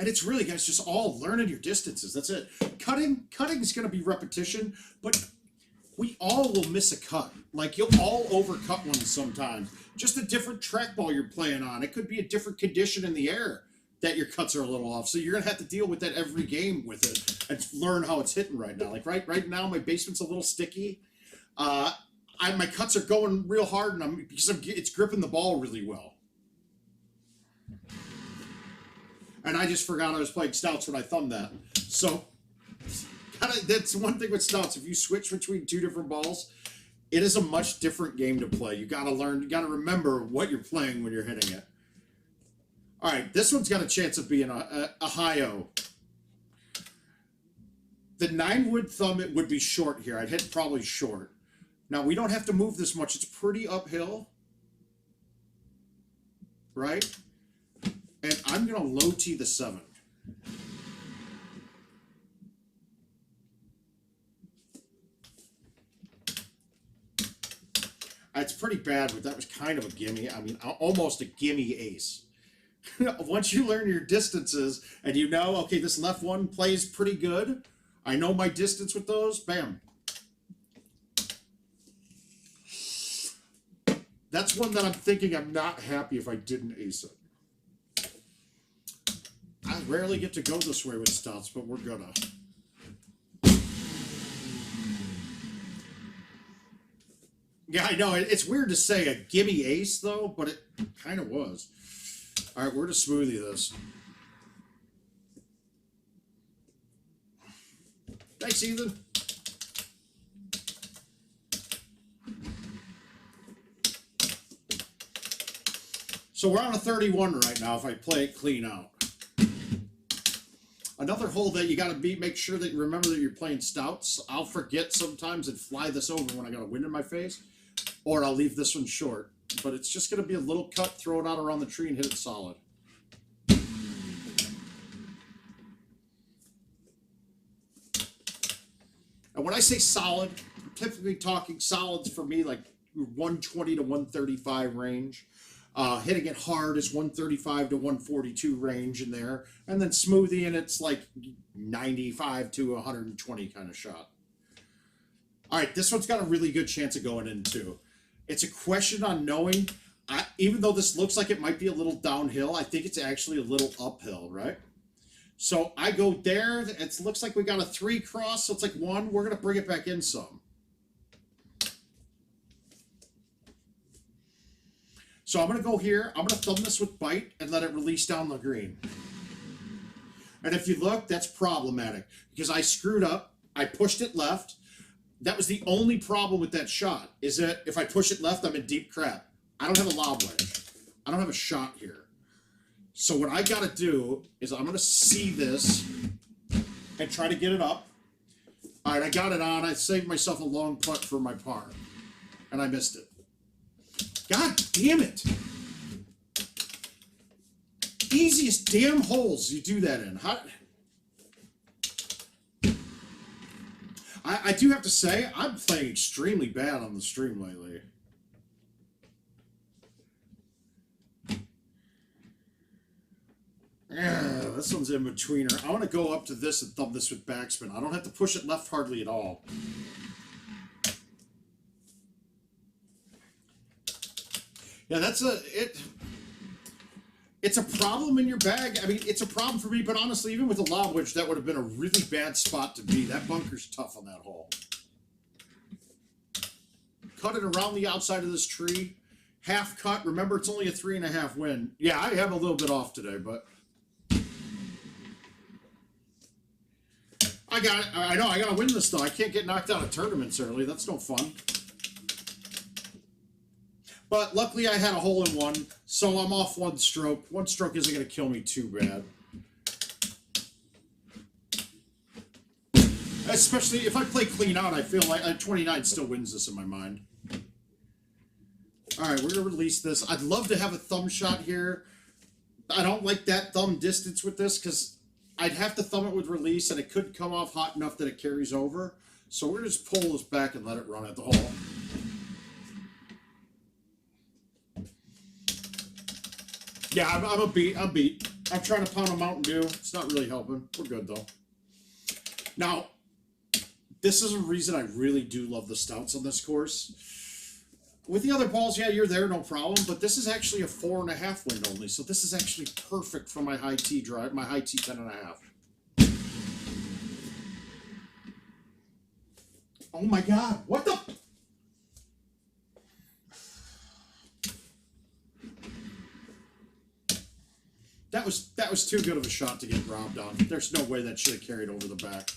A: And it's really, guys, just all learning your distances. That's it. Cutting is going to be repetition, but we all will miss a cut. Like, you'll all overcut one sometimes. Just a different trackball you're playing on. It could be a different condition in the air that your cuts are a little off. So you're going to have to deal with that every game with it and learn how it's hitting right now. Like, right now, my basement's a little sticky. My cuts are going real hard, and it's gripping the ball really well. And I just forgot I was playing stouts when I thumbed that. So that's one thing with stouts. If you switch between 2 different balls, it is a much different game to play. You got to learn. You got to remember what you're playing when you're hitting it. All right, this one's got a chance of being a high O. The 9 wood thumb, it would be short here. I'd hit probably short. Now, we don't have to move this much. It's pretty uphill, right? And I'm going to low tee the 7. It's pretty bad, but that was kind of a gimme. I mean, almost a gimme ace. Once you learn your distances and you know, okay, this left one plays pretty good. I know my distance with those. Bam. That's one that I'm thinking I'm not happy if I didn't ace it. I rarely get to go this way with stouts, but we're gonna. Yeah, I know. It's weird to say a gimme ace, though, but it kind of was. All right, we're to smoothie this. Thanks, Ethan. So we're on a 31 right now if I play it clean out. Another hole that you got to make sure that you remember that you're playing stouts. I'll forget sometimes and fly this over when I got a wind in my face. Or I'll leave this one short. But it's just going to be a little cut, throw it out around the tree and hit it solid. And when I say solid, I'm typically talking solids for me like 120 to 135 range. Hitting it hard is 135 to 142 range in there. And then smoothie, and it's like 95 to 120 kind of shot. All right, this one's got a really good chance of going in too. It's a question on knowing, even though this looks like it might be a little downhill, I think it's actually a little uphill, right? So I go there. It looks like we got a 3 cross, so it's like 1. We're going to bring it back in some. So I'm going to go here. I'm going to thumb this with bite and let it release down the green. And if you look, that's problematic because I screwed up. I pushed it left. That was the only problem with that shot, is that if I push it left, I'm in deep crap. I don't have a lob wedge. I don't have a shot here. So what I got to do is I'm going to see this and try to get it up. All right, I got it on. I saved myself a long putt for my par, and I missed it. God damn it. easiest damn holes you do that in. How... I do have to say, I'm playing extremely bad on the stream lately. Yeah, this one's in betweener. I want to go up to this and thumb this with backspin. I don't have to push it left hardly at all. Yeah, that's it's a problem in your bag. I mean, it's a problem for me, but honestly, even with a lob wedge, that would have been a really bad spot to be. That bunker's tough on that hole. Cut it around the outside of this tree. Half cut. Remember, it's only a 3.5 win. Yeah, I am a little bit off today, but I got it. I know, I got to win this, though. I can't get knocked out of tournaments early. That's no fun. But luckily I had a hole-in-one, so I'm off 1 stroke. 1 stroke isn't going to kill me too bad. Especially if I play clean out, I feel like 29 still wins this in my mind. All right, we're going to release this. I'd love to have a thumb shot here. I don't like that thumb distance with this because I'd have to thumb it with release, and it could come off hot enough that it carries over. So we're going to just pull this back and let it run at the hole. Yeah, I'm beat. I'm trying to pound a Mountain Dew. It's not really helping. We're good, though. Now, this is a reason I really do love the stouts on this course. With the other balls, yeah, you're there, no problem. But this is actually a 4.5 wind only, so this is actually perfect for my high tee drive, my high tee 10.5. Oh my God! What the? That was too good of a shot to get robbed on. There's no way that should have carried over the back.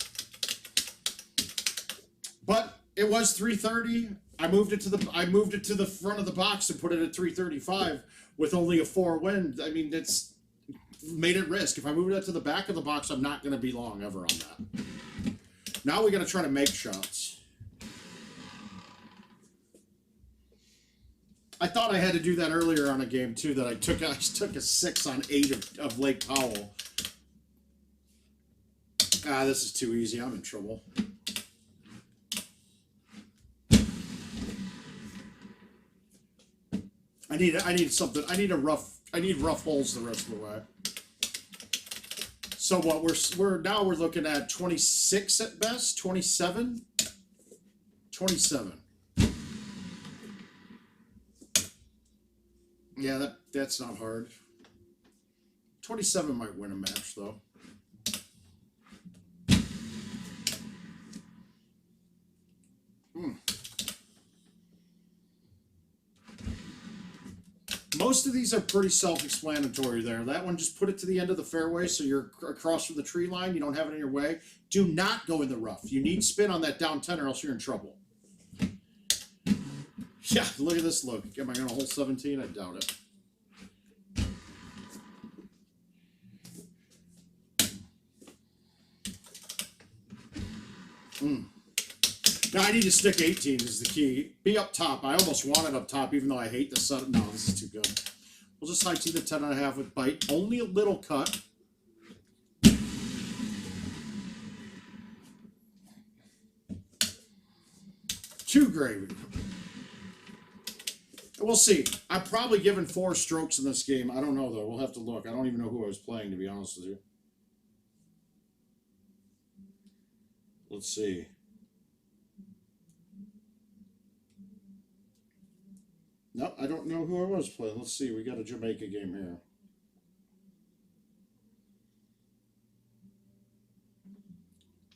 A: But it was 330. I moved it to the front of the box and put it at 335 with only a 4 wind. I mean, it's made it risk. If I move it to the back of the box, I'm not going to be long ever on that. Now we got to try to make shots. I thought I had to do that earlier on a game too. That I took a 6 on 8 of Lake Powell. Ah, this is too easy. I'm in trouble. I need something. I need rough holes the rest of the way. So what we're looking at 26 at best, 27. 27. Yeah, that's not hard. 27 might win a match, though. Most of these are pretty self-explanatory there. That one, just put it to the end of the fairway so you're across from the tree line. You don't have it in your way. Do not go in the rough. You need spin on that down 10 or else you're in trouble. Yeah, look at this look. Am I going to hole 17? I doubt it. Now I need to stick 18 is the key. Be up top. I almost want it up top, even though I hate the sun. No, this is too good. We'll just high tee the 10.5 with bite. Only a little cut. Too gravy. We'll see. I'm probably giving 4 strokes in this game. I don't know, though. We'll have to look. I don't even know who I was playing, to be honest with you. Let's see. No, I don't know who I was playing. Let's see. We got a Jamaica game here.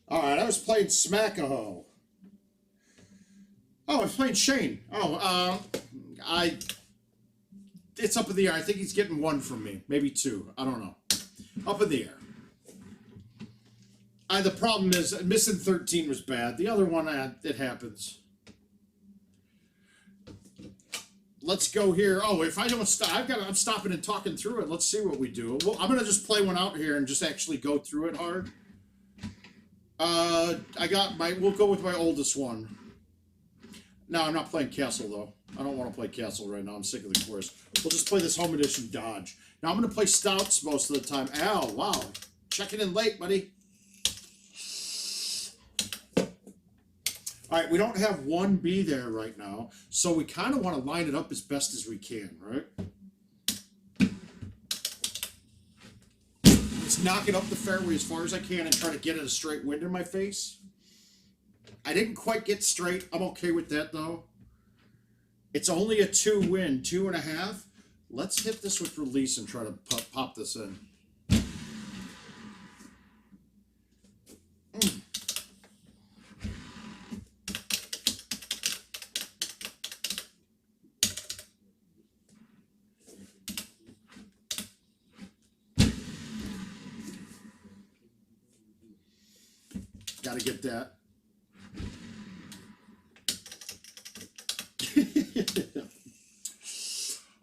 A: All right, I was playing Smackahoe. Oh, I was playing Shane. Oh, it's up in the air. I think he's getting 1 from me, maybe 2. I don't know. Up in the air. The problem is missing 13 was bad. The other one, it happens. Let's go here. Oh, if I don't stop, I'm stopping and talking through it. Let's see what we do. Well, I'm gonna just play one out here and just actually go through it hard. We'll go with my oldest one. No, I'm not playing Castle though. I don't want to play Castle right now. I'm sick of the course. We'll just play this home edition Dodge. Now I'm going to play stouts most of the time. Al, wow. Checking in late, buddy. All right, we don't have 1B there right now, so we kind of want to line it up as best as we can, right? Let's knock it up the fairway as far as I can and try to get it a straight wind in my face. I didn't quite get straight. I'm okay with that, though. It's only a 2 wind, 2.5. Let's hit this with release and try to pop this in. Got to get that.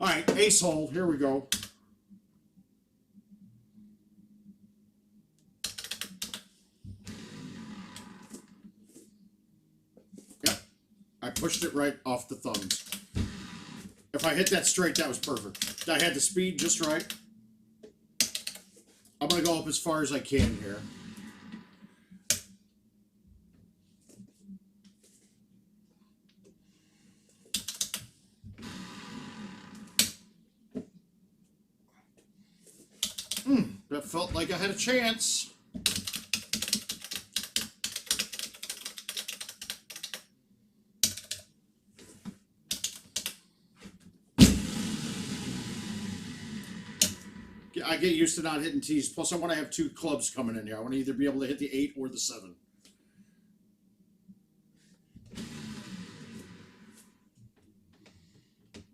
A: All right, ace hole. Here we go. Yep, I pushed it right off the thumbs. If I hit that straight, that was perfect. I had the speed just right. I'm going to go up as far as I can here. That felt like I had a chance. I get used to not hitting tees. Plus, I want to have 2 clubs coming in here. I want to either be able to hit the 8 or the 7.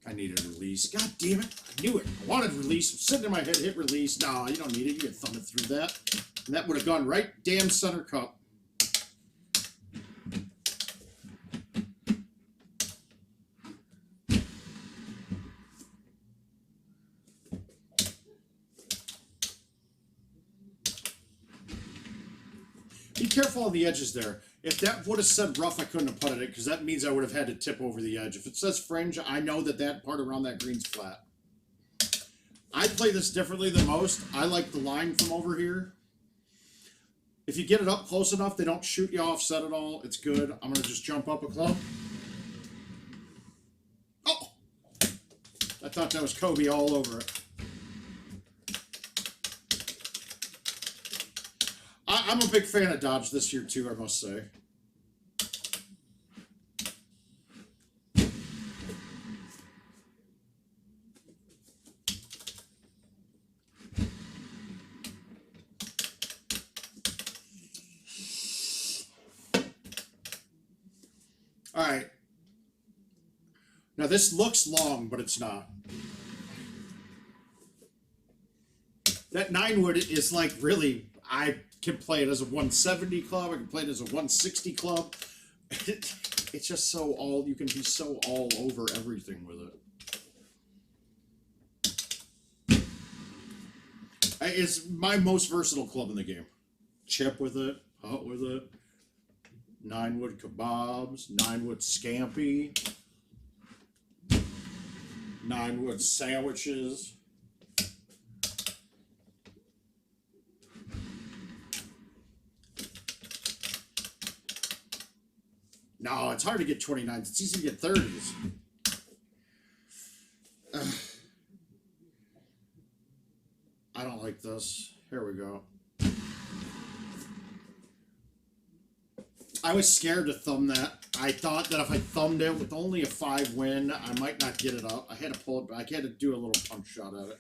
A: I needed a release. God damn it. I knew it. I wanted release. I'm sitting in my head, hit release. No, you don't need it. You can thumb it through that. And that would have gone right damn center cup. Be careful of the edges there. If that would have said rough, I couldn't have putted it because that means I would have had to tip over the edge. If it says fringe, I know that that part around that green's flat. I play this differently than most. I like the line from over here. If you get it up close enough, they don't shoot you offset at all. It's good. I'm going to just jump up a club. Oh! I thought that was Kobe all over it. I'm a big fan of Dodge this year, too, I must say. All right. Now, this looks long, but it's not. That 9 wood is like really... I can play it as a 170 club. I can play it as a 160 club. It's just so all, you can be so all over everything with it. It's my most versatile club in the game. Chip with it, putt with it, 9 wood kebabs, 9 wood scampi, 9 wood sandwiches. No, it's hard to get 29s. It's easy to get 30s. I don't like this. Here we go. I was scared to thumb that. I thought that if I thumbed it with only a 5 win, I might not get it up. I had to pull it back. I had to do a little punch shot at it.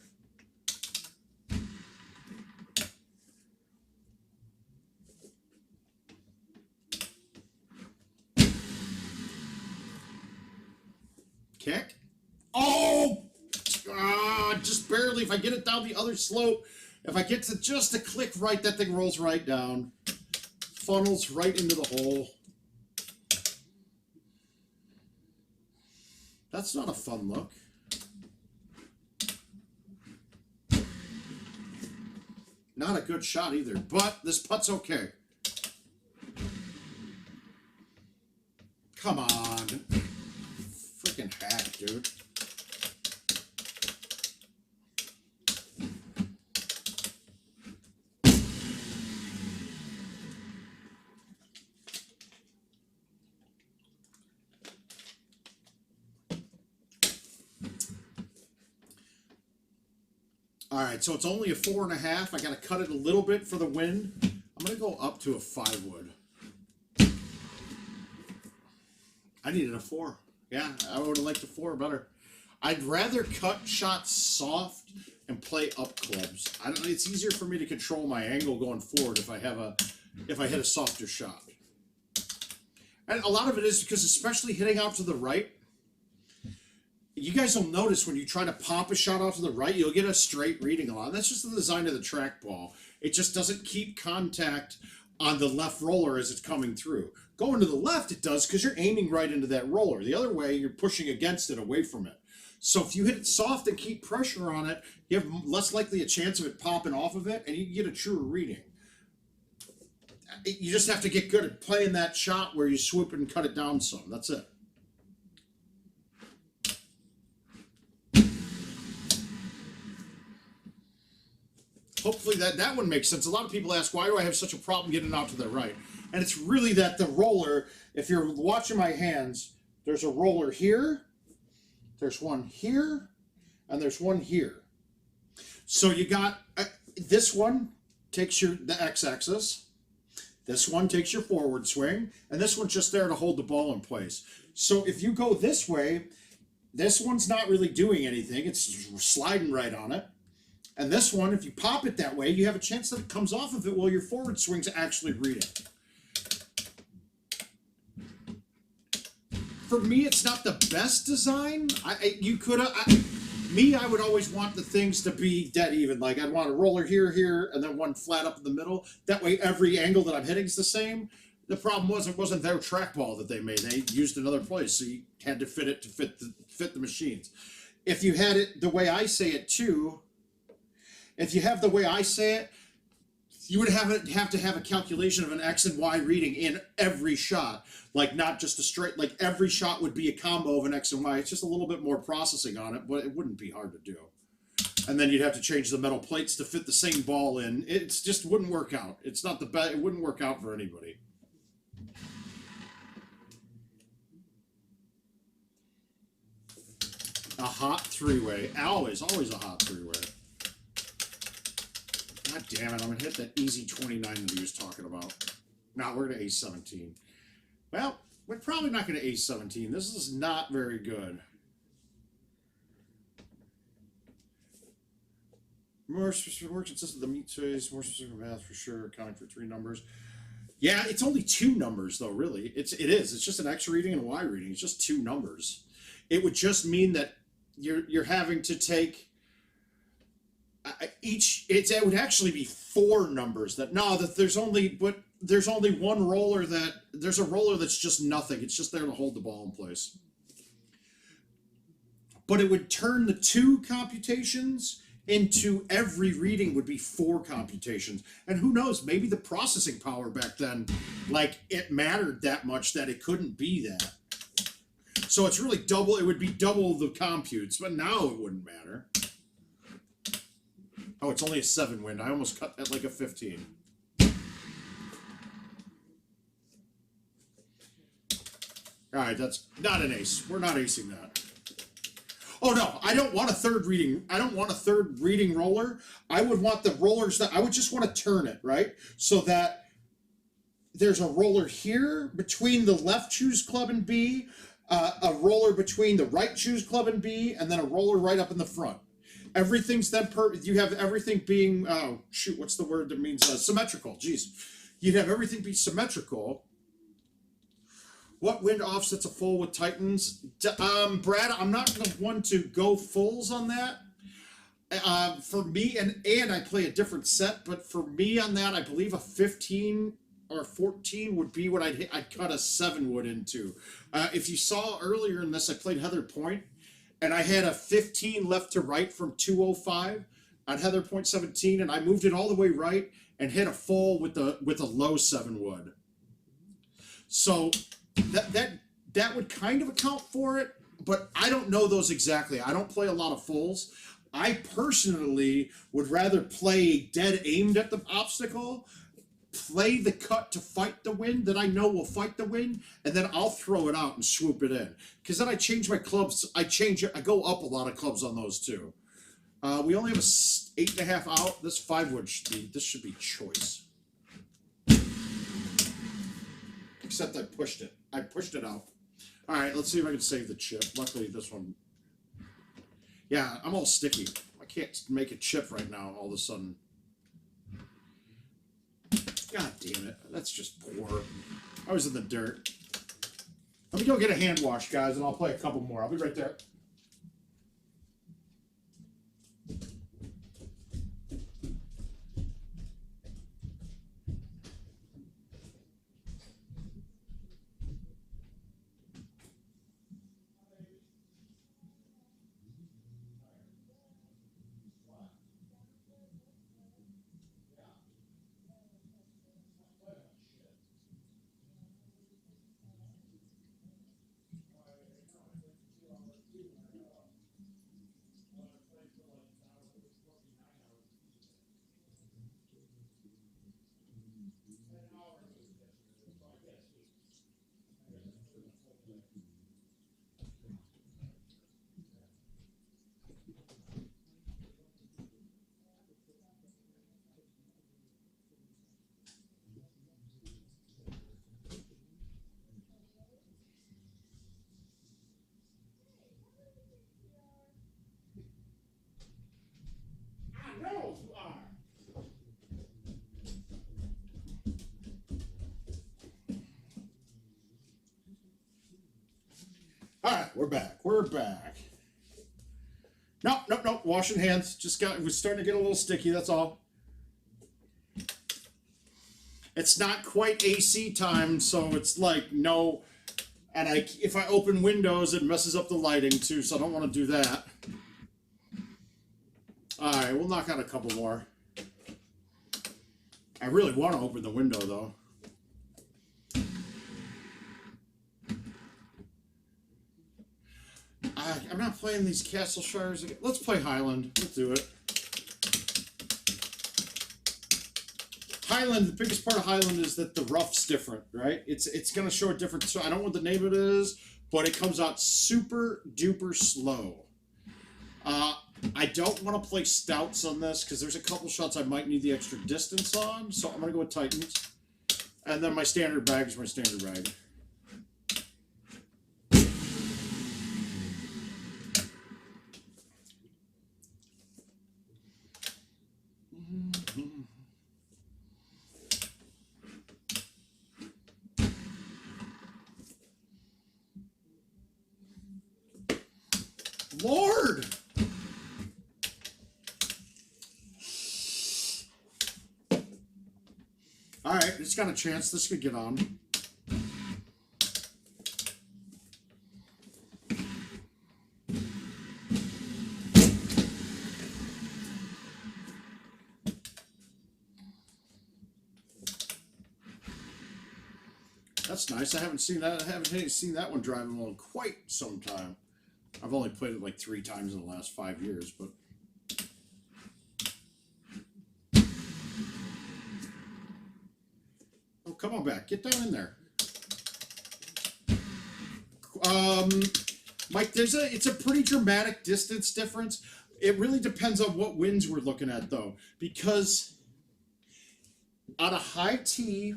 A: Kick. Oh! Just barely. If I get it down the other slope, if I get to just a click right, that thing rolls right down. Funnels right into the hole. That's not a fun look. Not a good shot either, but this putt's okay. Come on. Freaking hack, dude. All right, so it's only a 4.5. I got to cut it a little bit for the wind. I'm going to go up to a 5 wood. I needed a 4. Yeah, I would have liked a 4 better. I'd rather cut shots soft and play up clubs. I don't. It's easier for me to control my angle going forward if I hit a softer shot. And a lot of it is because, especially hitting out to the right, you guys will notice when you try to pop a shot out to the right, you'll get a straight reading a lot. That's just the design of the trackball. It just doesn't keep contact on the left roller as it's coming through. Going to the left, it does, because you're aiming right into that roller. The other way, you're pushing against it, away from it. So if you hit it soft and keep pressure on it, you have less likely a chance of it popping off of it, and you can get a truer reading. You just have to get good at playing that shot where you swoop it and cut it down some. That's it. Hopefully that one makes sense. A lot of people ask, why do I have such a problem getting out to the right? And it's really that the roller, if you're watching my hands, there's a roller here, there's one here, and there's one here. So you got, this one takes the x-axis, this one takes your forward swing, and this one's just there to hold the ball in place. So if you go this way, this one's not really doing anything. It's sliding right on it. And this one, if you pop it that way, you have a chance that it comes off of it while your forward swing's actually reading. For me, it's not the best design. I would always want the things to be dead even. Like, I'd want a roller here, and then one flat up in the middle. That way, every angle that I'm hitting is the same. The problem was, it wasn't their trackball that they made. They used another place, so you had to fit it to fit the machines. If you had it the way I say it too, if you have the way I say it, you would have to have a calculation of an X and Y reading in every shot. Like, not just a straight, like every shot would be a combo of an X and Y. It's just a little bit more processing on it, but it wouldn't be hard to do. And then you'd have to change the metal plates to fit the same ball in. It just wouldn't work out. It's not the best. It wouldn't work out for anybody. A hot three-way. Always a hot three-way. God damn it, I'm going to hit that easy 29 that he was talking about. No, we're going to ace 17. Well, we're probably not going to ace 17. This is not very good. More consistent, the meat space, more specific math for sure, accounting for 3 numbers. Yeah, it's only 2 numbers, though, really. It is. It's just an X reading and a Y reading. It's just 2 numbers. It would just mean that you're having to take... it would actually be 4 numbers there's only one roller there's a roller that's just nothing. It's just there to hold the ball in place. But it would turn the 2 computations into every reading would be 4 computations. And who knows, maybe the processing power back then, like, it mattered that much that it couldn't be that. So it's really it would be double the computes, but now it wouldn't matter. Oh, it's only a 7 wind. I almost cut that like a 15. All right, that's not an ace. We're not acing that. Oh no, I don't want a third reading. I don't want a third reading roller. I would want the rollers I would just want to turn it, right? So that there's a roller here between the left choose club and B, a roller between the right choose club and B, and then a roller right up in the front. Everything's then you have everything being, oh shoot, what's the word that means symmetrical? Jeez. You'd have everything be symmetrical. What wind offsets a full with Titans? Brad, I'm not the one to go fulls on that. For me, and I play a different set, but for me on that, I believe a 15 or 14 would be what I'd cut a 7 wood into. If you saw earlier in this, I played Heather Point, and I had a 15 left to right from 205 on Heather Point 17, and I moved it all the way right and hit a full with a low 7 wood. So that would kind of account for it, but I don't know those exactly. I don't play a lot of fulls. I personally would rather play dead aimed at the obstacle, play the cut to fight the wind that I know will fight the wind, and then I'll throw it out and swoop it in. Because then I change my clubs. I go up a lot of clubs on those too. We only have a 8.5 out. This 5 wood should be choice. Except I pushed it. I pushed it out. All right, let's see if I can save the chip. Luckily, this one. Yeah, I'm all sticky. I can't make a chip right now. All of a sudden. God damn it! That's just poor. I was in the dirt. Let me go get a hand wash, guys, and I'll play a couple more. I'll be right there. All right, we're back. We're back. Nope. Washing hands. It was starting to get a little sticky. That's all. It's not quite AC time, so it's like no. And if I open windows, it messes up the lighting too. So I don't want to do that. All right, we'll knock out a couple more. I really want to open the window though. I'm not playing these Castle Shires again. Let's play Highland. Let's do it. Highland, the biggest part of Highland is that the rough's different, right? It's going to show a different... So I don't know what the name of it is, but it comes out super duper slow. I don't want to play stouts on this because there's a couple shots I might need the extra distance on. So I'm going to go with Titans. And then my standard bag is my standard bag. Lord! Alright, it's got a chance. This could get on. That's nice. I haven't seen that one driving well in quite some time. I've only played it like 3 times in the last 5 years, but... Oh, come on back. Get down in there. Mike, it's a pretty dramatic distance difference. It really depends on what winds we're looking at, though. Because on a high tee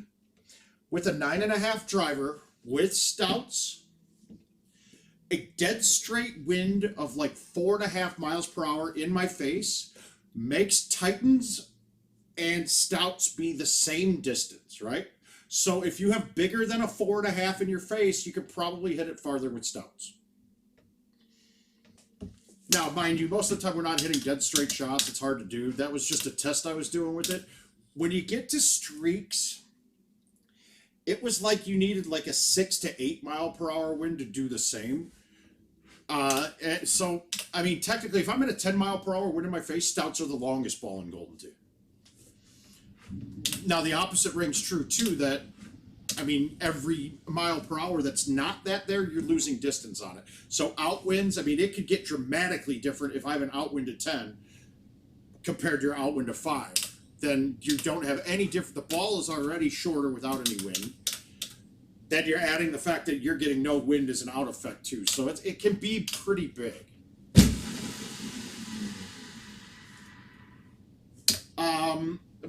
A: with a 9.5 driver with stouts... A dead straight wind of like 4.5 miles per hour in my face makes Titans and stouts be the same distance, right? So if you have bigger than a 4.5 in your face, you could probably hit it farther with stouts. Now, mind you, most of the time we're not hitting dead straight shots. It's hard to do. That was just a test I was doing with it. When you get to streaks, it was like you needed like a 6 to 8 mile per hour wind to do the same. So, I mean, technically, if I'm at a 10 mile per hour wind in my face, stouts are the longest ball in Golden Tee. Now, the opposite rings true, too, that, I mean, every mile per hour that's not that there, you're losing distance on it. So, outwinds, I mean, it could get dramatically different if I have an outwind of 10 compared to your outwind of 5. Then you don't have any different. The ball is already shorter without any wind. Then you're adding the fact that you're getting no wind as an out effect too. So it can be pretty big.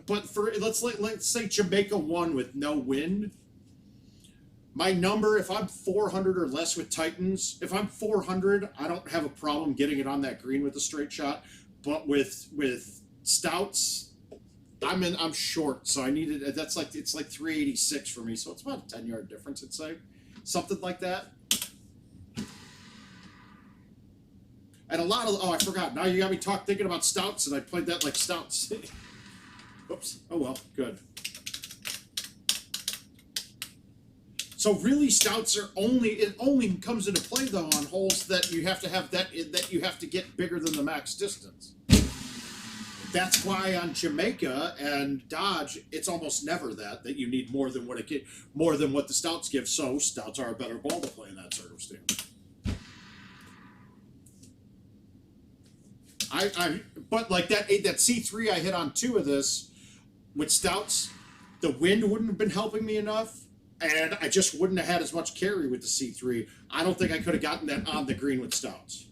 A: But for let's say Jamaica 1 with no wind. My number, if I'm 400 or less with Titans, if I'm 400, I don't have a problem getting it on that green with a straight shot. But with Stouts, I'm short, so I needed it's like 386 for me, so it's about a 10-yard difference, I'd say, something like that. And a lot of I forgot. Now you got me thinking about Stouts, and I played that like Stouts. Oops. Oh well, good. So really, Stouts are only comes into play though on holes that you have to have that you have to get bigger than the max distance. That's why on Jamaica and Dodge, it's almost never that you need more than what the Stouts give. So Stouts are a better ball to play in that circumstance. But like that C3 I hit on 2 of this with Stouts, the wind wouldn't have been helping me enough. And I just wouldn't have had as much carry with the C3. I don't think I could have gotten that on the green with Stouts.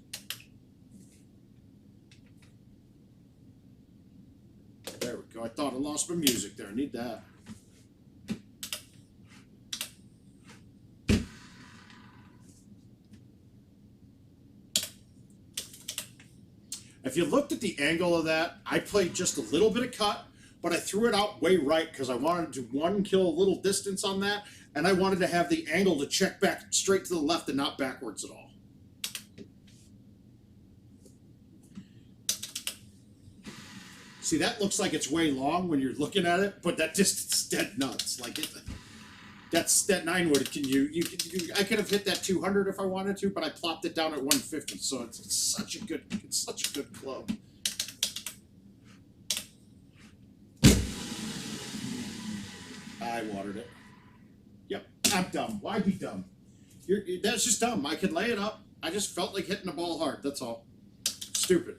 A: There we go. I thought I lost my music there. I need that. If you looked at the angle of that, I played just a little bit of cut, but I threw it out way right because I wanted to, kill a little distance on that, and I wanted to have the angle to check back straight to the left and not backwards at all. See, that looks like it's way long when you're looking at it, but that distance is dead nuts. Like that 9-wood. I could have hit that 200 if I wanted to, but I plopped it down at 150. So it's such a good club. I watered it. Yep, I'm dumb. Why be dumb? That's just dumb. I could lay it up. I just felt like hitting the ball hard. That's all. Stupid.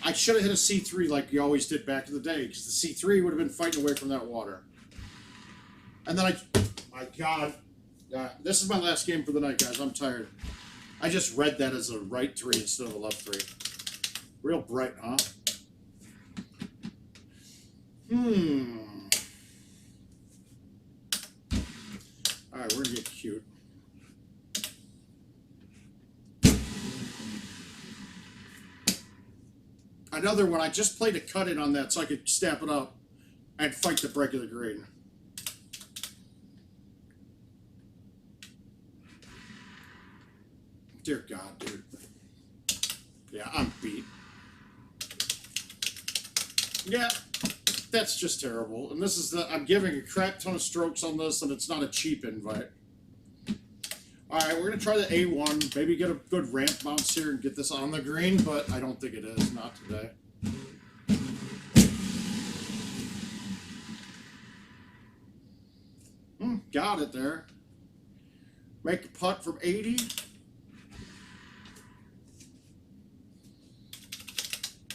A: I should have hit a C3 like you always did back in the day, because the C3 would have been fighting away from that water. And then my God, this is my last game for the night, guys. I'm tired. I just read that as a right 3 instead of a left 3. Real bright, huh? All right, we're gonna get cute. Another one, I just played a cut in on that so I could snap it up and fight the break of the green. Dear God, dude. Yeah, I'm beat. Yeah, that's just terrible. And this is I'm giving a crap ton of strokes on this, and it's not a cheap invite. Alright, we're going to try the A1, maybe get a good ramp bounce here and get this on the green, but I don't think it is, not today. Got it there. Make a putt from 80.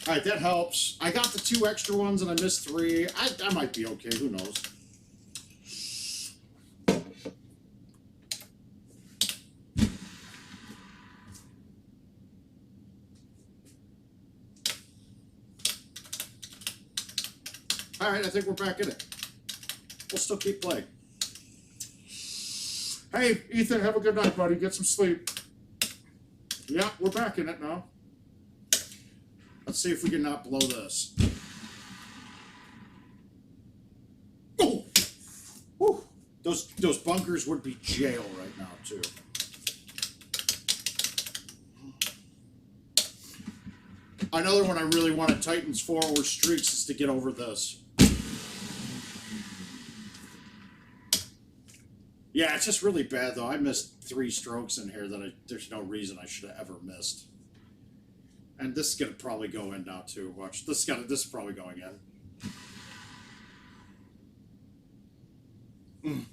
A: Alright, that helps. I got the 2 extra ones and I missed 3. I might be okay, who knows. Alright, I think we're back in it. We'll still keep playing. Hey, Ethan, have a good night, buddy. Get some sleep. Yeah, we're back in it now. Let's see if we can not blow this. Oh! Whew. Those bunkers would be jail right now, too. Another one I really wanted Titans for or streaks is to get over this. Yeah, it's just really bad, though. I missed 3 strokes in here that there's no reason I should have ever missed. And this is going to probably go in now, too. Watch. This is probably going in.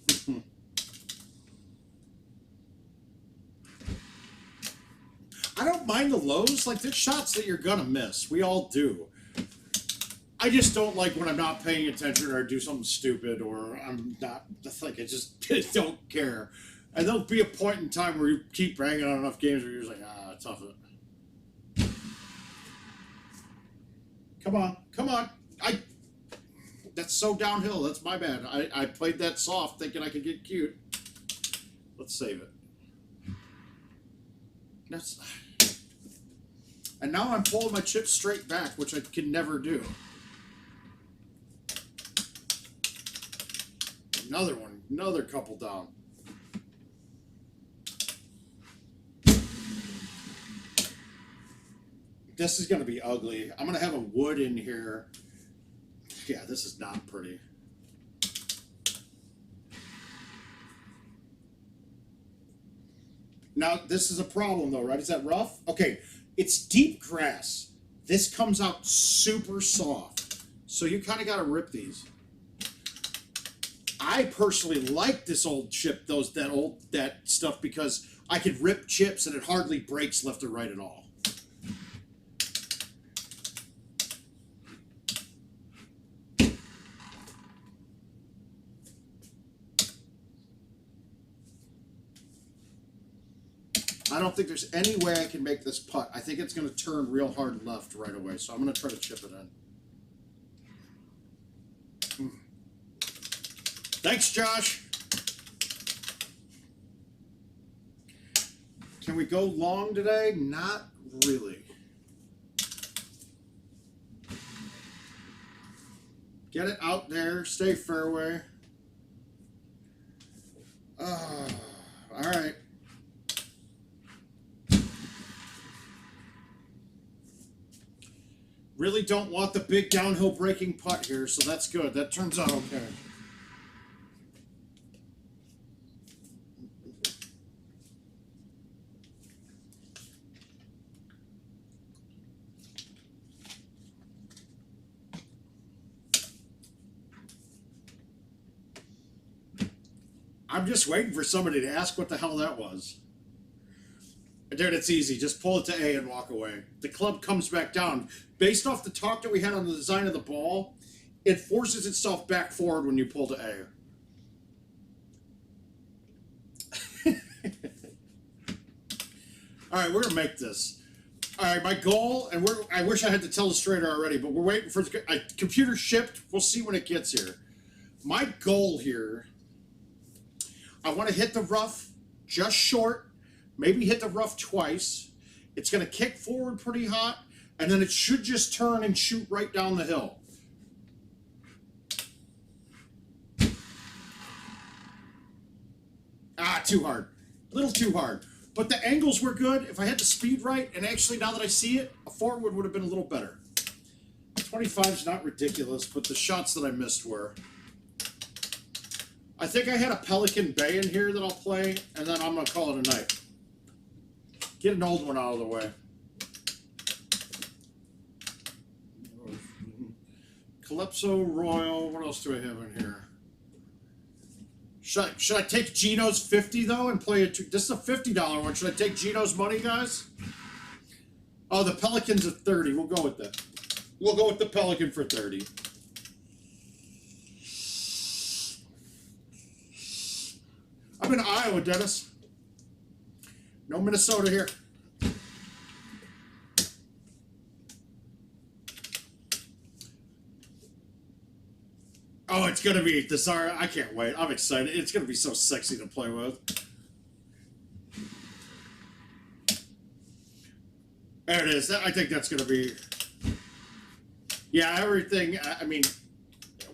A: I don't mind the lows. Like, there's shots that you're going to miss. We all do. I just don't like when I'm not paying attention or I do something stupid or I'm not, like, I just don't care. And there'll be a point in time where you keep banging on enough games where you're just like, tough it. Come on, come on. I that's so downhill. That's my bad. I played that soft thinking I could get cute. Let's save it. That's, and now I'm pulling my chips straight back, which I can never do. Another one, another couple down. This is going to be ugly. I'm going to have a wood in here. Yeah, this is not pretty. Now, this is a problem though, right? Is that rough? Okay, it's deep grass. This comes out super soft. So you kind of got to rip these. I personally like this old chip, that stuff, because I could rip chips and it hardly breaks left or right at all. I don't think there's any way I can make this putt. I think it's going to turn real hard left right away, so I'm going to try to chip it in. Thanks, Josh. Can we go long today? Not really. Get it out there. Stay fairway. All right. Really don't want the big downhill breaking putt here, so that's good. That turns out okay. I'm just waiting for somebody to ask what the hell that was. Dude, it's easy. Just pull it to A and walk away. The club comes back down. Based off the talk that we had on the design of the ball, it forces itself back forward when you pull to A. All right, we're going to make this. All right, my goal, and I wish I had the telestrator already, but we're waiting for the computer shipped. We'll see when it gets here. My goal here, I want to hit the rough just short, maybe hit the rough twice. It's going to kick forward pretty hot, and then it should just turn and shoot right down the hill. Ah, too hard. A little too hard. But the angles were good. If I had the speed right, and actually now that I see it, a forward would have been a little better. 25 is not ridiculous, but the shots that I missed were. I think I had a Pelican Bay in here that I'll play, and then I'm going to call it a night. Get an old one out of the way. Calypso Royal. What else do I have in here? Should I take Gino's 50 though and play it? This is a $50 one. Should I take Gino's money, guys? Oh, the Pelican's at 30. We'll go with that. We'll go with the Pelican for 30. I'm in Iowa, Dennis. No Minnesota here. Oh, it's going to be this. I can't wait. I'm excited. It's going to be so sexy to play with. There it is. I think that's going to be... Yeah, everything. I mean,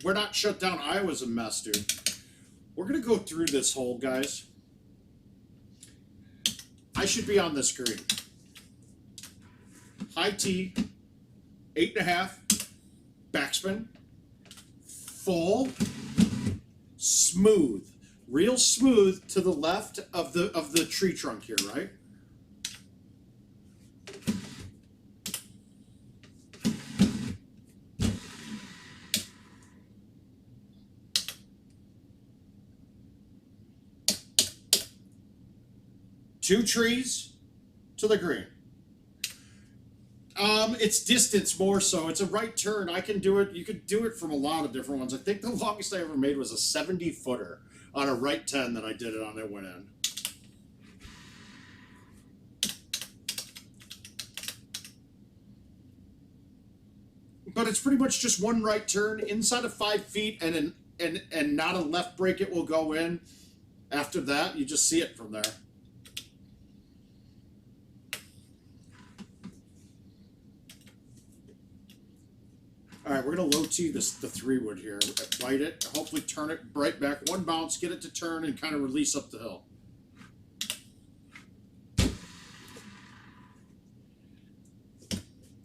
A: we're not shut down. Iowa's a mess, dude. We're going to go through this hole, guys. I should be on this green. High tee, 8.5, backspin, full, smooth, real smooth to the left of the tree trunk here, right? Two trees to the green. It's distance more so. It's a right turn. I can do it. You could do it from a lot of different ones. I think the longest I ever made was a 70-footer on a right 10 that I did it on. It went in. but it's pretty much just one right turn inside of 5 feet, and not a left break. It will go in. After that, you just see it from there. All right, we're going to low tee the 3-wood here. Bite it, hopefully turn it right back. One bounce, get it to turn, and kind of release up the hill.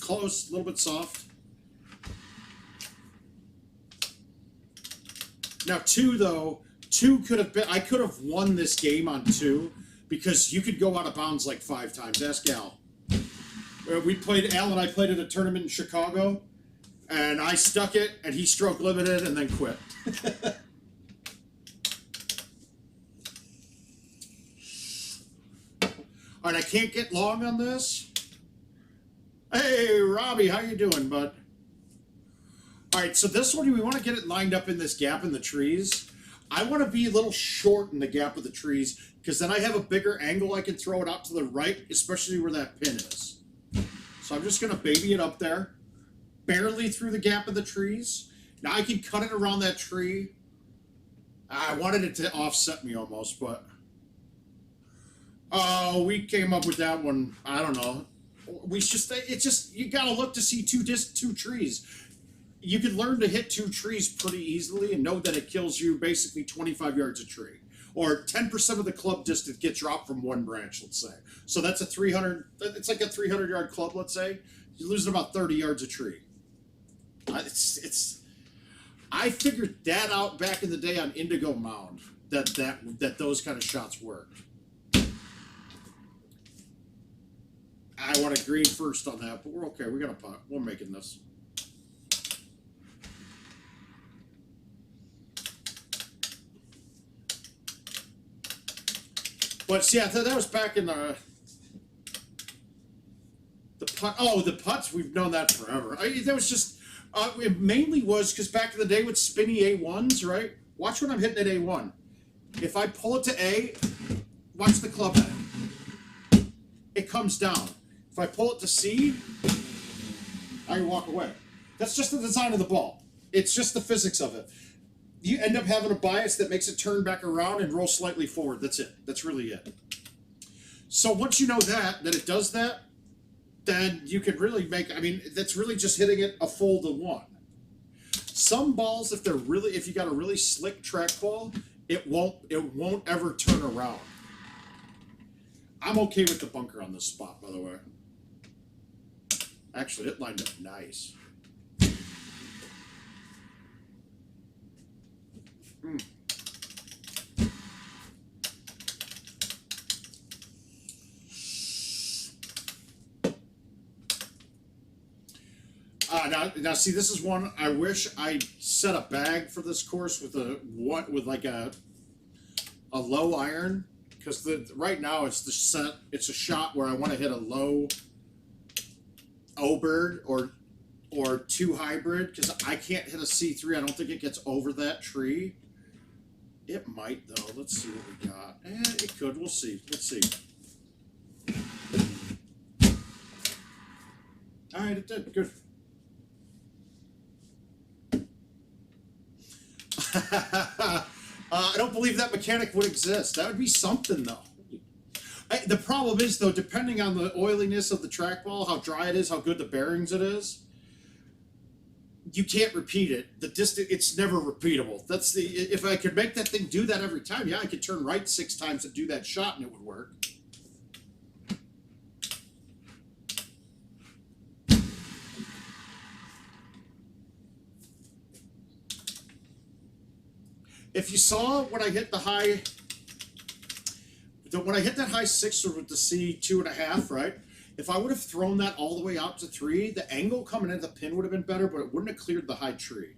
A: Close, a little bit soft. Now 2, though, 2 could have been, I could have won this game on 2 because you could go out of bounds like 5 times. Ask Al. Al and I played at a tournament in Chicago. And I stuck it, and he stroke limited, and then quit. All right, I can't get long on this. Hey, Robbie, how you doing, bud? All right, so this one, we want to get it lined up in this gap in the trees. I want to be a little short in the gap of the trees, because then I have a bigger angle. I can throw it out to the right, especially where that pin is. So I'm just going to baby it up there. Barely through the gap of the trees. Now I can cut it around that tree. I wanted it to offset me almost, but oh, we came up with that one. I don't know. You gotta look to see two trees. You can learn to hit 2 trees pretty easily and know that it kills you basically 25 yards a tree, or 10% of the club distance gets dropped from one branch. Let's say. So that's a 300. It's like a 300-yard club. Let's say you're losing about 30 yards a tree. I figured that out back in the day on Indigo Mound, that those kind of shots worked. I want a green first on that, but we're okay. We got a putt. We're making this. But see, that was back in the putt. Oh, the putts, we've known that forever. That was just. It mainly was because back in the day with spinny A1s, right? Watch when I'm hitting at A1. If I pull it to A, watch the club head. It comes down. If I pull it to C, I walk away. That's just the design of the ball. It's just the physics of it. You end up having a bias that makes it turn back around and roll slightly forward. That's it. That's really it. So once you know that it does that, then you can really make, that's really just hitting it a full to 1. Some balls, if you got a really slick track ball, it won't ever turn around. I'm okay with the bunker on this spot, by the way. Actually, it lined up nice. Now see, this is one I wish I set a bag for this course with a low iron, because right now it's a shot where I want to hit a low O-bird or 2 hybrid, because I can't hit a C3. I don't think it gets over that tree. It might though. Let's see what we got. It could. We'll see. Let's see. All right, it did. Good. I don't believe that mechanic would exist. That would be something, though. The problem is, though, depending on the oiliness of the trackball, how dry it is, how good the bearings it is, you can't repeat it. The distance, it's never repeatable. If I could make that thing do that every time, yeah, I could turn right 6 times and do that shot, and it would work. If you saw when I hit the high, when I hit that high 6 with the C2.5, right? If I would have thrown that all the way out to 3, the angle coming into the pin would have been better, but it wouldn't have cleared the high tree.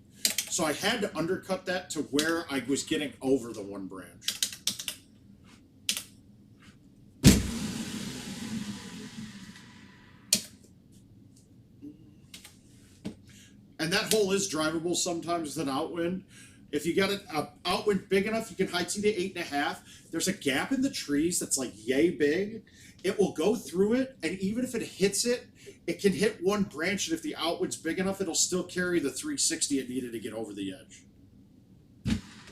A: So I had to undercut that to where I was getting over the 1 branch. And that hole is drivable sometimes with an outwind. If you got an outwind big enough, you can high tee to 8.5. There's a gap in the trees that's like yay big. It will go through it, and even if it hits it, it can hit one branch, and if the outward's big enough, it'll still carry the 360 it needed to get over the edge.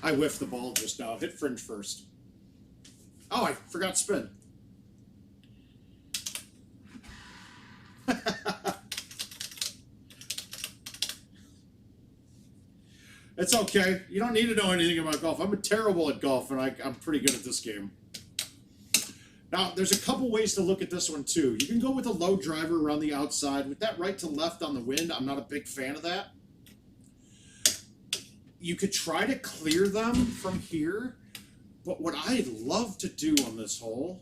A: I whiffed the ball just now. Hit fringe first. Oh, I forgot spin. It's okay. You don't need to know anything about golf. I'm terrible at golf, and I'm pretty good at this game. Now, there's a couple ways to look at this one, too. You can go with a low driver around the outside. With that right to left on the wind, I'm not a big fan of that. You could try to clear them from here, but what I love to do on this hole,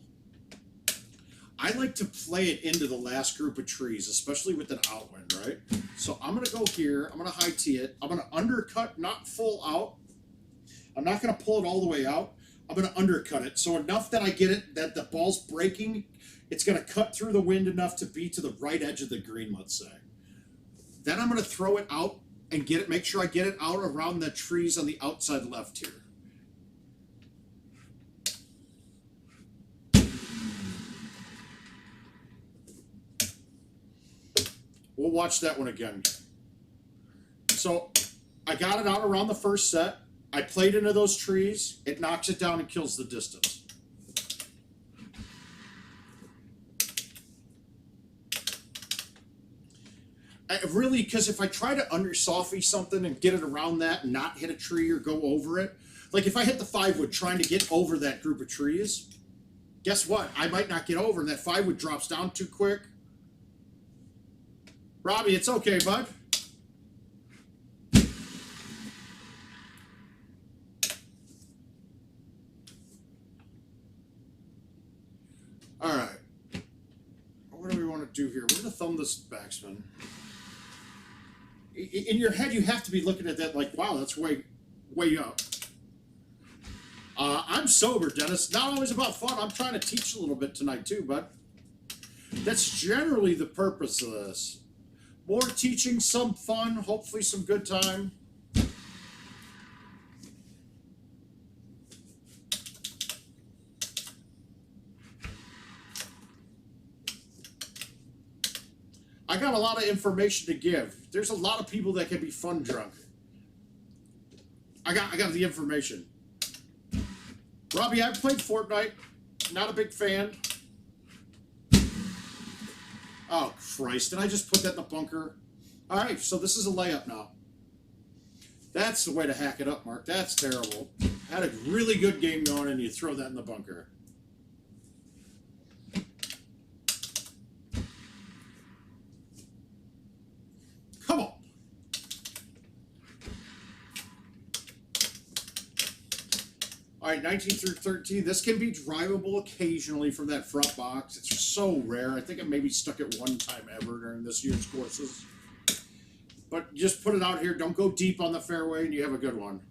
A: I like to play it into the last group of trees, especially with an outwind, right? So I'm going to go here. I'm going to high tee it. I'm going to undercut, not full out. I'm not going to pull it all the way out. I'm going to undercut it. So enough that I get it, that the ball's breaking. It's going to cut through the wind enough to be to the right edge of the green, let's say. Then I'm going to throw it out and get it, make sure I get it out around the trees on the outside left here. We'll watch that one again. So I got it out around the first set. I played into those trees. It knocks it down and kills the distance. Really, because if I try to under-softy something and get it around that and not hit a tree or go over it, like if I hit the 5-wood trying to get over that group of trees, guess what? I might not get over, and that 5-wood drops down too quick. Robbie, it's okay, bud. All right. What do we want to do here? We're going to thumb this backspin. In your head, you have to be looking at that like, wow, that's way up. I'm sober, Dennis. Not always about fun. I'm trying to teach a little bit tonight, too, bud. That's generally the purpose of this. More teaching, some fun, hopefully some good time. I got a lot of information to give. There's a lot of people that can be fun drunk. I got the information. Robbie, I've played Fortnite. Not a big fan. Oh, Christ. Did I just put that in the bunker? All right, so this is a layup now. That's the way to hack it up, Mark. That's terrible. Had a really good game going, and you throw that in the bunker. Come on. All right, 19 through 13. This can be drivable occasionally from that front box. It's just so rare. I think I maybe stuck it one time ever during this year's courses. But just put it out here. Don't go deep on the fairway, and you have a good one.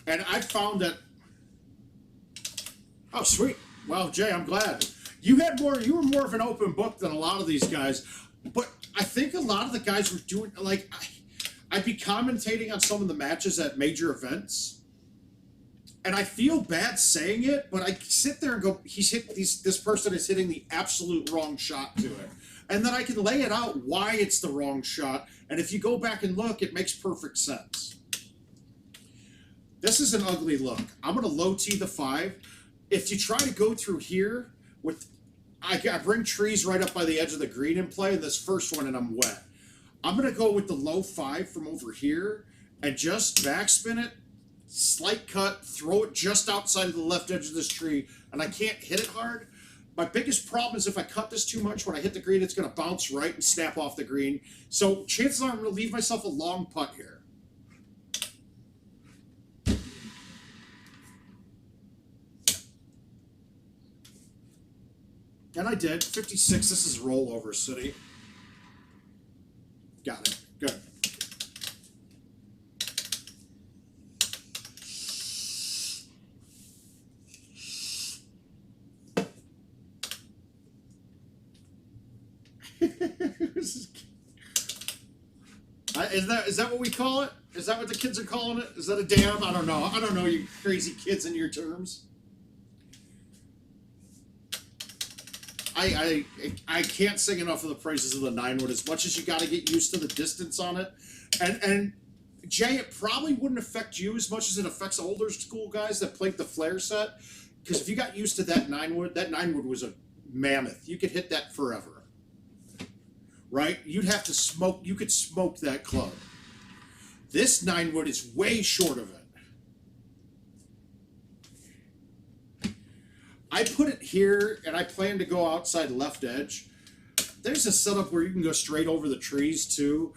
A: And I found that... Oh, sweet. Wow, Jay, I'm glad. You were more of an open book than a lot of these guys. But I think a lot of the guys were doing, like, I'd be commentating on some of the matches at major events, and I feel bad saying it, but I sit there and go, this person is hitting the absolute wrong shot to it. And then I can lay it out why it's the wrong shot, and if you go back and look, it makes perfect sense. This is an ugly look. I'm going to low tee the 5. If you try to go through here with... I bring trees right up by the edge of the green in play, and this first one, and I'm wet. I'm going to go with the low 5 from over here and just backspin it, slight cut, throw it just outside of the left edge of this tree, and I can't hit it hard. My biggest problem is if I cut this too much, when I hit the green, it's going to bounce right and snap off the green. So chances are I'm going to leave myself a long putt here. And I did. 56, this is rollover city. Got it. Good. Is that what we call it? Is that what the kids are calling it? Is that a dam? I don't know. I don't know, you crazy kids and your terms. I can't sing enough of the praises of the 9-wood. As much as you got to get used to the distance on it, and Jay, it probably wouldn't affect you as much as it affects older school guys that played the flare set. Because if you got used to that 9-wood was a mammoth. You could hit that forever, right? You'd have to smoke. You could smoke that club. This 9-wood is way short of it. I put it here, and I plan to go outside left edge. There's a setup where you can go straight over the trees too.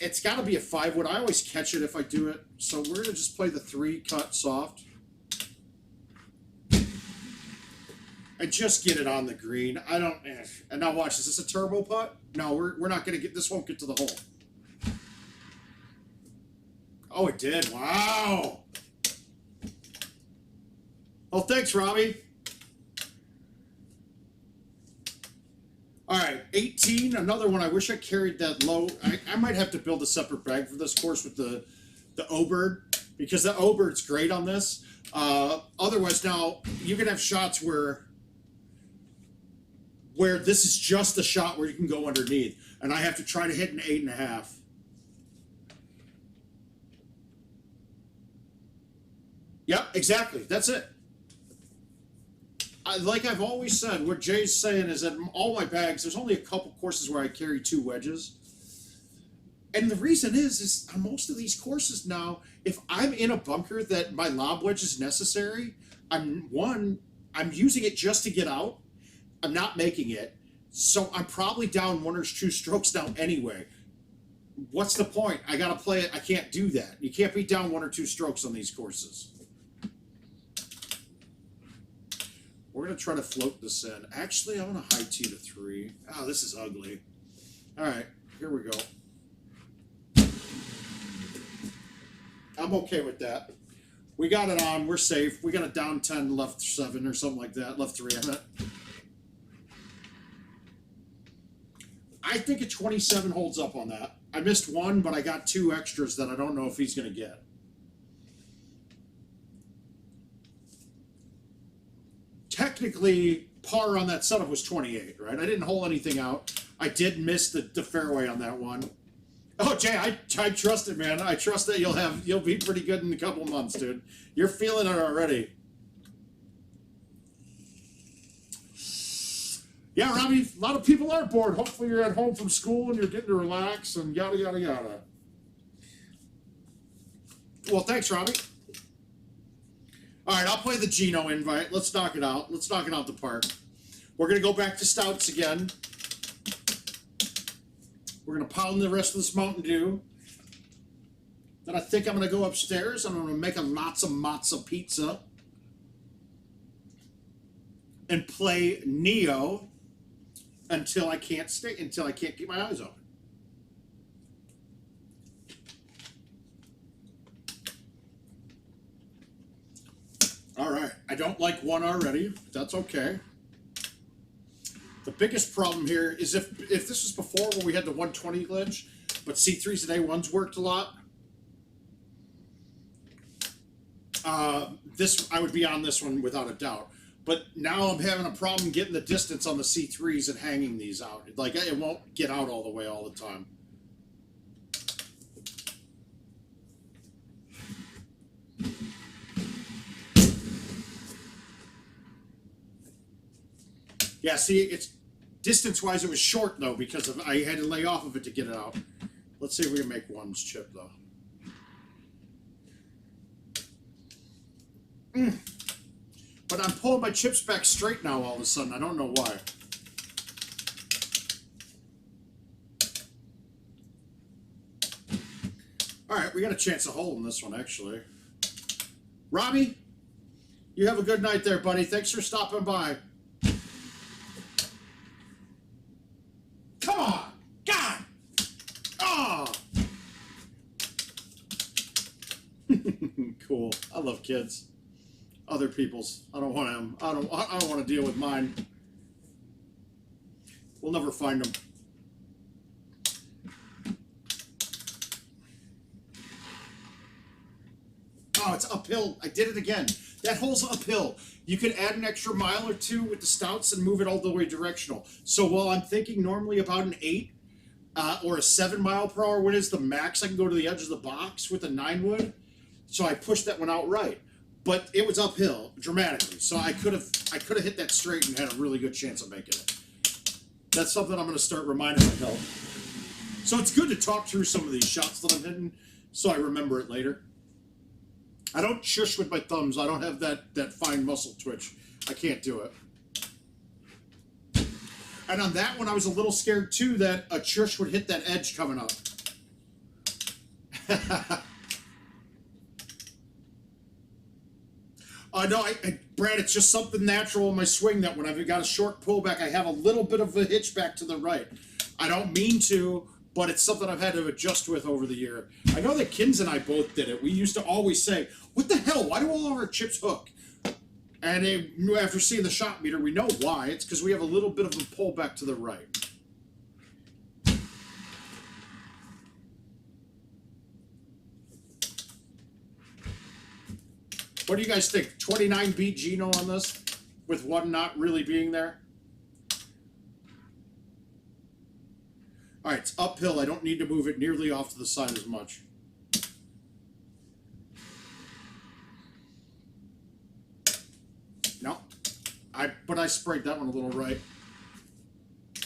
A: It's got to be a 5-wood. I always catch it if I do it. So we're gonna just play the 3 cut soft, and just get it on the green. I don't. And now watch. Is this a turbo putt? No, we're not gonna get. This won't get to the hole. Oh, it did. Wow. Oh, thanks, Robbie. All right, 18, another one. I wish I carried that low. I might have to build a separate bag for this course with the O-Bird, because the O-Bird's great on this. Otherwise, now, you can have shots where this is just a shot where you can go underneath, and I have to try to hit an 8.5. Yep, exactly. That's it. Like I've always said, what Jay's saying is that in all my bags, there's only a couple courses where I carry 2 wedges. And the reason is on most of these courses now, if I'm in a bunker that my lob wedge is necessary, I'm using it just to get out. I'm not making it. So I'm probably down 1 or 2 strokes now anyway. What's the point? I got to play it. I can't do that. You can't be down 1 or 2 strokes on these courses. We're going to try to float this in. Actually, I want a high tee to 3. Oh, this is ugly. All right, here we go. I'm okay with that. We got it on. We're safe. We got a down 10, left 7 or something like that. Left 3, I meant. I think a 27 holds up on that. I missed 1, but I got 2 extras that I don't know if he's going to get. Technically, par on that setup was 28, right? I didn't hole anything out. I did miss the fairway on that one. Oh, Jay, I trust it, man. I trust that you'll be pretty good in a couple months, dude. You're feeling it already. Yeah, Robbie, a lot of people are bored. Hopefully you're at home from school and you're getting to relax and yada, yada, yada. Well, thanks, Robbie. All right, I'll play the Gino invite. Let's knock it out. Let's knock it out the park. We're going to go back to stouts again. We're going to pound the rest of this Mountain Dew. Then I think I'm going to go upstairs and I'm going to make a lots of matzo pizza. And play Neo until I can't keep my eyes open. All right, I don't like 1 already. That's okay. The biggest problem here is if this was before when we had the 120 glitch, but C3s and A1s worked a lot. I would be on this one without a doubt. But now I'm having a problem getting the distance on the C3s and hanging these out. Like, it won't get out all the way all the time. Yeah, see, it's distance-wise it was short, though, because I had to lay off of it to get it out. Let's see if we can make 1's chip, though. But I'm pulling my chips back straight now all of a sudden. I don't know why. All right, we got a chance of holding this one, actually. Robbie, you have a good night there, buddy. Thanks for stopping by. Come on! God! Oh! Cool. I love kids. Other people's. I don't want them. I don't want to deal with mine. We'll never find them. Oh, it's uphill. I did it again. That hole's uphill. You could add an extra mile or two with the stouts and move it all the way directional. So while I'm thinking normally about an 8 or a 7 mile per hour, what is the max I can go to the edge of the box with a 9 wood? So I pushed that one out right. But it was uphill dramatically. So I could have hit that straight and had a really good chance of making it. That's something I'm going to start reminding myself. So it's good to talk through some of these shots that I'm hitting so I remember it later. I don't shush with my thumbs. I don't have that fine muscle twitch. I can't do it. And on that one, I was a little scared, too, that a shush would hit that edge coming up. No, Brad, it's just something natural in my swing that when I've got a short pullback, I have a little bit of a hitch back to the right. I don't mean to, but it's something I've had to adjust with over the year. I know that Kins and I both did it. We used to always say, what the hell? Why do all of our chips hook? And after seeing the shot meter, we know why. It's because we have a little bit of a pullback to the right. What do you guys think? 29 beat Gino on this, with one not really being there? All right, it's uphill. I don't need to move it nearly off to the side as much. No, but I sprayed that one a little right.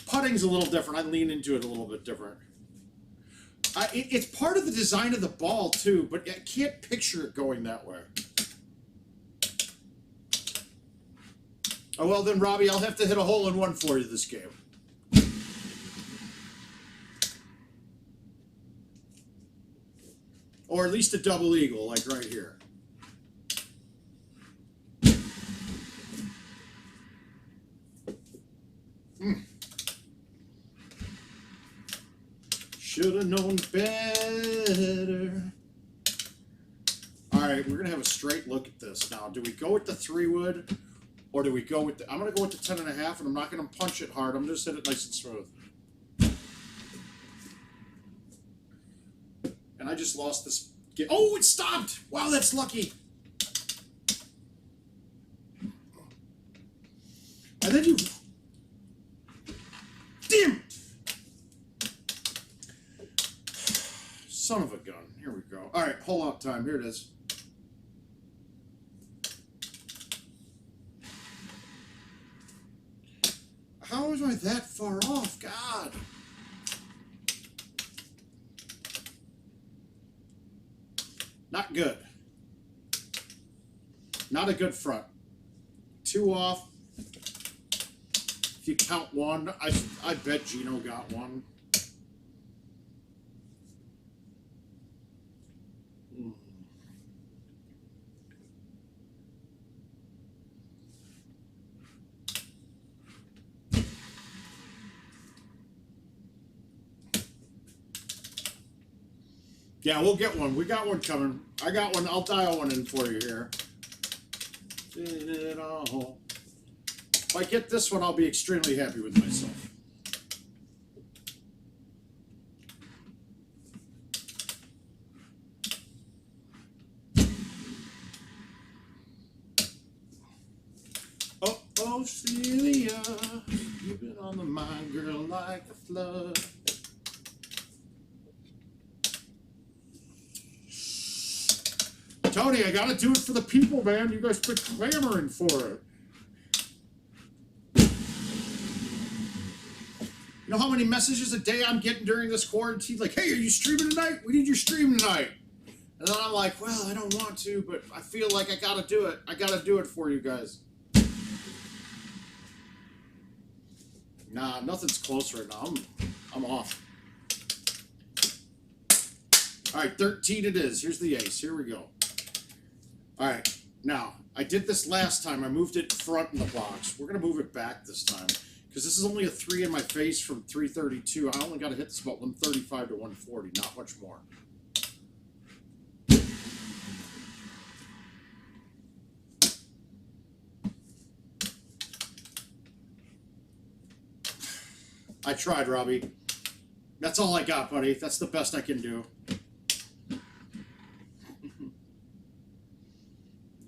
A: Putting's a little different. I lean into it a little bit different. It's part of the design of the ball, too, but I can't picture it going that way. Oh, well then, Robbie, I'll have to hit a hole-in-one for you this game. Or at least a double eagle, like right here. Should have known better. All right, we're going to have a straight look at this. Now, do we go with the 3-wood? Or do we go with the... I'm going to go with the 10.5, and I'm not going to punch it hard. I'm just hit it nice and smooth. And I just lost this... Oh, it stopped! Wow, that's lucky. And then you... Damn! Son of a gun. Here we go. All right, hole out time. Here it is. How was I that far off? God. Not good. Not a good front. 2 off. If you count one, I bet Gino got one. Yeah, we'll get one. We got one coming. I got one. I'll dial one in for you here. If I get this one, I'll be extremely happy with myself. Oh, Celia, you've been on the mind, girl, like a flood. Tony, I gotta do it for the people, man. You guys quit clamoring for it. You know how many messages a day I'm getting during this quarantine? Like, hey, are you streaming tonight? We need your stream tonight. And then I'm like, well, I don't want to, but I feel like I gotta do it. I gotta do it for you guys. Nah, nothing's close right now. I'm off. All right, 13 it is. Here's the ace. Here we go. All right, now, I did this last time. I moved it front in the box. We're going to move it back this time because this is only a 3 in my face from 332. I only got to hit this about 135 to 140, not much more. I tried, Robbie. That's all I got, buddy. That's the best I can do.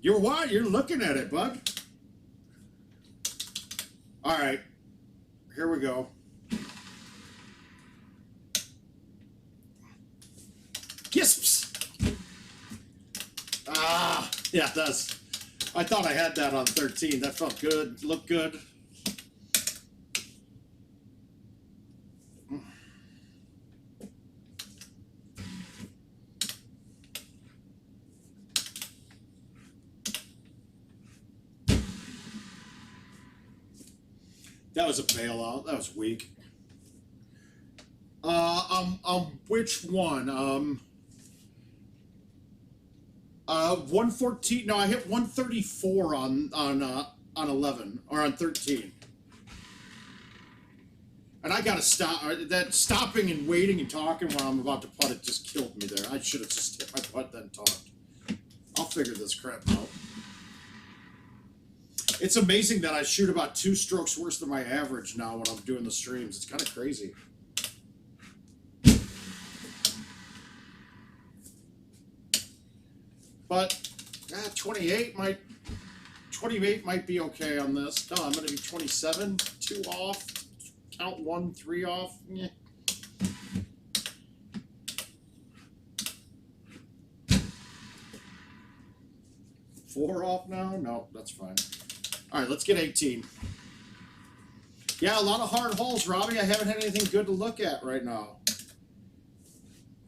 A: You're what? You're looking at it, bud. All right. Here we go. Gisps. Ah, yeah, it does. I thought I had that on 13. That felt good. Looked good. That was a bailout. That was weak. Which one? 114. No, I hit 134 on 11 or on 13. And I gotta stop. That stopping and waiting and talking while I'm about to putt it just killed me there. I should have just hit my putt then talked. I'll figure this crap out. It's amazing that I shoot about 2 strokes worse than my average now when I'm doing the streams. It's kind of crazy. But 28 might be okay on this. No, I'm going to be 27, 2 off, count 1, 3 off. Yeah. Four off now? No, that's fine. All right, let's get 18. Yeah, a lot of hard holes, Robbie. I haven't had anything good to look at right now.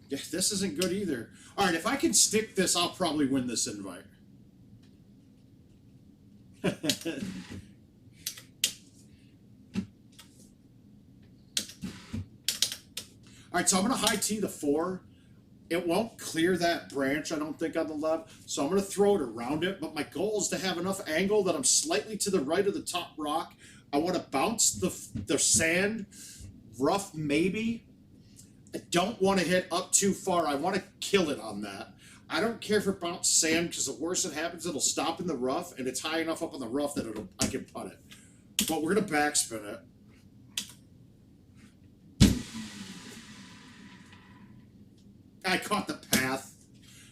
A: Yeah, this isn't good either. All right, if I can stick this, I'll probably win this invite. All right, so I'm going to high tee the 4. It won't clear that branch, I don't think, on the left. So I'm going to throw it around it. But my goal is to have enough angle that I'm slightly to the right of the top rock. I want to bounce the sand, rough maybe. I don't want to hit up too far. I want to kill it on that. I don't care if it bounces sand because the worst that happens, it'll stop in the rough, and it's high enough up on the rough that I can putt it. But we're going to backspin it. I caught the path.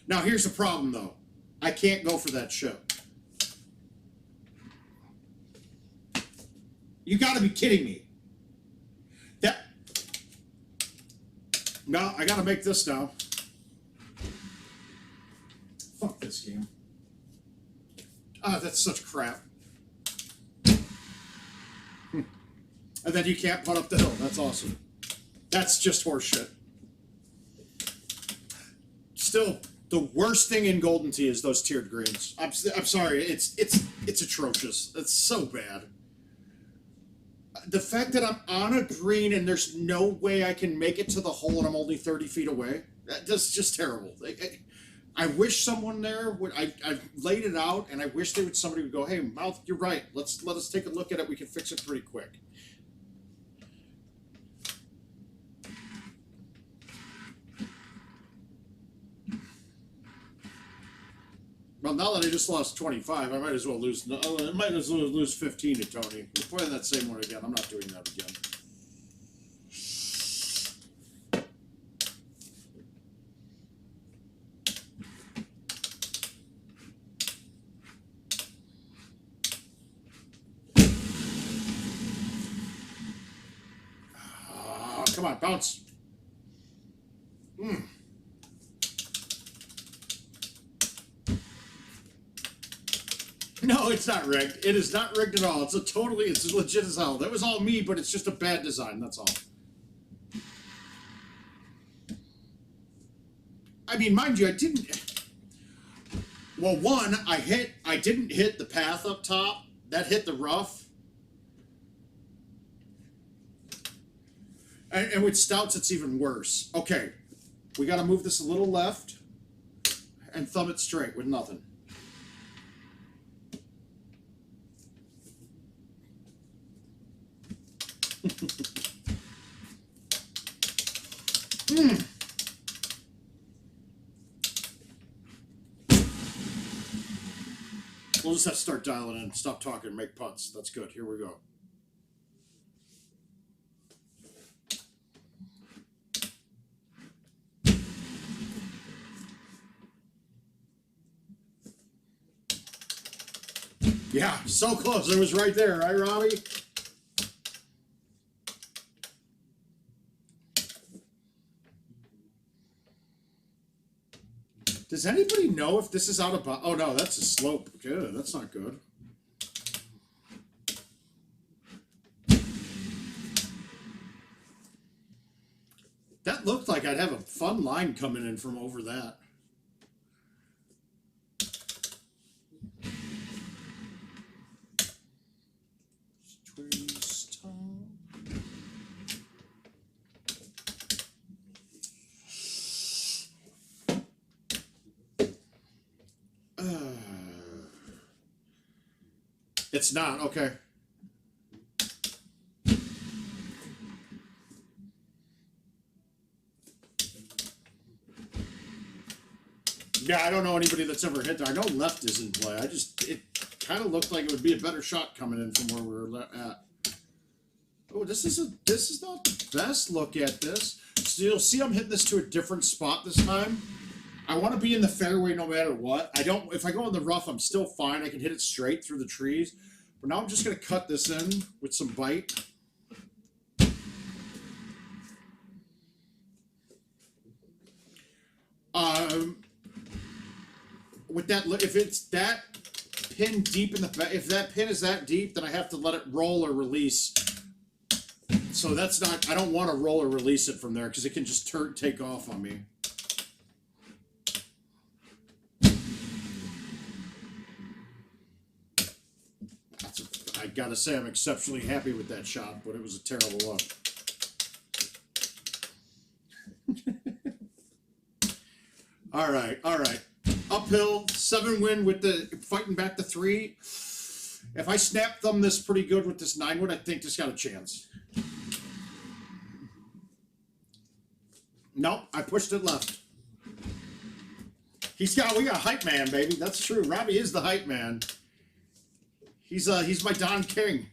A: Now here's the problem though. I can't go for that chip. You gotta be kidding me. No, I gotta make this now. Fuck this game. Ah, that's such crap. And then you can't putt up the hill. That's awesome. That's just horseshit. Still, the worst thing in Golden Tee is those tiered greens. I'm sorry, it's atrocious. It's so bad. The fact that I'm on a green and there's no way I can make it to the hole and I'm only 30 feet away, that's just terrible. I wish someone there would. I've laid it out, and I wish somebody would go, "Hey, Mouth, you're right. Let us take a look at it. We can fix it pretty quick." Well, now that I just lost 25, I might as well lose. I might as well lose 15 to Tony. We're playing that same one again. I'm not doing that again. Oh, come on, bounce. No, it's not rigged. It is not rigged at all. It's legit as hell. That was all me, but it's just a bad design. That's all. I mean, mind you, I didn't. Well, one, I didn't hit the path up top. That hit the rough. And with stouts, it's even worse. Okay, we got to move this a little left and thumb it straight with nothing. We'll just have to start dialing in. Stop talking, make putts. That's good. Here we go. Yeah, so close. It was right there, right, Robbie? Does anybody know if this is out of bounds? Oh, no, that's a slope. Good, that's not good. That looked like I'd have a fun line coming in from over that. It's not, okay. Yeah, I don't know anybody that's ever hit there. I know left is in play. It kind of looked like it would be a better shot coming in from where we were at. Oh, this is not the best look at this. So you'll see I'm hitting this to a different spot this time. I want to be in the fairway no matter what. If I go in the rough, I'm still fine. I can hit it straight through the trees. But now I'm just going to cut this in with some bite. With that, if it's that pin deep in the, if that pin is that deep, then I have to let it roll or release. So that's not, I don't want to roll or release it from there because it can just take off on me. I gotta say I'm exceptionally happy with that shot, but it was a terrible look. All right. Uphill, 7 win with the fighting back to 3. If I snap thumb this pretty good with this 9 wood, I think this got a chance. Nope, I pushed it left. We got a hype man, baby. That's true. Robbie is the hype man. He's my Don King.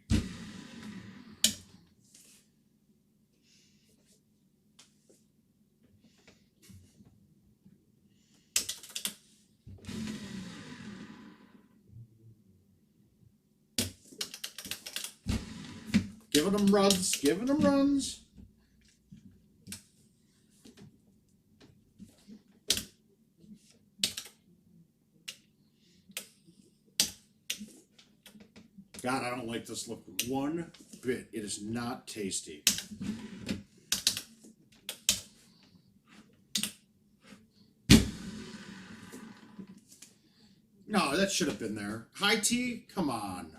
A: Giving them runs. God, I don't like this look one bit. It is not tasty. No, that should have been there. High tea? Come on.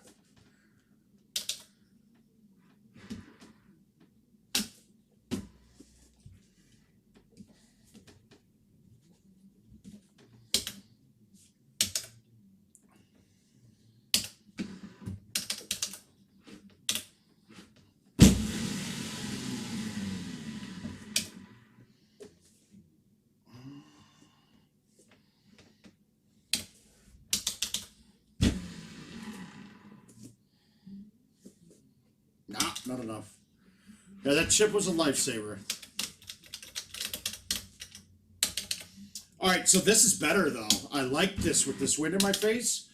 A: Not enough. Yeah, that chip was a lifesaver. All right, so this is better, though. I like this with this wind in my face.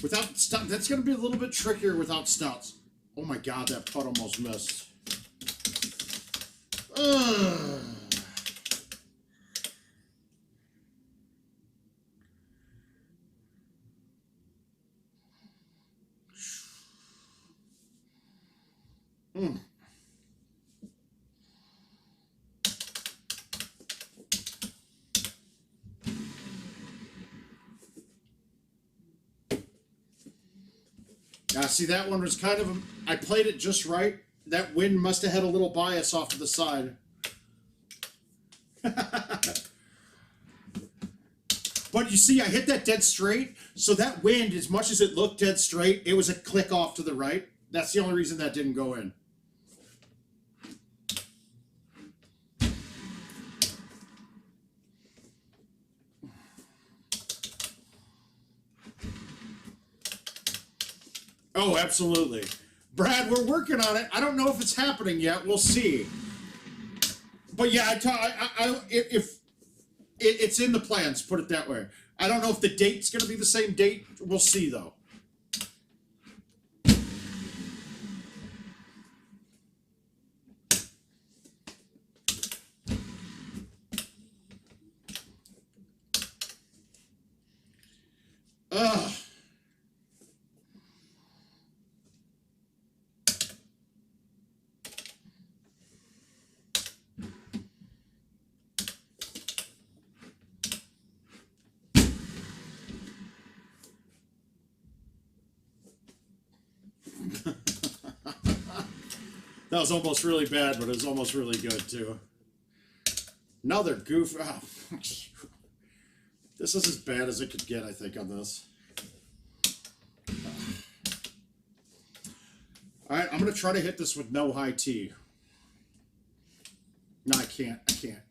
A: Without stout, that's going to be a little bit trickier without stouts. Oh my God, that putt almost missed. Now, see, that one was kind of, I played it just right. That wind must have had a little bias off to the side. But you see, I hit that dead straight, so that wind, as much as it looked dead straight, it was a click off to the right. That's the only reason that didn't go in. Oh, absolutely. Brad, we're working on it. I don't know if it's happening yet. We'll see. But yeah, if it's in the plans, put it that way. I don't know if the date's going to be the same date. We'll see, though. Ugh. That was almost really bad, but it was almost really good, too. Another goof. Oh. This is as bad as it could get, I think, on this. Alright, I'm going to try to hit this with no high T. No, I can't. I can't.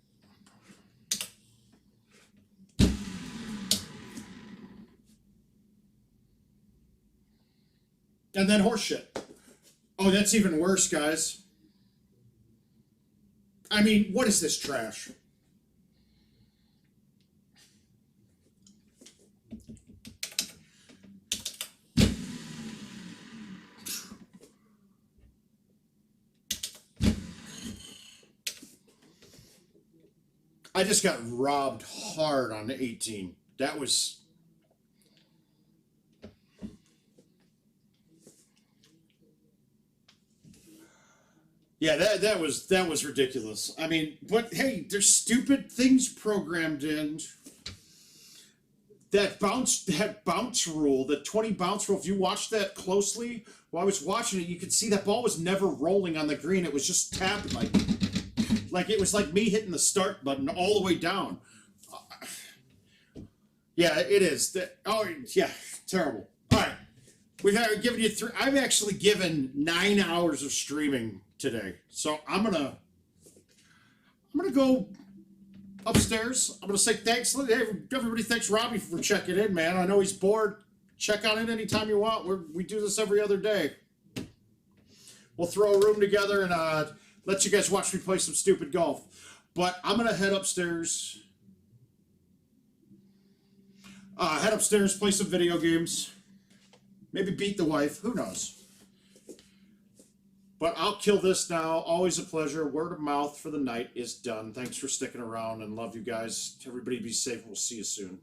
A: And then horseshit. Oh, that's even worse, guys. I mean, what is this trash? I just got robbed hard on the 18. That was... Yeah, that was ridiculous. I mean, but hey, there's stupid things programmed in. That bounce rule, the 20 bounce rule, if you watch that closely, while I was watching it, you could see that ball was never rolling on the green. It was just tapped like it was like me hitting the start button all the way down. Yeah, it is. Oh, yeah, terrible. All right. We've given you I've actually given 9 hours of streaming today. So I'm gonna go upstairs. I'm gonna say thanks. Hey, everybody, thanks Robbie for checking in, man. I know he's bored. Check on it anytime you want. We do this every other day. We'll throw a room together and let you guys watch me play some stupid golf. But I'm gonna head upstairs. Head upstairs, play some video games. Maybe beat the wife. Who knows? But I'll kill this now. Always a pleasure. Word of mouth for the night is done. Thanks for sticking around and love you guys. Everybody be safe. We'll see you soon.